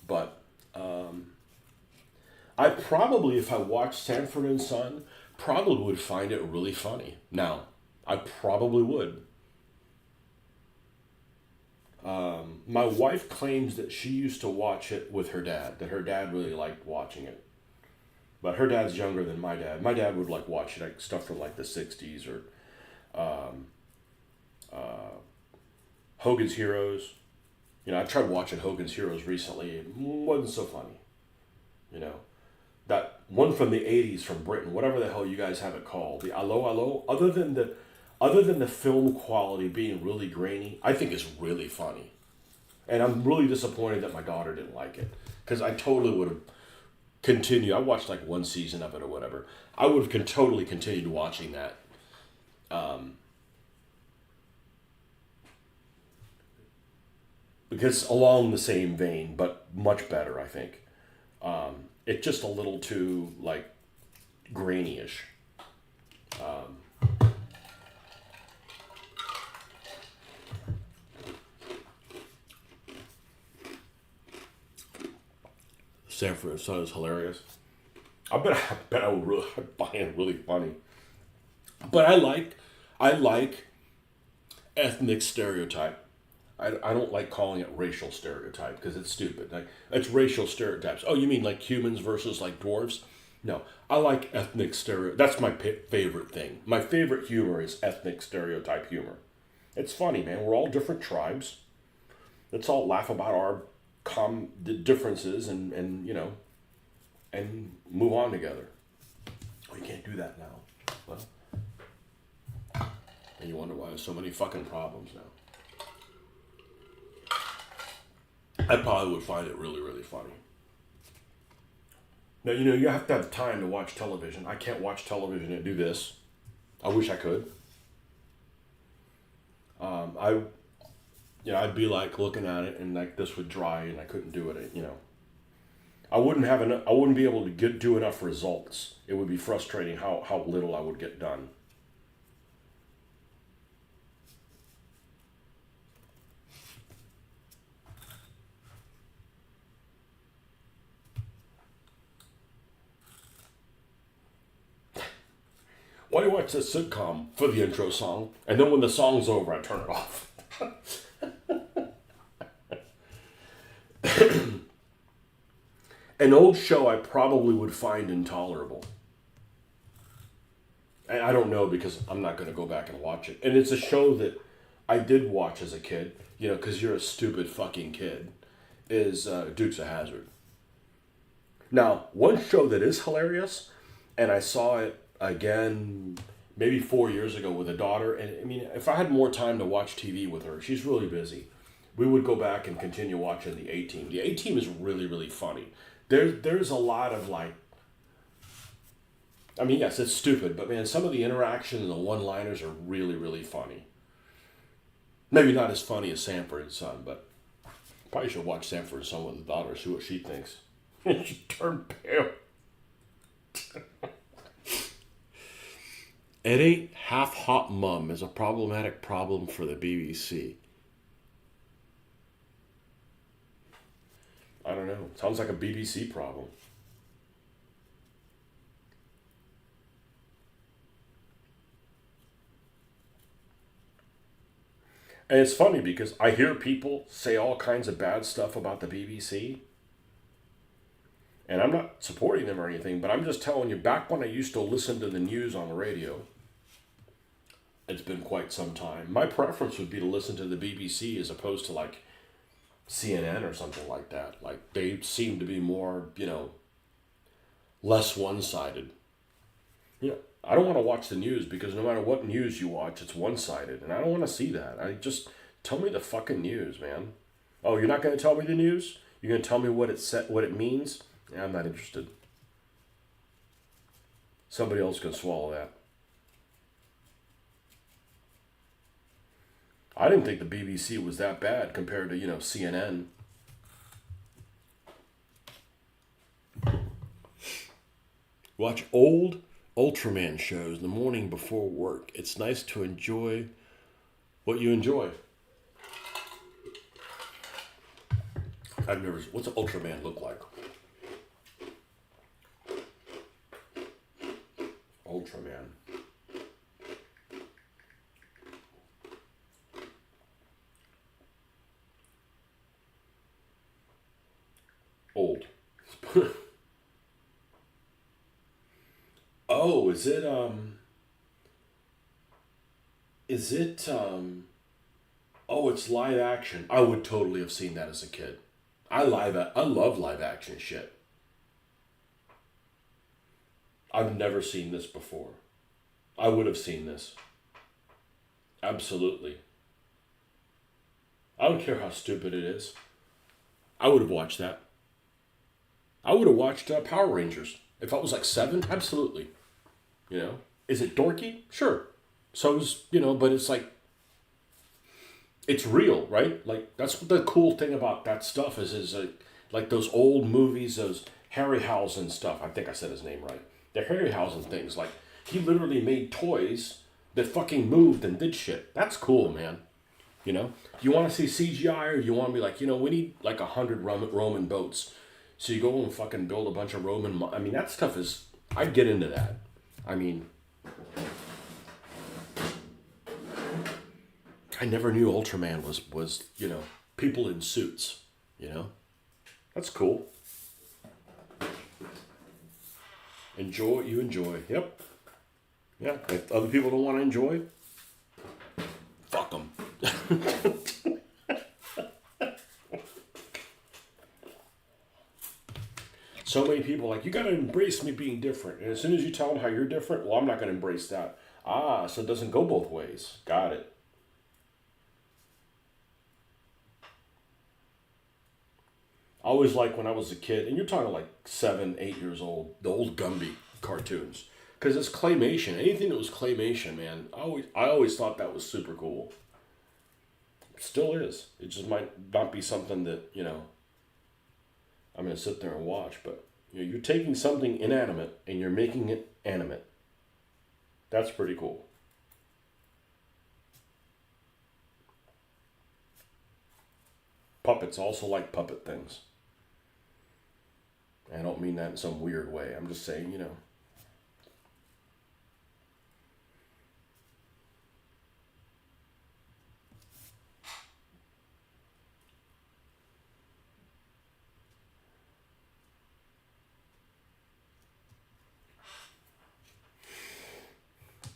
But I probably, if I watched Sanford and Son, probably would find it really funny. Now, I probably would. My wife claims that she used to watch it with her dad, that her dad really liked watching it. But her dad's younger than my dad. My dad would like watch like stuff from like the 60s or Hogan's Heroes. I tried watching Hogan's Heroes recently. It wasn't so funny. You know, that one from the 80s from Britain, whatever the hell you guys have it called, the Allo Allo, other than the film quality being really grainy, I think it's really funny. And I'm really disappointed that my daughter didn't like it. Because I totally would have continued. I watched like one season of it or whatever. I would have totally continued watching that. Because along the same vein, but much better, I think. It's just a little too, like, grainy-ish. Sanford and Son is hilarious. I bet I'd find it really funny. But I like ethnic stereotype. I don't like calling it racial stereotype because it's stupid. Like, it's racial stereotypes. Oh, you mean like humans versus like dwarves? No, I like ethnic stereo. That's my favorite thing. My favorite humor is ethnic stereotype humor. It's funny, man. We're all different tribes. Let's all laugh about our differences and move on together. Oh, you can't do that now. Well, and you wonder why there's so many fucking problems now. I probably would find it really, really funny. Now, you have to have time to watch television. I can't watch television and do this. I wish I could. I'd be like looking at it and like this would dry and I couldn't do it. I wouldn't have enough. I wouldn't be able to do enough results. It would be frustrating how little I would get done. Why do you watch this sitcom for the intro song? And then when the song's over, I turn it off. An old show I probably would find intolerable. And I don't know because I'm not going to go back and watch it. And it's a show that I did watch as a kid, because you're a stupid fucking kid, is Dukes of Hazzard. Now, one show that is hilarious, and I saw it again maybe 4 years ago with a daughter, and I mean, if I had more time to watch TV with her, she's really busy, we would go back and continue watching the A-Team. The A-Team is really, really funny. There's a lot of like, I mean, yes, it's stupid, but man, some of the interaction and the one-liners are really, really funny. Maybe not as funny as Sanford and Son, but probably should watch Sanford and Son with the daughter, see what she thinks. She turned pale. It ain't half hot mum is a problematic problem for the BBC. I don't know. Sounds like a BBC problem. And it's funny because I hear people say all kinds of bad stuff about the BBC. And I'm not supporting them or anything, but I'm just telling you, back when I used to listen to the news on the radio, it's been quite some time, my preference would be to listen to the BBC as opposed to like CNN or something like that. Like, they seem to be more, less one-sided. I don't want to watch the news because no matter what news you watch, it's one-sided. And I don't want to see that. Tell me the fucking news, man. Oh, you're not going to tell me the news? You're going to tell me what it means? Yeah, I'm not interested. Somebody else can swallow that. I didn't think the BBC was that bad compared to, CNN. Watch old Ultraman shows the morning before work. It's nice to enjoy what you enjoy. I've never. What's an Ultraman look like? Ultraman. Old. Oh, is it Is it oh, it's live action. I would totally have seen that as a kid. I love live action shit. I've never seen this before. I would have seen this. Absolutely. I don't care how stupid it is. I would have watched that. I would have watched Power Rangers. If I was like 7, absolutely. You know? Is it dorky? Sure. So is, but it's like, it's real, right? Like, that's what the cool thing about that stuff is like those old movies, those Harryhausen stuff. I think I said his name right. The Harryhausen things. Like, he literally made toys that fucking moved and did shit. That's cool, man. You want to see CGI, or you want to be like, we need like 100 Roman boats. So you go and fucking build a bunch of Roman. I mean, that stuff is. I'd get into that. I mean, I never knew Ultraman was people in suits. That's cool. Enjoy what you enjoy. Yep. Yeah. If other people don't want to enjoy, fuck them. So many people are like, you got to embrace me being different. And as soon as you tell them how you're different, well, I'm not going to embrace that. So it doesn't go both ways. Got it. I always liked when I was a kid, and you're talking like 7, 8 years old, the old Gumby cartoons. Because it's claymation. Anything that was claymation, man, I always thought that was super cool. Still is. It just might not be something that, I'm going to sit there and watch. But you're taking something inanimate and you're making it animate. That's pretty cool. Puppets also like puppet things. I don't mean that in some weird way. I'm just saying,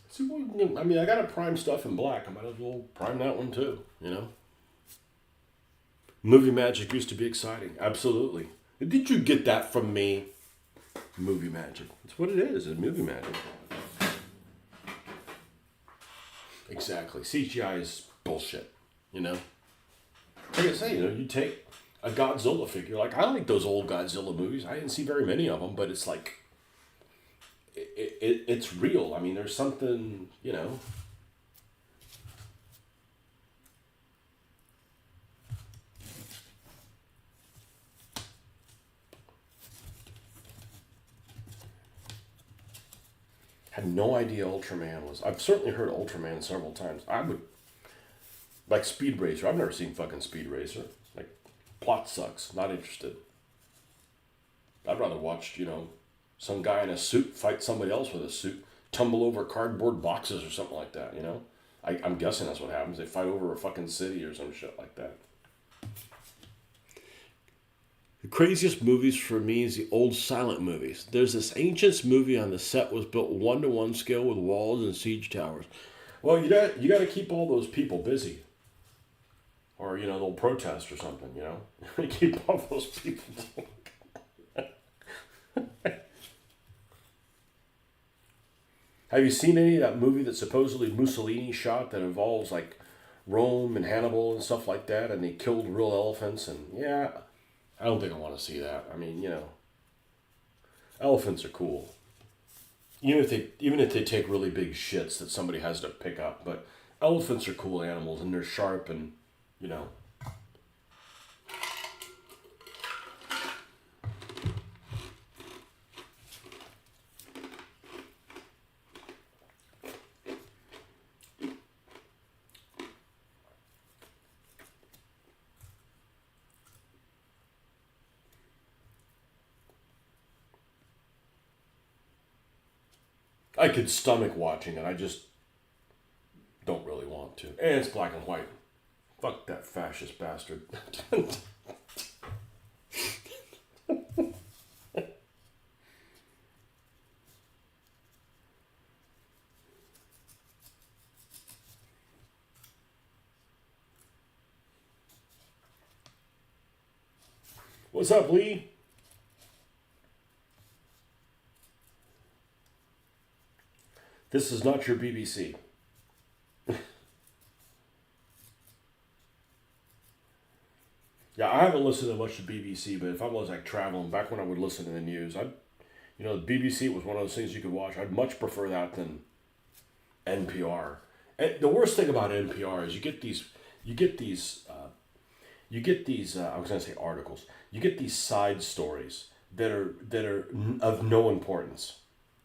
See, I mean, I got to prime stuff in black. I might as well prime that one too, Movie magic used to be exciting. Absolutely. Did you get that from me? Movie magic. It's what it is. It's movie magic. Exactly. CGI is bullshit. Like I say, you take a Godzilla figure. Like, I like those old Godzilla movies. I didn't see very many of them, but it's like, it's real. I mean, there's something, Had no idea Ultraman was. I've certainly heard Ultraman several times. I would like Speed Racer. I've never seen fucking Speed Racer. Like, plot sucks. Not interested. I'd rather watch, some guy in a suit fight somebody else with a suit, tumble over cardboard boxes or something like that. I'm guessing that's what happens. They fight over a fucking city or some shit like that. The craziest movies for me is the old silent movies. There's this ancient movie on the set was built 1-to-1 scale with walls and siege towers. Well, you got to keep all those people busy, or they'll protest or something. Keep all those people. Have you seen any of that movie that supposedly Mussolini shot that involves like Rome and Hannibal and stuff like that, and they killed real elephants? And yeah, I don't think I want to see that. I mean, elephants are cool. Even if they take really big shits that somebody has to pick up, but elephants are cool animals and they're sharp and I could stomach watching it. I just don't really want to. And it's black and white. Fuck that fascist bastard. What's up, Lee? This is not your BBC. Yeah, I haven't listened to much to BBC, but if I was like traveling, back when I would listen to the news, the BBC was one of those things you could watch. I'd much prefer that than NPR. And the worst thing about NPR is you get these, I was gonna say articles. You get these side stories that are of no importance,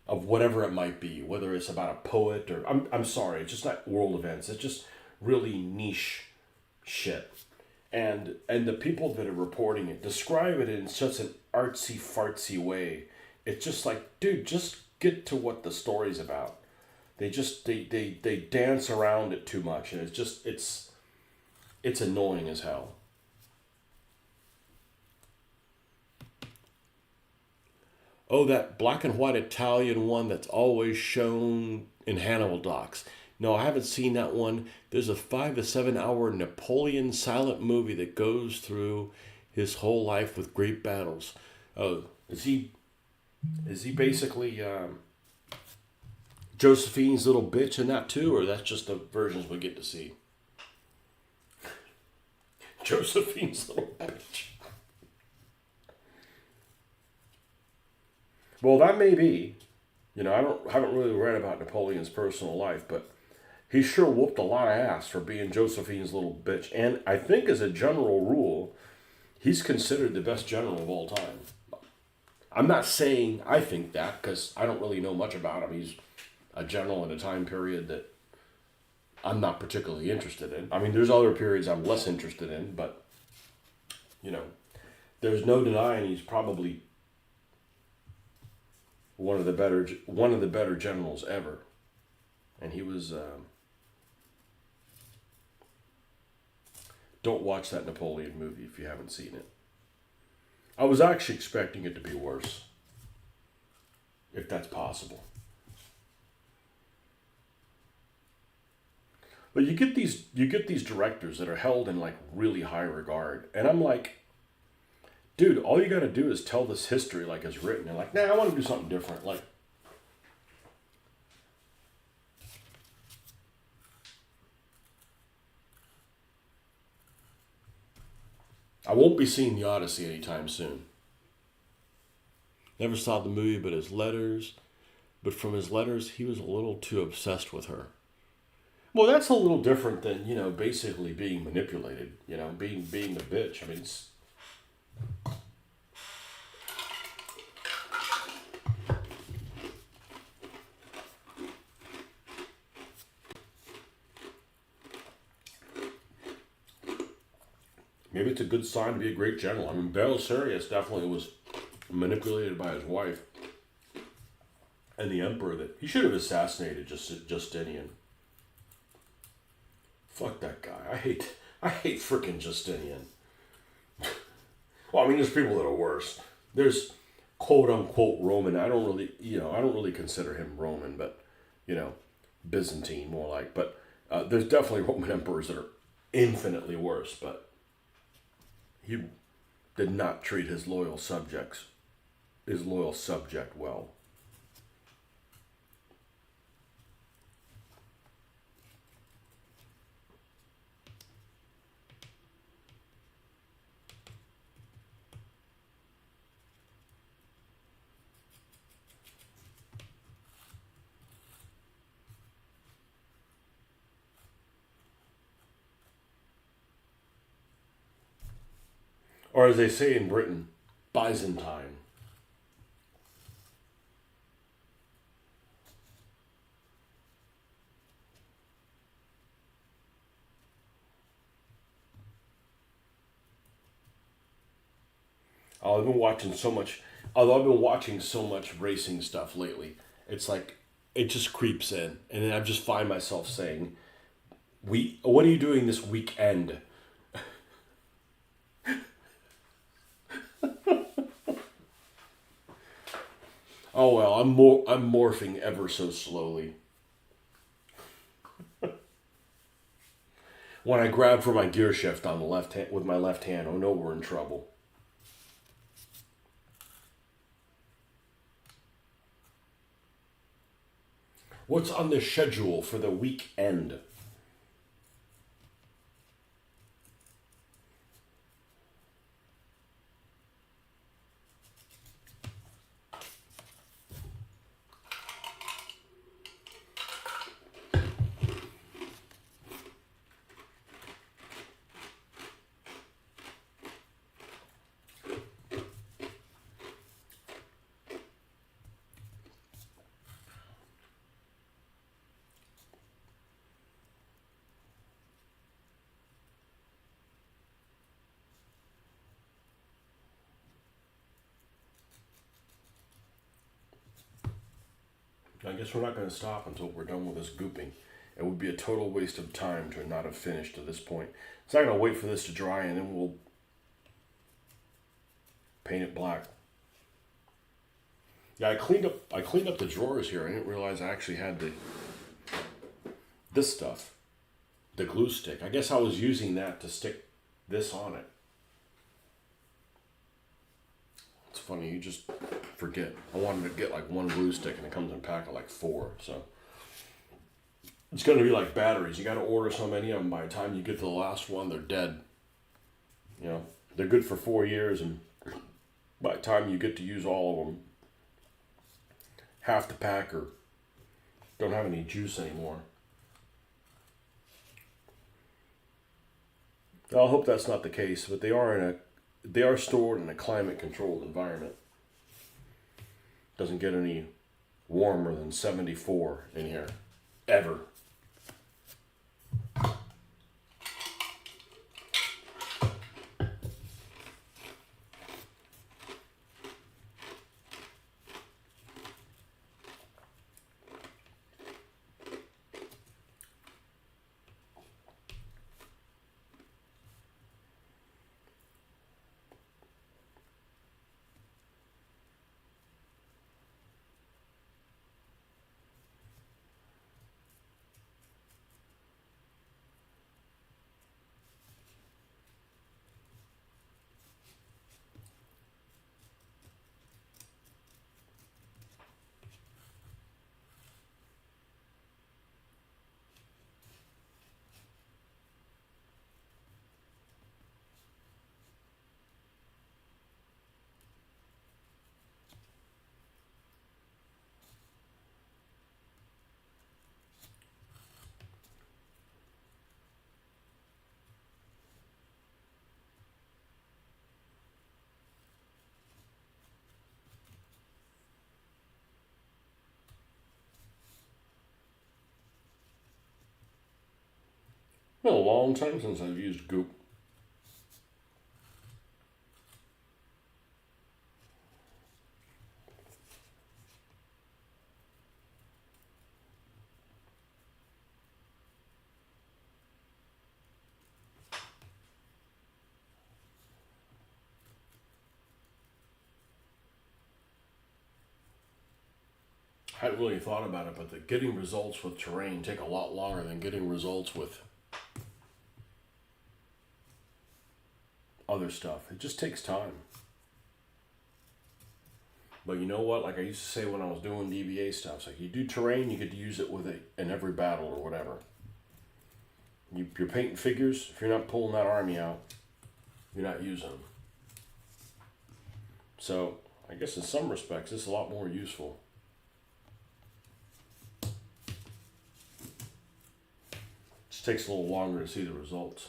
of whatever it might be, whether it's about a poet or I'm sorry, it's just not world events. It's just really niche shit. And the people that are reporting it describe it in such an artsy fartsy way. It's just like, dude, just get to what the story's about. They dance around it too much, and it's annoying as hell. Oh, that black and white Italian one that's always shown in Hannibal docs. No, I haven't seen that one. There's a 5 to 7 hour Napoleon silent movie that goes through his whole life with great battles. Oh, is he basically Josephine's little bitch in that too, or that's just the versions we get to see? Josephine's little bitch. Well, that may be. Haven't really read about Napoleon's personal life, but he sure whooped a lot of ass for being Josephine's little bitch. And I think as a general rule, he's considered the best general of all time. I'm not saying I think that because I don't really know much about him. He's a general in a time period that I'm not particularly interested in. I mean, there's other periods I'm less interested in, but, there's no denying he's probably one of the better generals ever. And he was... don't watch that Napoleon movie if you haven't seen it. I was actually expecting it to be worse, if that's possible. But you get these directors that are held in like really high regard, and I'm like, dude, all you got to do is tell this history like it's written, and like, nah, I want to do something different. Like, I won't be seeing the Odyssey anytime soon. Never saw the movie, but from his letters, he was a little too obsessed with her. Well, that's a little different than, basically being manipulated, being the bitch. I mean, maybe it's a good sign to be a great general. I mean, Belisarius definitely was manipulated by his wife and the emperor that he should have assassinated Justinian. Fuck that guy. I hate freaking Justinian. Well, I mean, there's people that are worse. There's quote unquote Roman. I don't really consider him Roman, but Byzantine more like. But there's definitely Roman emperors that are infinitely worse. But he did not treat his loyal subject well. Or as they say in Britain, Byzantine. I've been watching so much racing stuff lately. It's like it just creeps in, and then I just find myself saying, what are you doing this weekend?" Oh well, I'm morphing ever so slowly. When I grab for my gear shift on the left hand with my left hand, oh no, we're in trouble. What's on the schedule for the weekend? I guess we're not going to stop until we're done with this gooping. It would be a total waste of time to not have finished at this point. It's not going to wait for this to dry, and then we'll paint it black. Yeah, I cleaned up the drawers here. I didn't realize I actually had this stuff, the glue stick. I guess I was using that to stick this on it. It's funny, you just forget. I wanted to get like one glue stick, and it comes in a pack of like 4. So it's going to be like batteries. You got to order so many of them. By the time you get to the last one, they're dead. You know, they're good for 4 years, and by the time you get to use all of them, half the pack or don't have any juice anymore. I hope that's not the case, but they are stored in a climate controlled environment. Doesn't get any warmer than 74 in here ever. It's been a long time since I've used goop. I hadn't really thought about it, but getting results with terrain take a lot longer than getting results with other stuff. It just takes time. But you know what? Like I used to say when I was doing DBA stuff, it's like you do terrain, you get to use it with it in every battle or whatever. You're painting figures. If you're not pulling that army out, you're not using them. So I guess in some respects, it's a lot more useful. Just takes a little longer to see the results.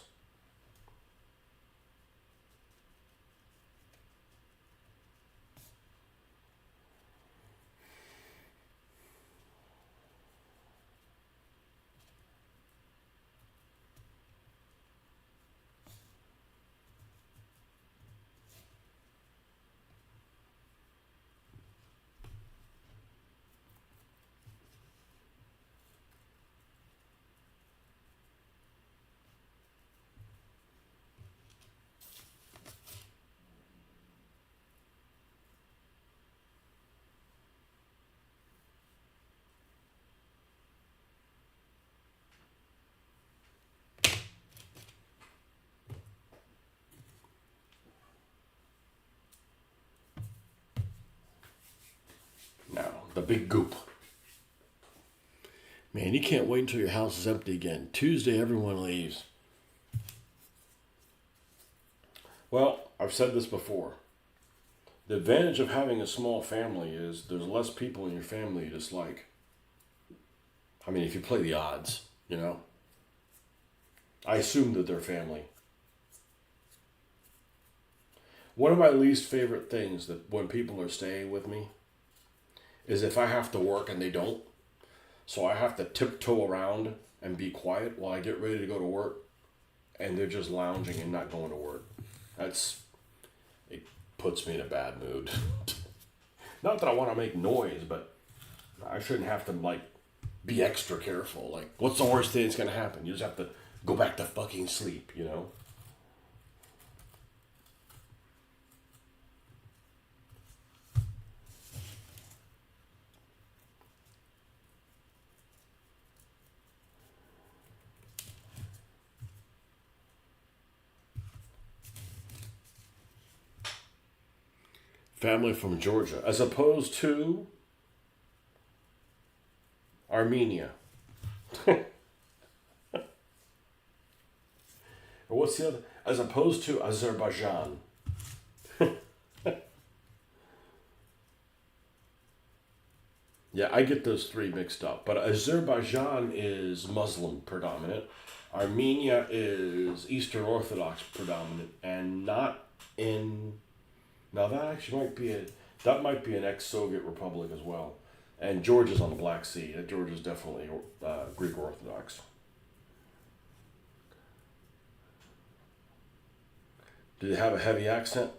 The big goop. Man, you can't wait until your house is empty again. Tuesday, everyone leaves. Well, I've said this before. The advantage of having a small family is there's less people in your family you dislike. I mean, if you play the odds, you know. I assume that they're family. One of my least favorite things that when people are staying with me is if I have to work and they don't. So I have to tiptoe around and be quiet while I get ready to go to work, and they're just lounging and not going to work. It puts me in a bad mood. Not that I want to make noise, but I shouldn't have to be extra careful. Like, what's the worst thing that's gonna happen? You just have to go back to fucking sleep, you know? Family from Georgia, as opposed to Armenia. Or what's the other? As opposed to Azerbaijan. Yeah, I get those three mixed up. But Azerbaijan is Muslim predominant. Armenia is Eastern Orthodox predominant, and not in. Now that actually might be an ex-Soviet republic as well. And Georgia's on the Black Sea. Georgia's definitely Greek Orthodox. Do they have a heavy accent?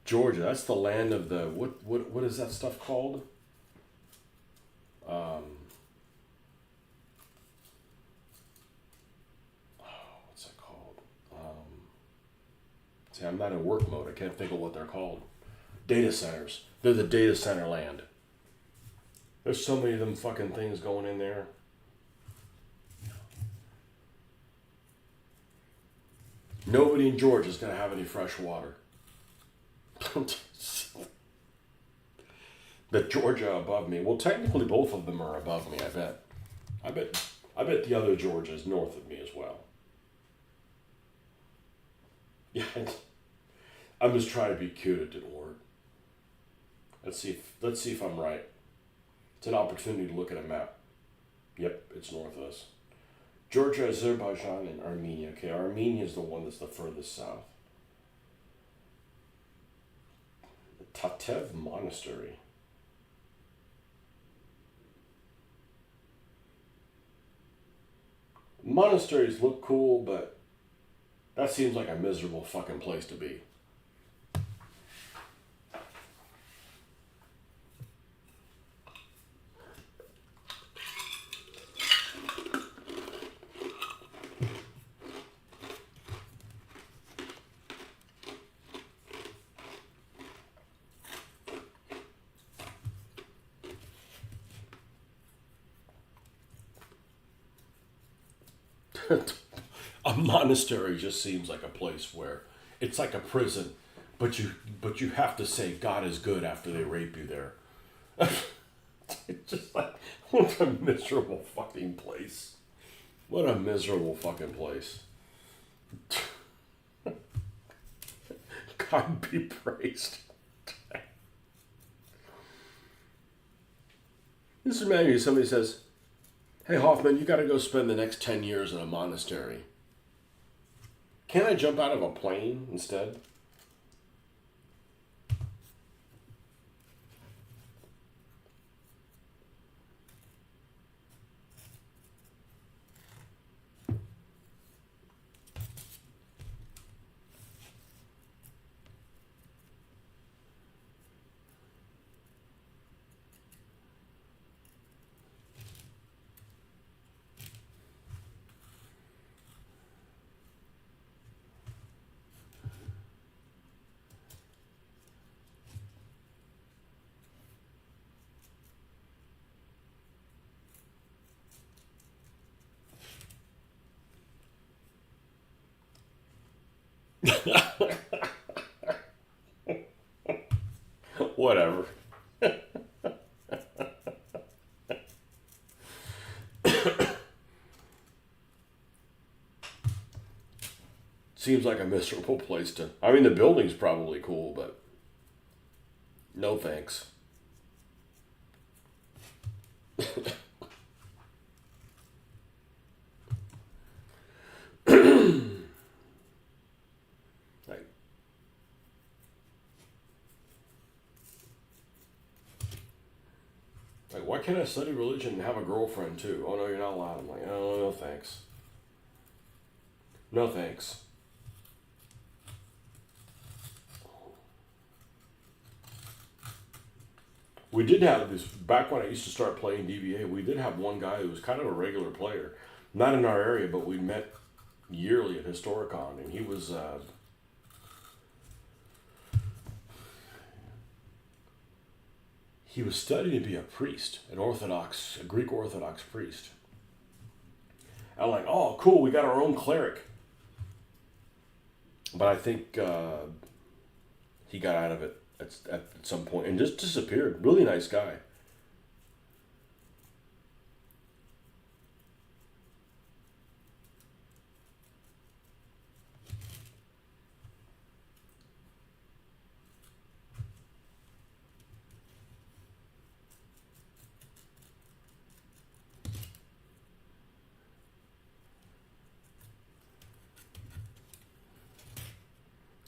Georgia, that's the land of the what is that stuff called? What's that called? See, I'm not in work mode. I can't think of what they're called. Data centers. They're the data center land. There's so many of them fucking things going in there. Nobody in Georgia is going to have any fresh water. The Georgia above me. Well, technically both of them are above me, I bet. I bet the other Georgia is north of me as well. Yeah, I'm just trying to be cute. It didn't work. Let's see if I'm right. It's an opportunity to look at a map. Yep, it's north of us. Georgia, Azerbaijan, and Armenia. Okay, Armenia is the one that's the furthest south. The Tatev Monastery. Monasteries look cool, but that seems like a miserable fucking place to be. A monastery just seems like a place where it's like a prison, but you have to say God is good after they rape you there. It's just like, what a miserable fucking place. What a miserable fucking place. God be praised. This reminds me, somebody says, "Hey Hoffman, you gotta go spend the next 10 years in a monastery. Can't I jump out of a plane instead?" Whatever. Seems like a miserable place to. I mean, the building's probably cool, but no thanks. Like, why can't I study religion and have a girlfriend too? Oh no, you're not allowed. I'm like, oh no thanks. No thanks. We did have this back when I used to start playing DBA. We did have one guy who was kind of a regular player, not in our area, but we met yearly at Historicon, and he was studying to be a priest, a Greek Orthodox priest. I'm like, oh, cool, we got our own cleric. But I think he got out of it at some point and just disappeared. Really nice guy.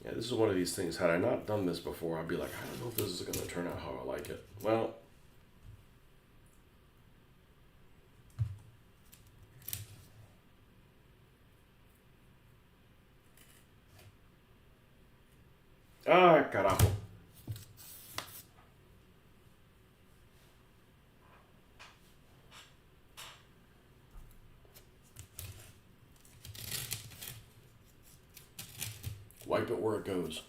Yeah, this is one of these things. Had I not done this before, I'd be like, I don't know if this is going to turn out how I like it. Well, carajo. Wipe it where it goes.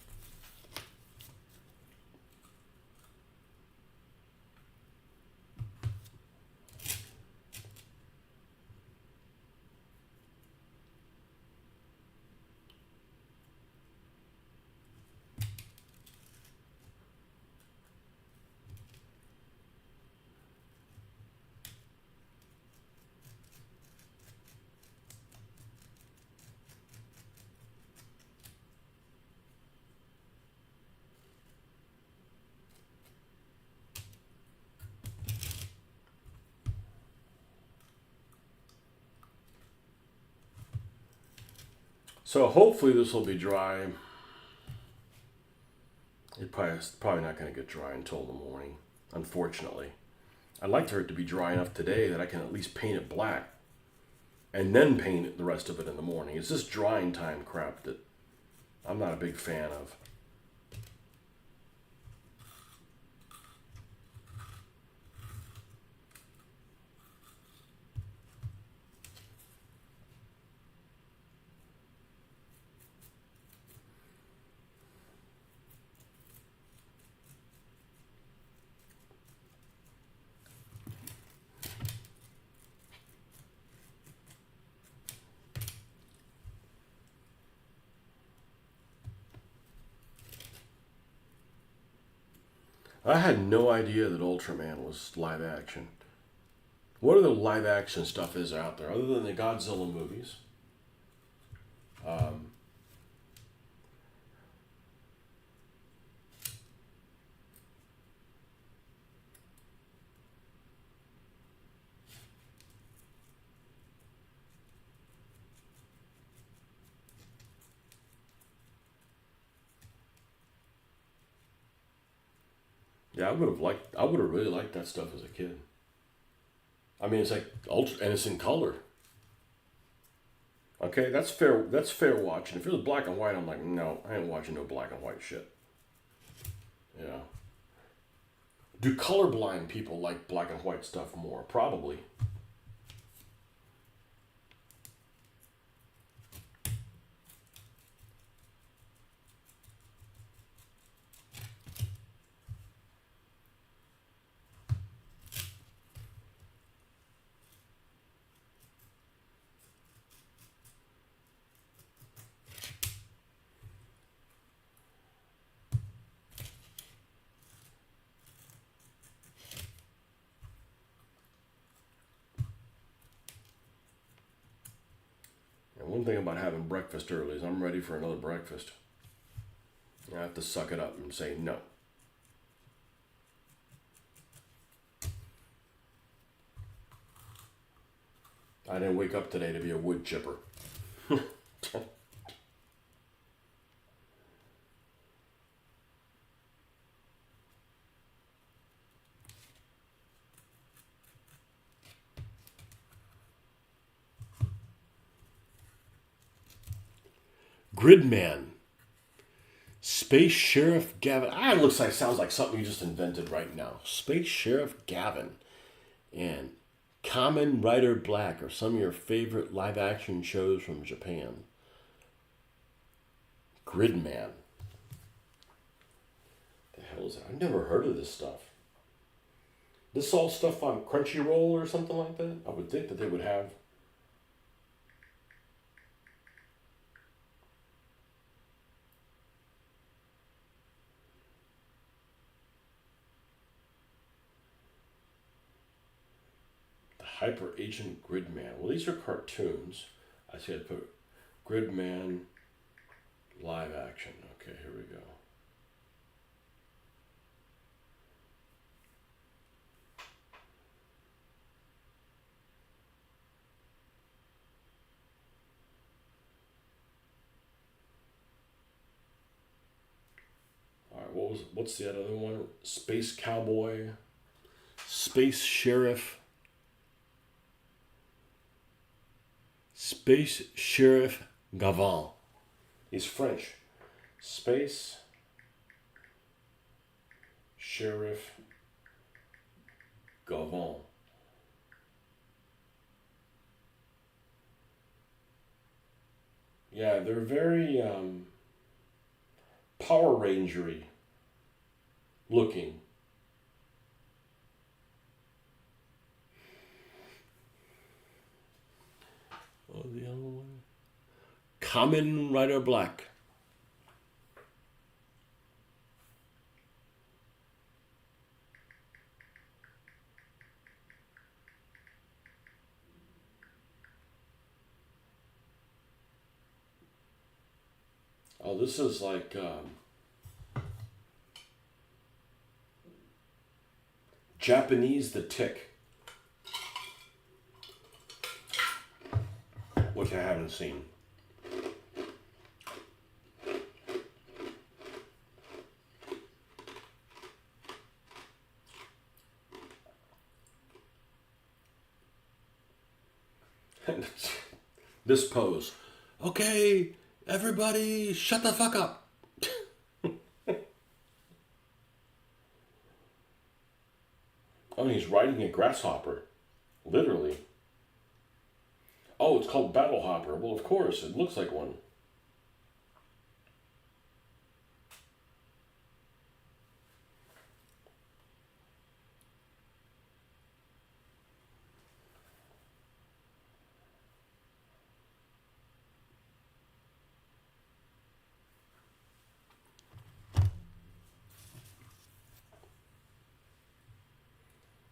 So hopefully this will be dry. It's probably not going to get dry until the morning, unfortunately. I'd like for it to be dry enough today that I can at least paint it black and then paint it, the rest of it in the morning. It's this drying time crap that I'm not a big fan of. I had no idea that Ultraman was live action. What other live action stuff is out there other than the Godzilla movies? Um, yeah, I would have really liked that stuff as a kid. I mean, it's like ultra, and it's in color. Okay, that's fair. That's fair watching. If it was black and white, I'm like, no, I ain't watching no black and white shit. Yeah. Do colorblind people like black and white stuff more? Probably. I'm thinking about having breakfast early. I'm ready for another breakfast. I have to suck it up and say no. I didn't wake up today to be a wood chipper. Gridman. Space Sheriff Gavin. It looks like, sounds like something you just invented right now. Space Sheriff Gavin and Kamen Rider Black are some of your favorite live action shows from Japan. Gridman. The hell is that? I've never heard of this stuff. This all stuff on Crunchyroll or something like that? I would think that they would have. Hyper Agent Gridman. Well, these are cartoons. I see I'd put Gridman live action. Okay, here we go. All right, what's the other one? Space Cowboy, Space Sheriff. Space Sheriff Gavin. He's French. Space Sheriff Gavin. Yeah, they're very Power Rangery looking. Oh, the other one. Kamen Rider Black. Oh, this is like Japanese The Tick, which I haven't seen. This pose. Okay, everybody, shut the fuck up. Oh, he's riding a grasshopper. Literally. Oh, it's called Battle Hopper. Well, of course, it looks like one.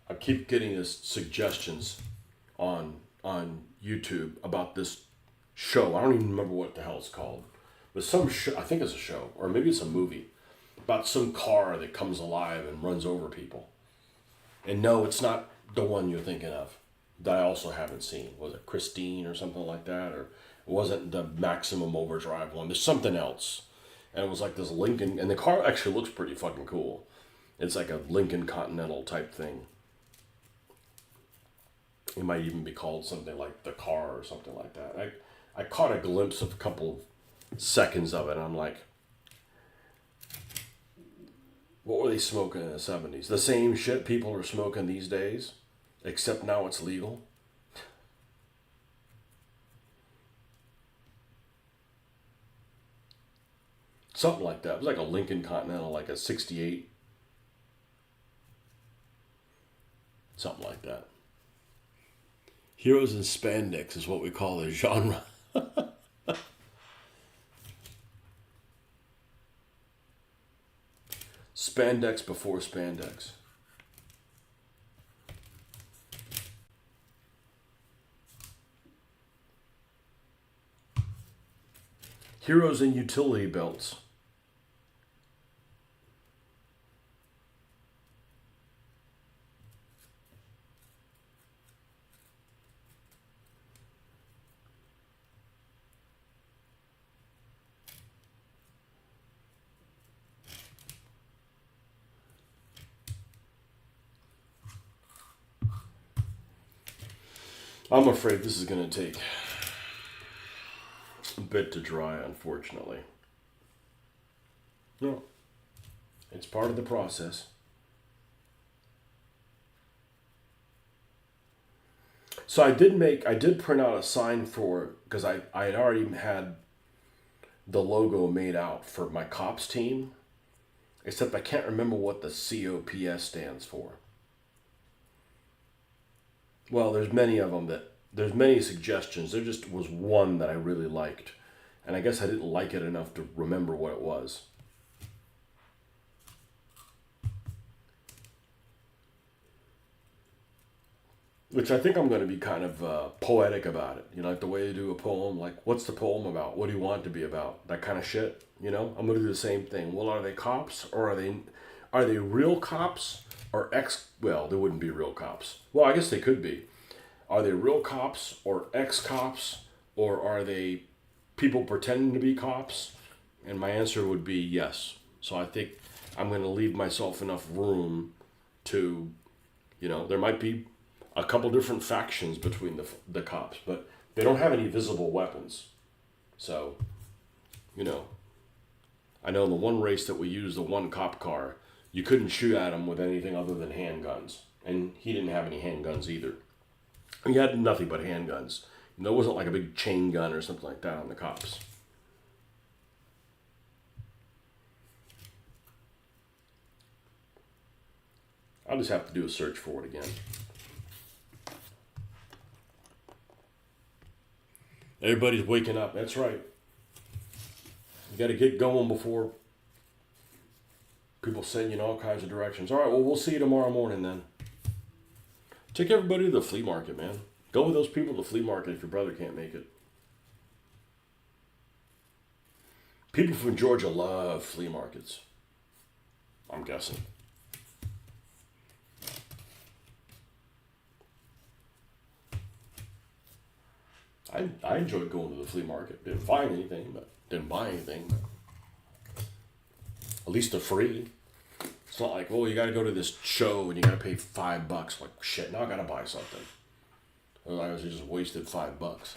I keep getting this suggestions on YouTube about this show. I don't even remember what the hell it's called. But some show, I think it's a show, or maybe it's a movie, about some car that comes alive and runs over people. And no, it's not the one you're thinking of that I also haven't seen. Was it Christine or something like that? Or it wasn't the Maximum Overdrive one. There's something else. And it was like this Lincoln, and the car actually looks pretty fucking cool. It's like a Lincoln Continental type thing. It might even be called something like The Car or something like that. I caught a glimpse of a couple of seconds of it, and I'm like, what were they smoking in the 70s? The same shit people are smoking these days, except now it's legal. Something like that. It was like a Lincoln Continental, like a 68. Something like that. Heroes in Spandex is what we call the genre. Spandex before spandex. Heroes and utility belts. I'm afraid this is going to take a bit to dry, unfortunately. No, it's part of the process. So I did print out a sign for, because I had already had the logo made out for my cops team, except I can't remember what the COPS stands for. Well, there's many of them there's many suggestions. There just was one that I really liked. And I guess I didn't like it enough to remember what it was. Which I think I'm going to be kind of poetic about it. You know, like the way you do a poem. Like, what's the poem about? What do you want it to be about? That kind of shit. You know, I'm going to do the same thing. Well, are they cops or are they real cops or well, they wouldn't be real cops. Well, I guess they could be. Are they real cops or ex-cops, or are they people pretending to be cops? And my answer would be yes. So I think I'm going to leave myself enough room to, you know, there might be a couple different factions between the cops, but they don't have any visible weapons. So, you know, I know in the one race that we used, the one cop car, you couldn't shoot at him with anything other than handguns. And he didn't have any handguns either. He had nothing but handguns. You know, it wasn't like a big chain gun or something like that on the cops. I'll just have to do a search for it again. Everybody's waking up. That's right. You got to get going before people send you in all kinds of directions. All right, well, we'll see you tomorrow morning then. Take everybody to the flea market, man. Go with those people to the flea market if your brother can't make it. People from Georgia love flea markets. I'm guessing. I enjoyed going to the flea market. Didn't find anything, but didn't buy anything. But at least they're free. It's not like, well, you got to go to this show and you got to pay $5. Like, shit, now I got to buy something. Otherwise, I just wasted $5.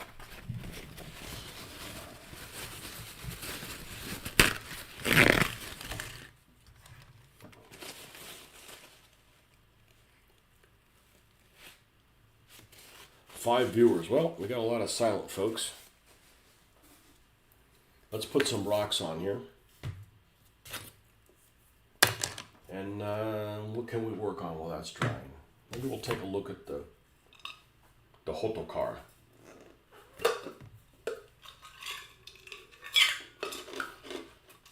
Five viewers. Well, we got a lot of silent folks. Let's put some rocks on here. And what can we work on while that's drying? Maybe we'll take a look at the Hoto car.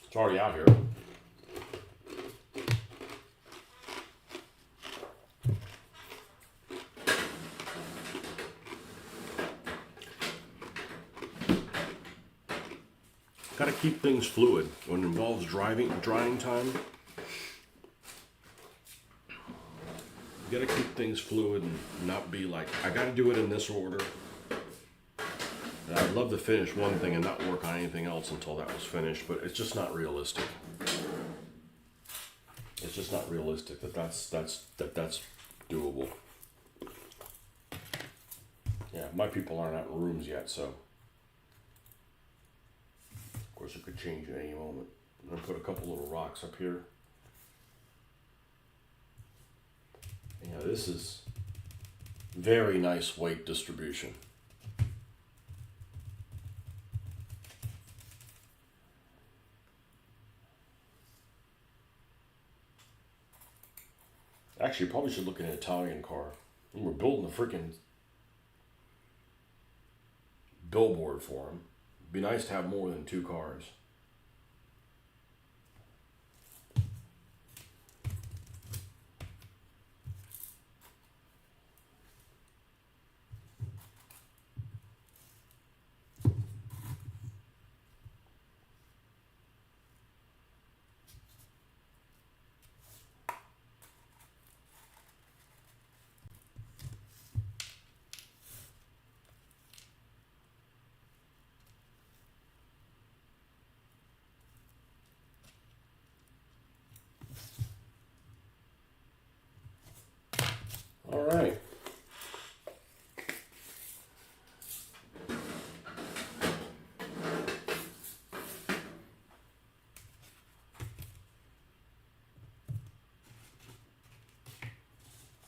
It's already out here. Got to keep things fluid when it involves drying time. You got to keep things fluid and not be like, I got to do it in this order. And I'd love to finish one thing and not work on anything else until that was finished, but it's just not realistic. It's just not realistic that's doable. Yeah, my people aren't out in rooms yet, so of course it could change at any moment. I'm gonna put a couple little rocks up here. Yeah, this is very nice weight distribution. Actually, probably should look at an Italian car. We're building a freaking billboard for them. It'd be nice to have more than 2 cars. All right.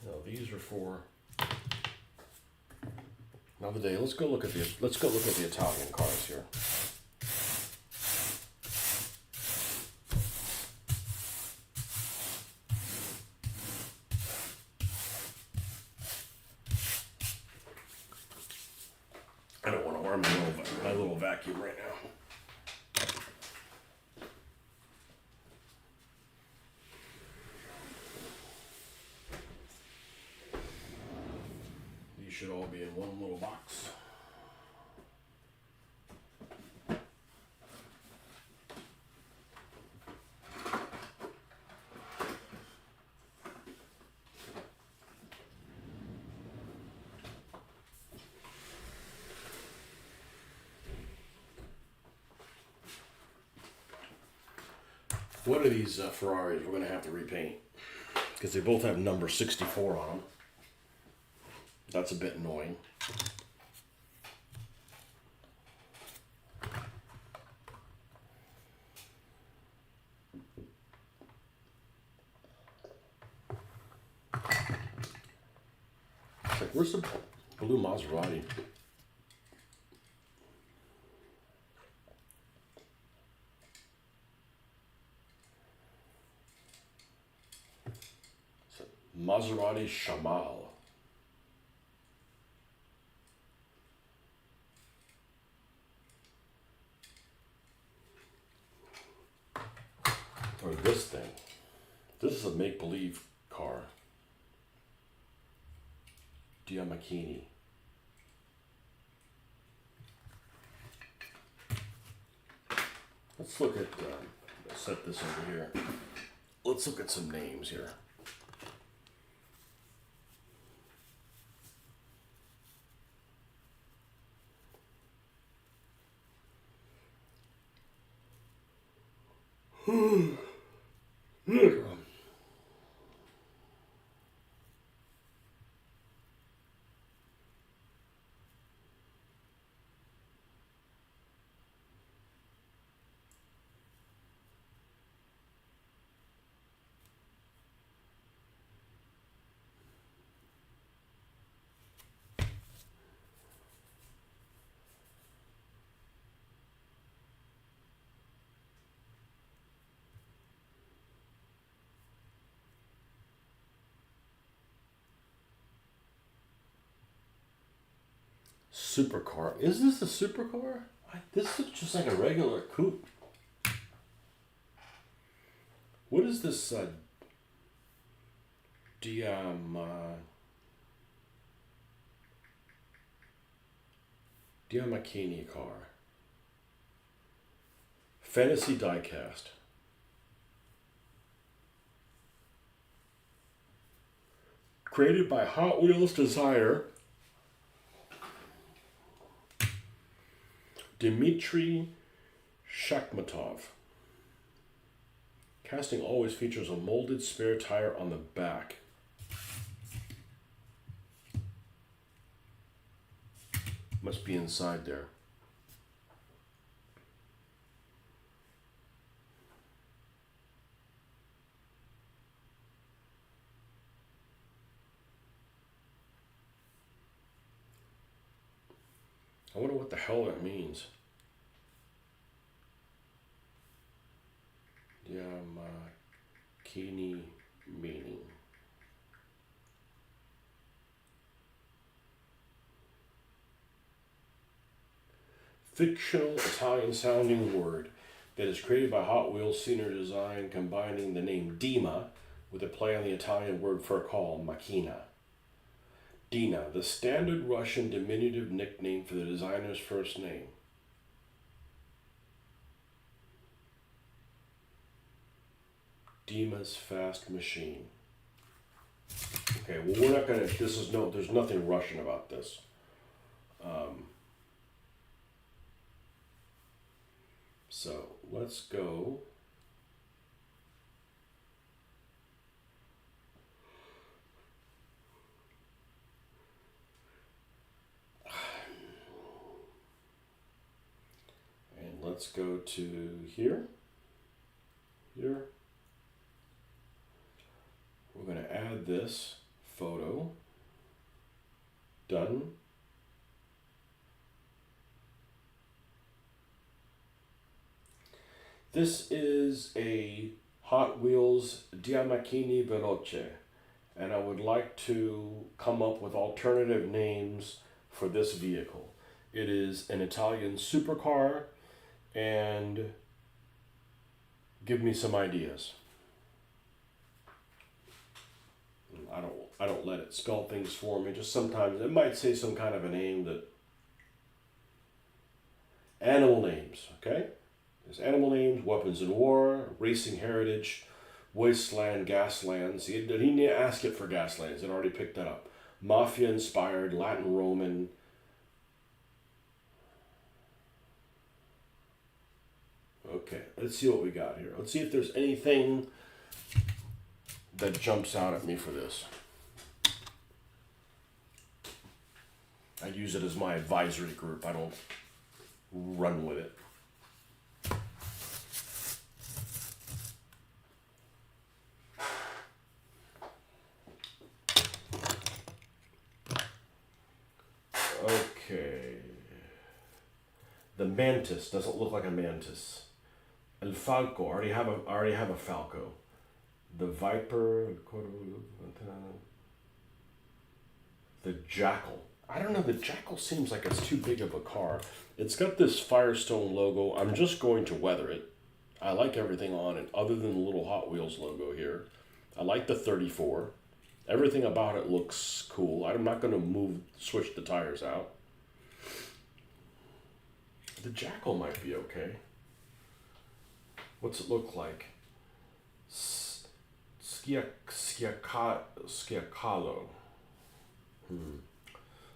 Now these are for another day. Let's go look at the Italian cars here. I don't want to harm my little vacuum right now. These should all be in one little box. One of these Ferraris we're going to have to repaint because they both have number 64 on them. That's a bit annoying. It's like, where's the blue Maserati? Maserati Shamal. Or this thing. This is a make-believe car. Diamachini. Let's look at, I'll set this over here. Let's look at some names here. Supercar. Is this a supercar? This looks just like a regular coupe. What is this Diamachini car? Fantasy diecast. Created by Hot Wheels designer Dmitry Shakhmatov. Casting always features a molded spare tire on the back. Must be inside there. I wonder what the hell that means. Diamachini meaning. Fictional Italian sounding word that is created by Hot Wheels senior design, combining the name Dima with a play on the Italian word for a call, macchina. Dina, the standard Russian diminutive nickname for the designer's first name. Dima's fast machine. Okay, well we're not gonna, there's nothing Russian about this. So let's go. let's go to here. Here. We're going to add this photo. Done. This is a Hot Wheels Diamachini Veloce, and I would like to come up with alternative names for this vehicle. It is an Italian supercar, and give me some ideas. I don't let it spell things for me. Just sometimes it might say some kind of a name that. Animal names, okay? There's animal names, weapons in war, racing heritage, wasteland, Gaslands. He didn't ask it for Gaslands. It already picked that up. Mafia inspired, Latin Roman. Okay, let's see what we got here. Let's see if there's anything that jumps out at me for this. I use it as my advisory group. I don't run with it. Okay. The mantis doesn't look like a mantis. El falco. I already have a falco. The viper. The jackal. I don't know. The jackal seems like it's too big of a car. It's got this Firestone logo. I'm just going to weather it. I like everything on it other than the little Hot Wheels logo here. I like the 34. Everything about it looks cool. I'm not going to switch the tires out. The jackal might be okay. What's it look like? Sciacallo.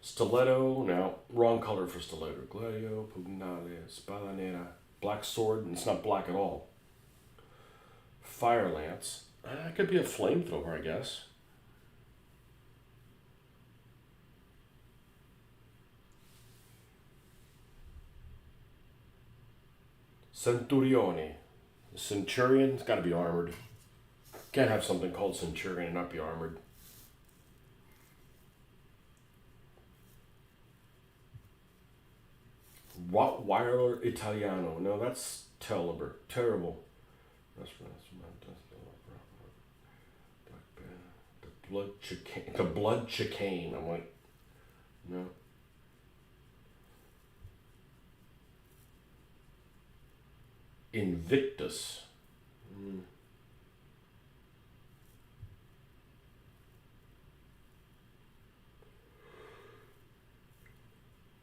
Stiletto. Now, wrong color for stiletto. Gladio, Pugnale, Spalanera. Black sword, and it's not black at all. Fire lance. That could be a flamethrower, I guess. Centurione. Centurion's got to be armored. Can't have something called Centurion and not be armored. Rottweiler Italiano. No, that's terrible. The blood chicane. I'm like, no. Invictus.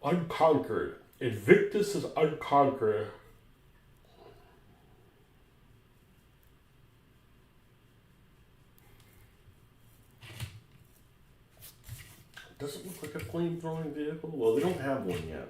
Unconquered. Invictus is unconquered. Does it look like a flame-throwing vehicle? Well, they don't have one yet.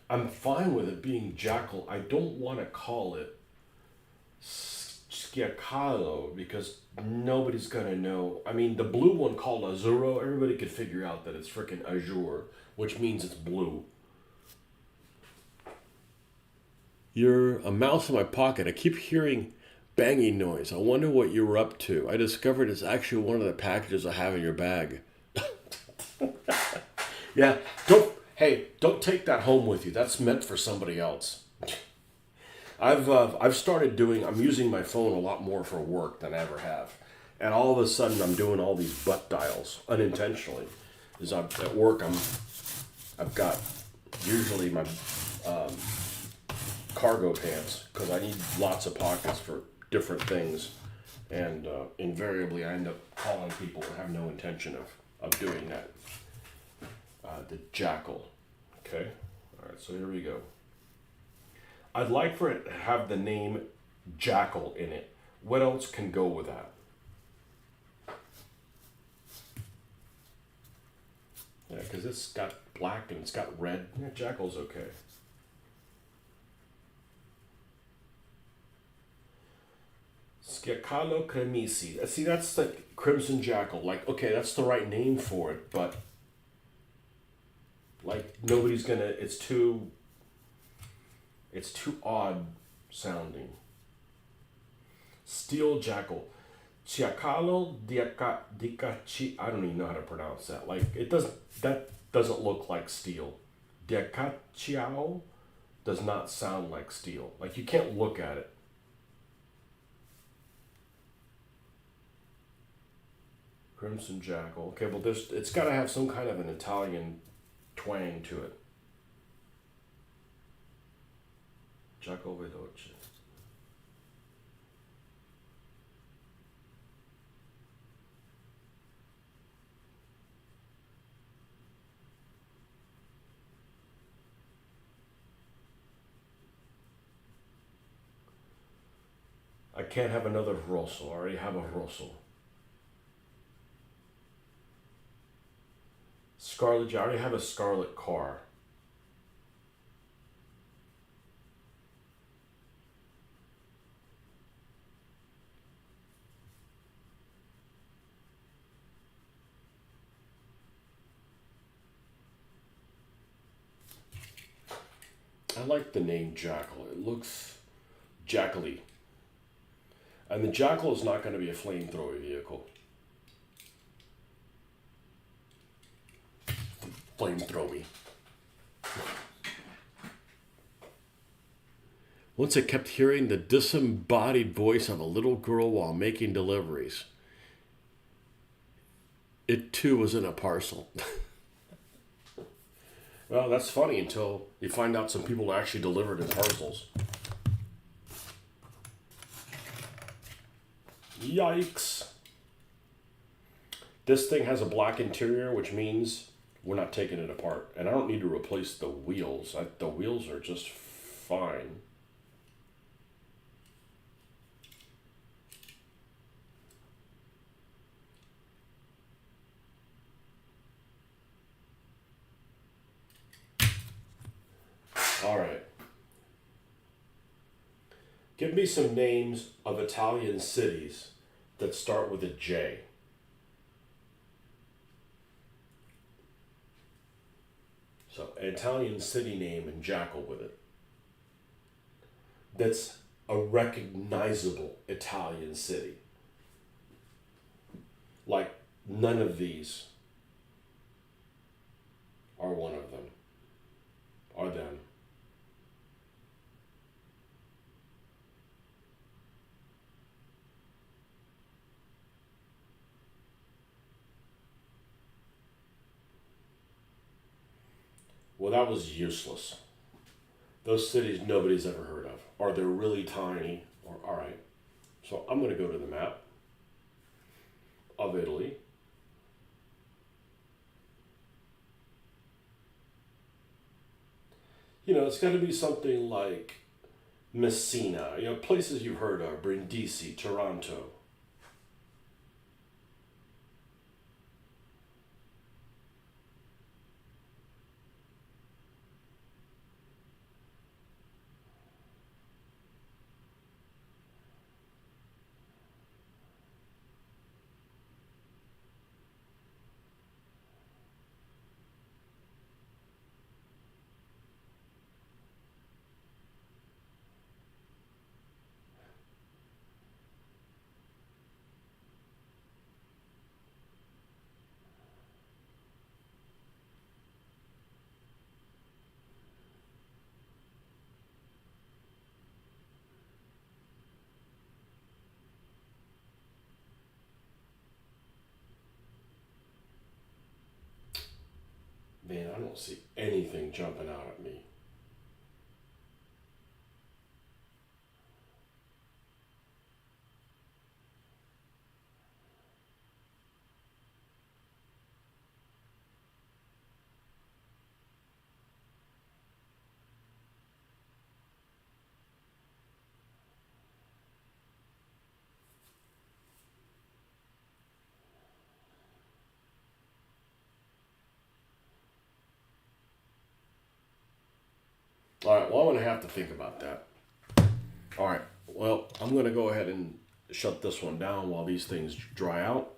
I'm fine with it being jackal. I don't want to call it Sciacallo because nobody's going to know. I mean, the blue one called Azzurro, everybody could figure out that it's freaking Azure, which means it's blue. You're a mouse in my pocket. I keep hearing banging noise. I wonder what you were up to. I discovered it's actually one of the packages I have in your bag. Yeah, don't take that home with you. That's meant for somebody else. I've started doing. I'm using my phone a lot more for work than I ever have, and all of a sudden I'm doing all these butt dials unintentionally. As I'm at work, I've got usually my cargo pants because I need lots of pockets for different things, and invariably I end up calling people who have no intention of doing that. The jackal. Okay. All right. So here we go. I'd like for it to have the name Jackal in it. What else can go with that? Yeah, because it's got black and it's got red. Yeah, Jackal's okay. Sciacallo cremisi. See, that's like Crimson Jackal. Like, okay, that's the right name for it, but like nobody's gonna. It's too odd sounding. Steel Jackal. Chiacalo dicachi. I don't even know how to pronounce that. Like it does. That doesn't look like steel. Diacacciao does not sound like steel. Like you can't look at it. Crimson Jackal. Okay, well, it's got to have some kind of an Italian twang to it. Jackal veloce. I can't have another rosso. I already have a rosso. Scarlet. I already have a scarlet car. I like the name Jackal. It looks jackally. And the Jackal is not going to be a flamethrower vehicle. Flamethrowy. Once I kept hearing the disembodied voice of a little girl while making deliveries. It too was in a parcel. Well, that's funny until you find out some people actually delivered in parcels. Yikes. This thing has a black interior, which means we're not taking it apart. And I don't need to replace the wheels. The wheels are just fine. All right. Give me some names of Italian cities that start with a J. So, an Italian city name and Jackal with it. That's a recognizable Italian city. Like, none of these are one of them. Are them. Well, that was useless. Those cities nobody's ever heard of. Or they're really tiny. Or, all right. So I'm going to go to the map of Italy. You know, it's got to be something like Messina. You know, places you've heard of. Brindisi, Taranto. Man, I don't see anything jumping out at me. All right, well, I'm going to have to think about that. All right, well, I'm going to go ahead and shut this one down while these things dry out.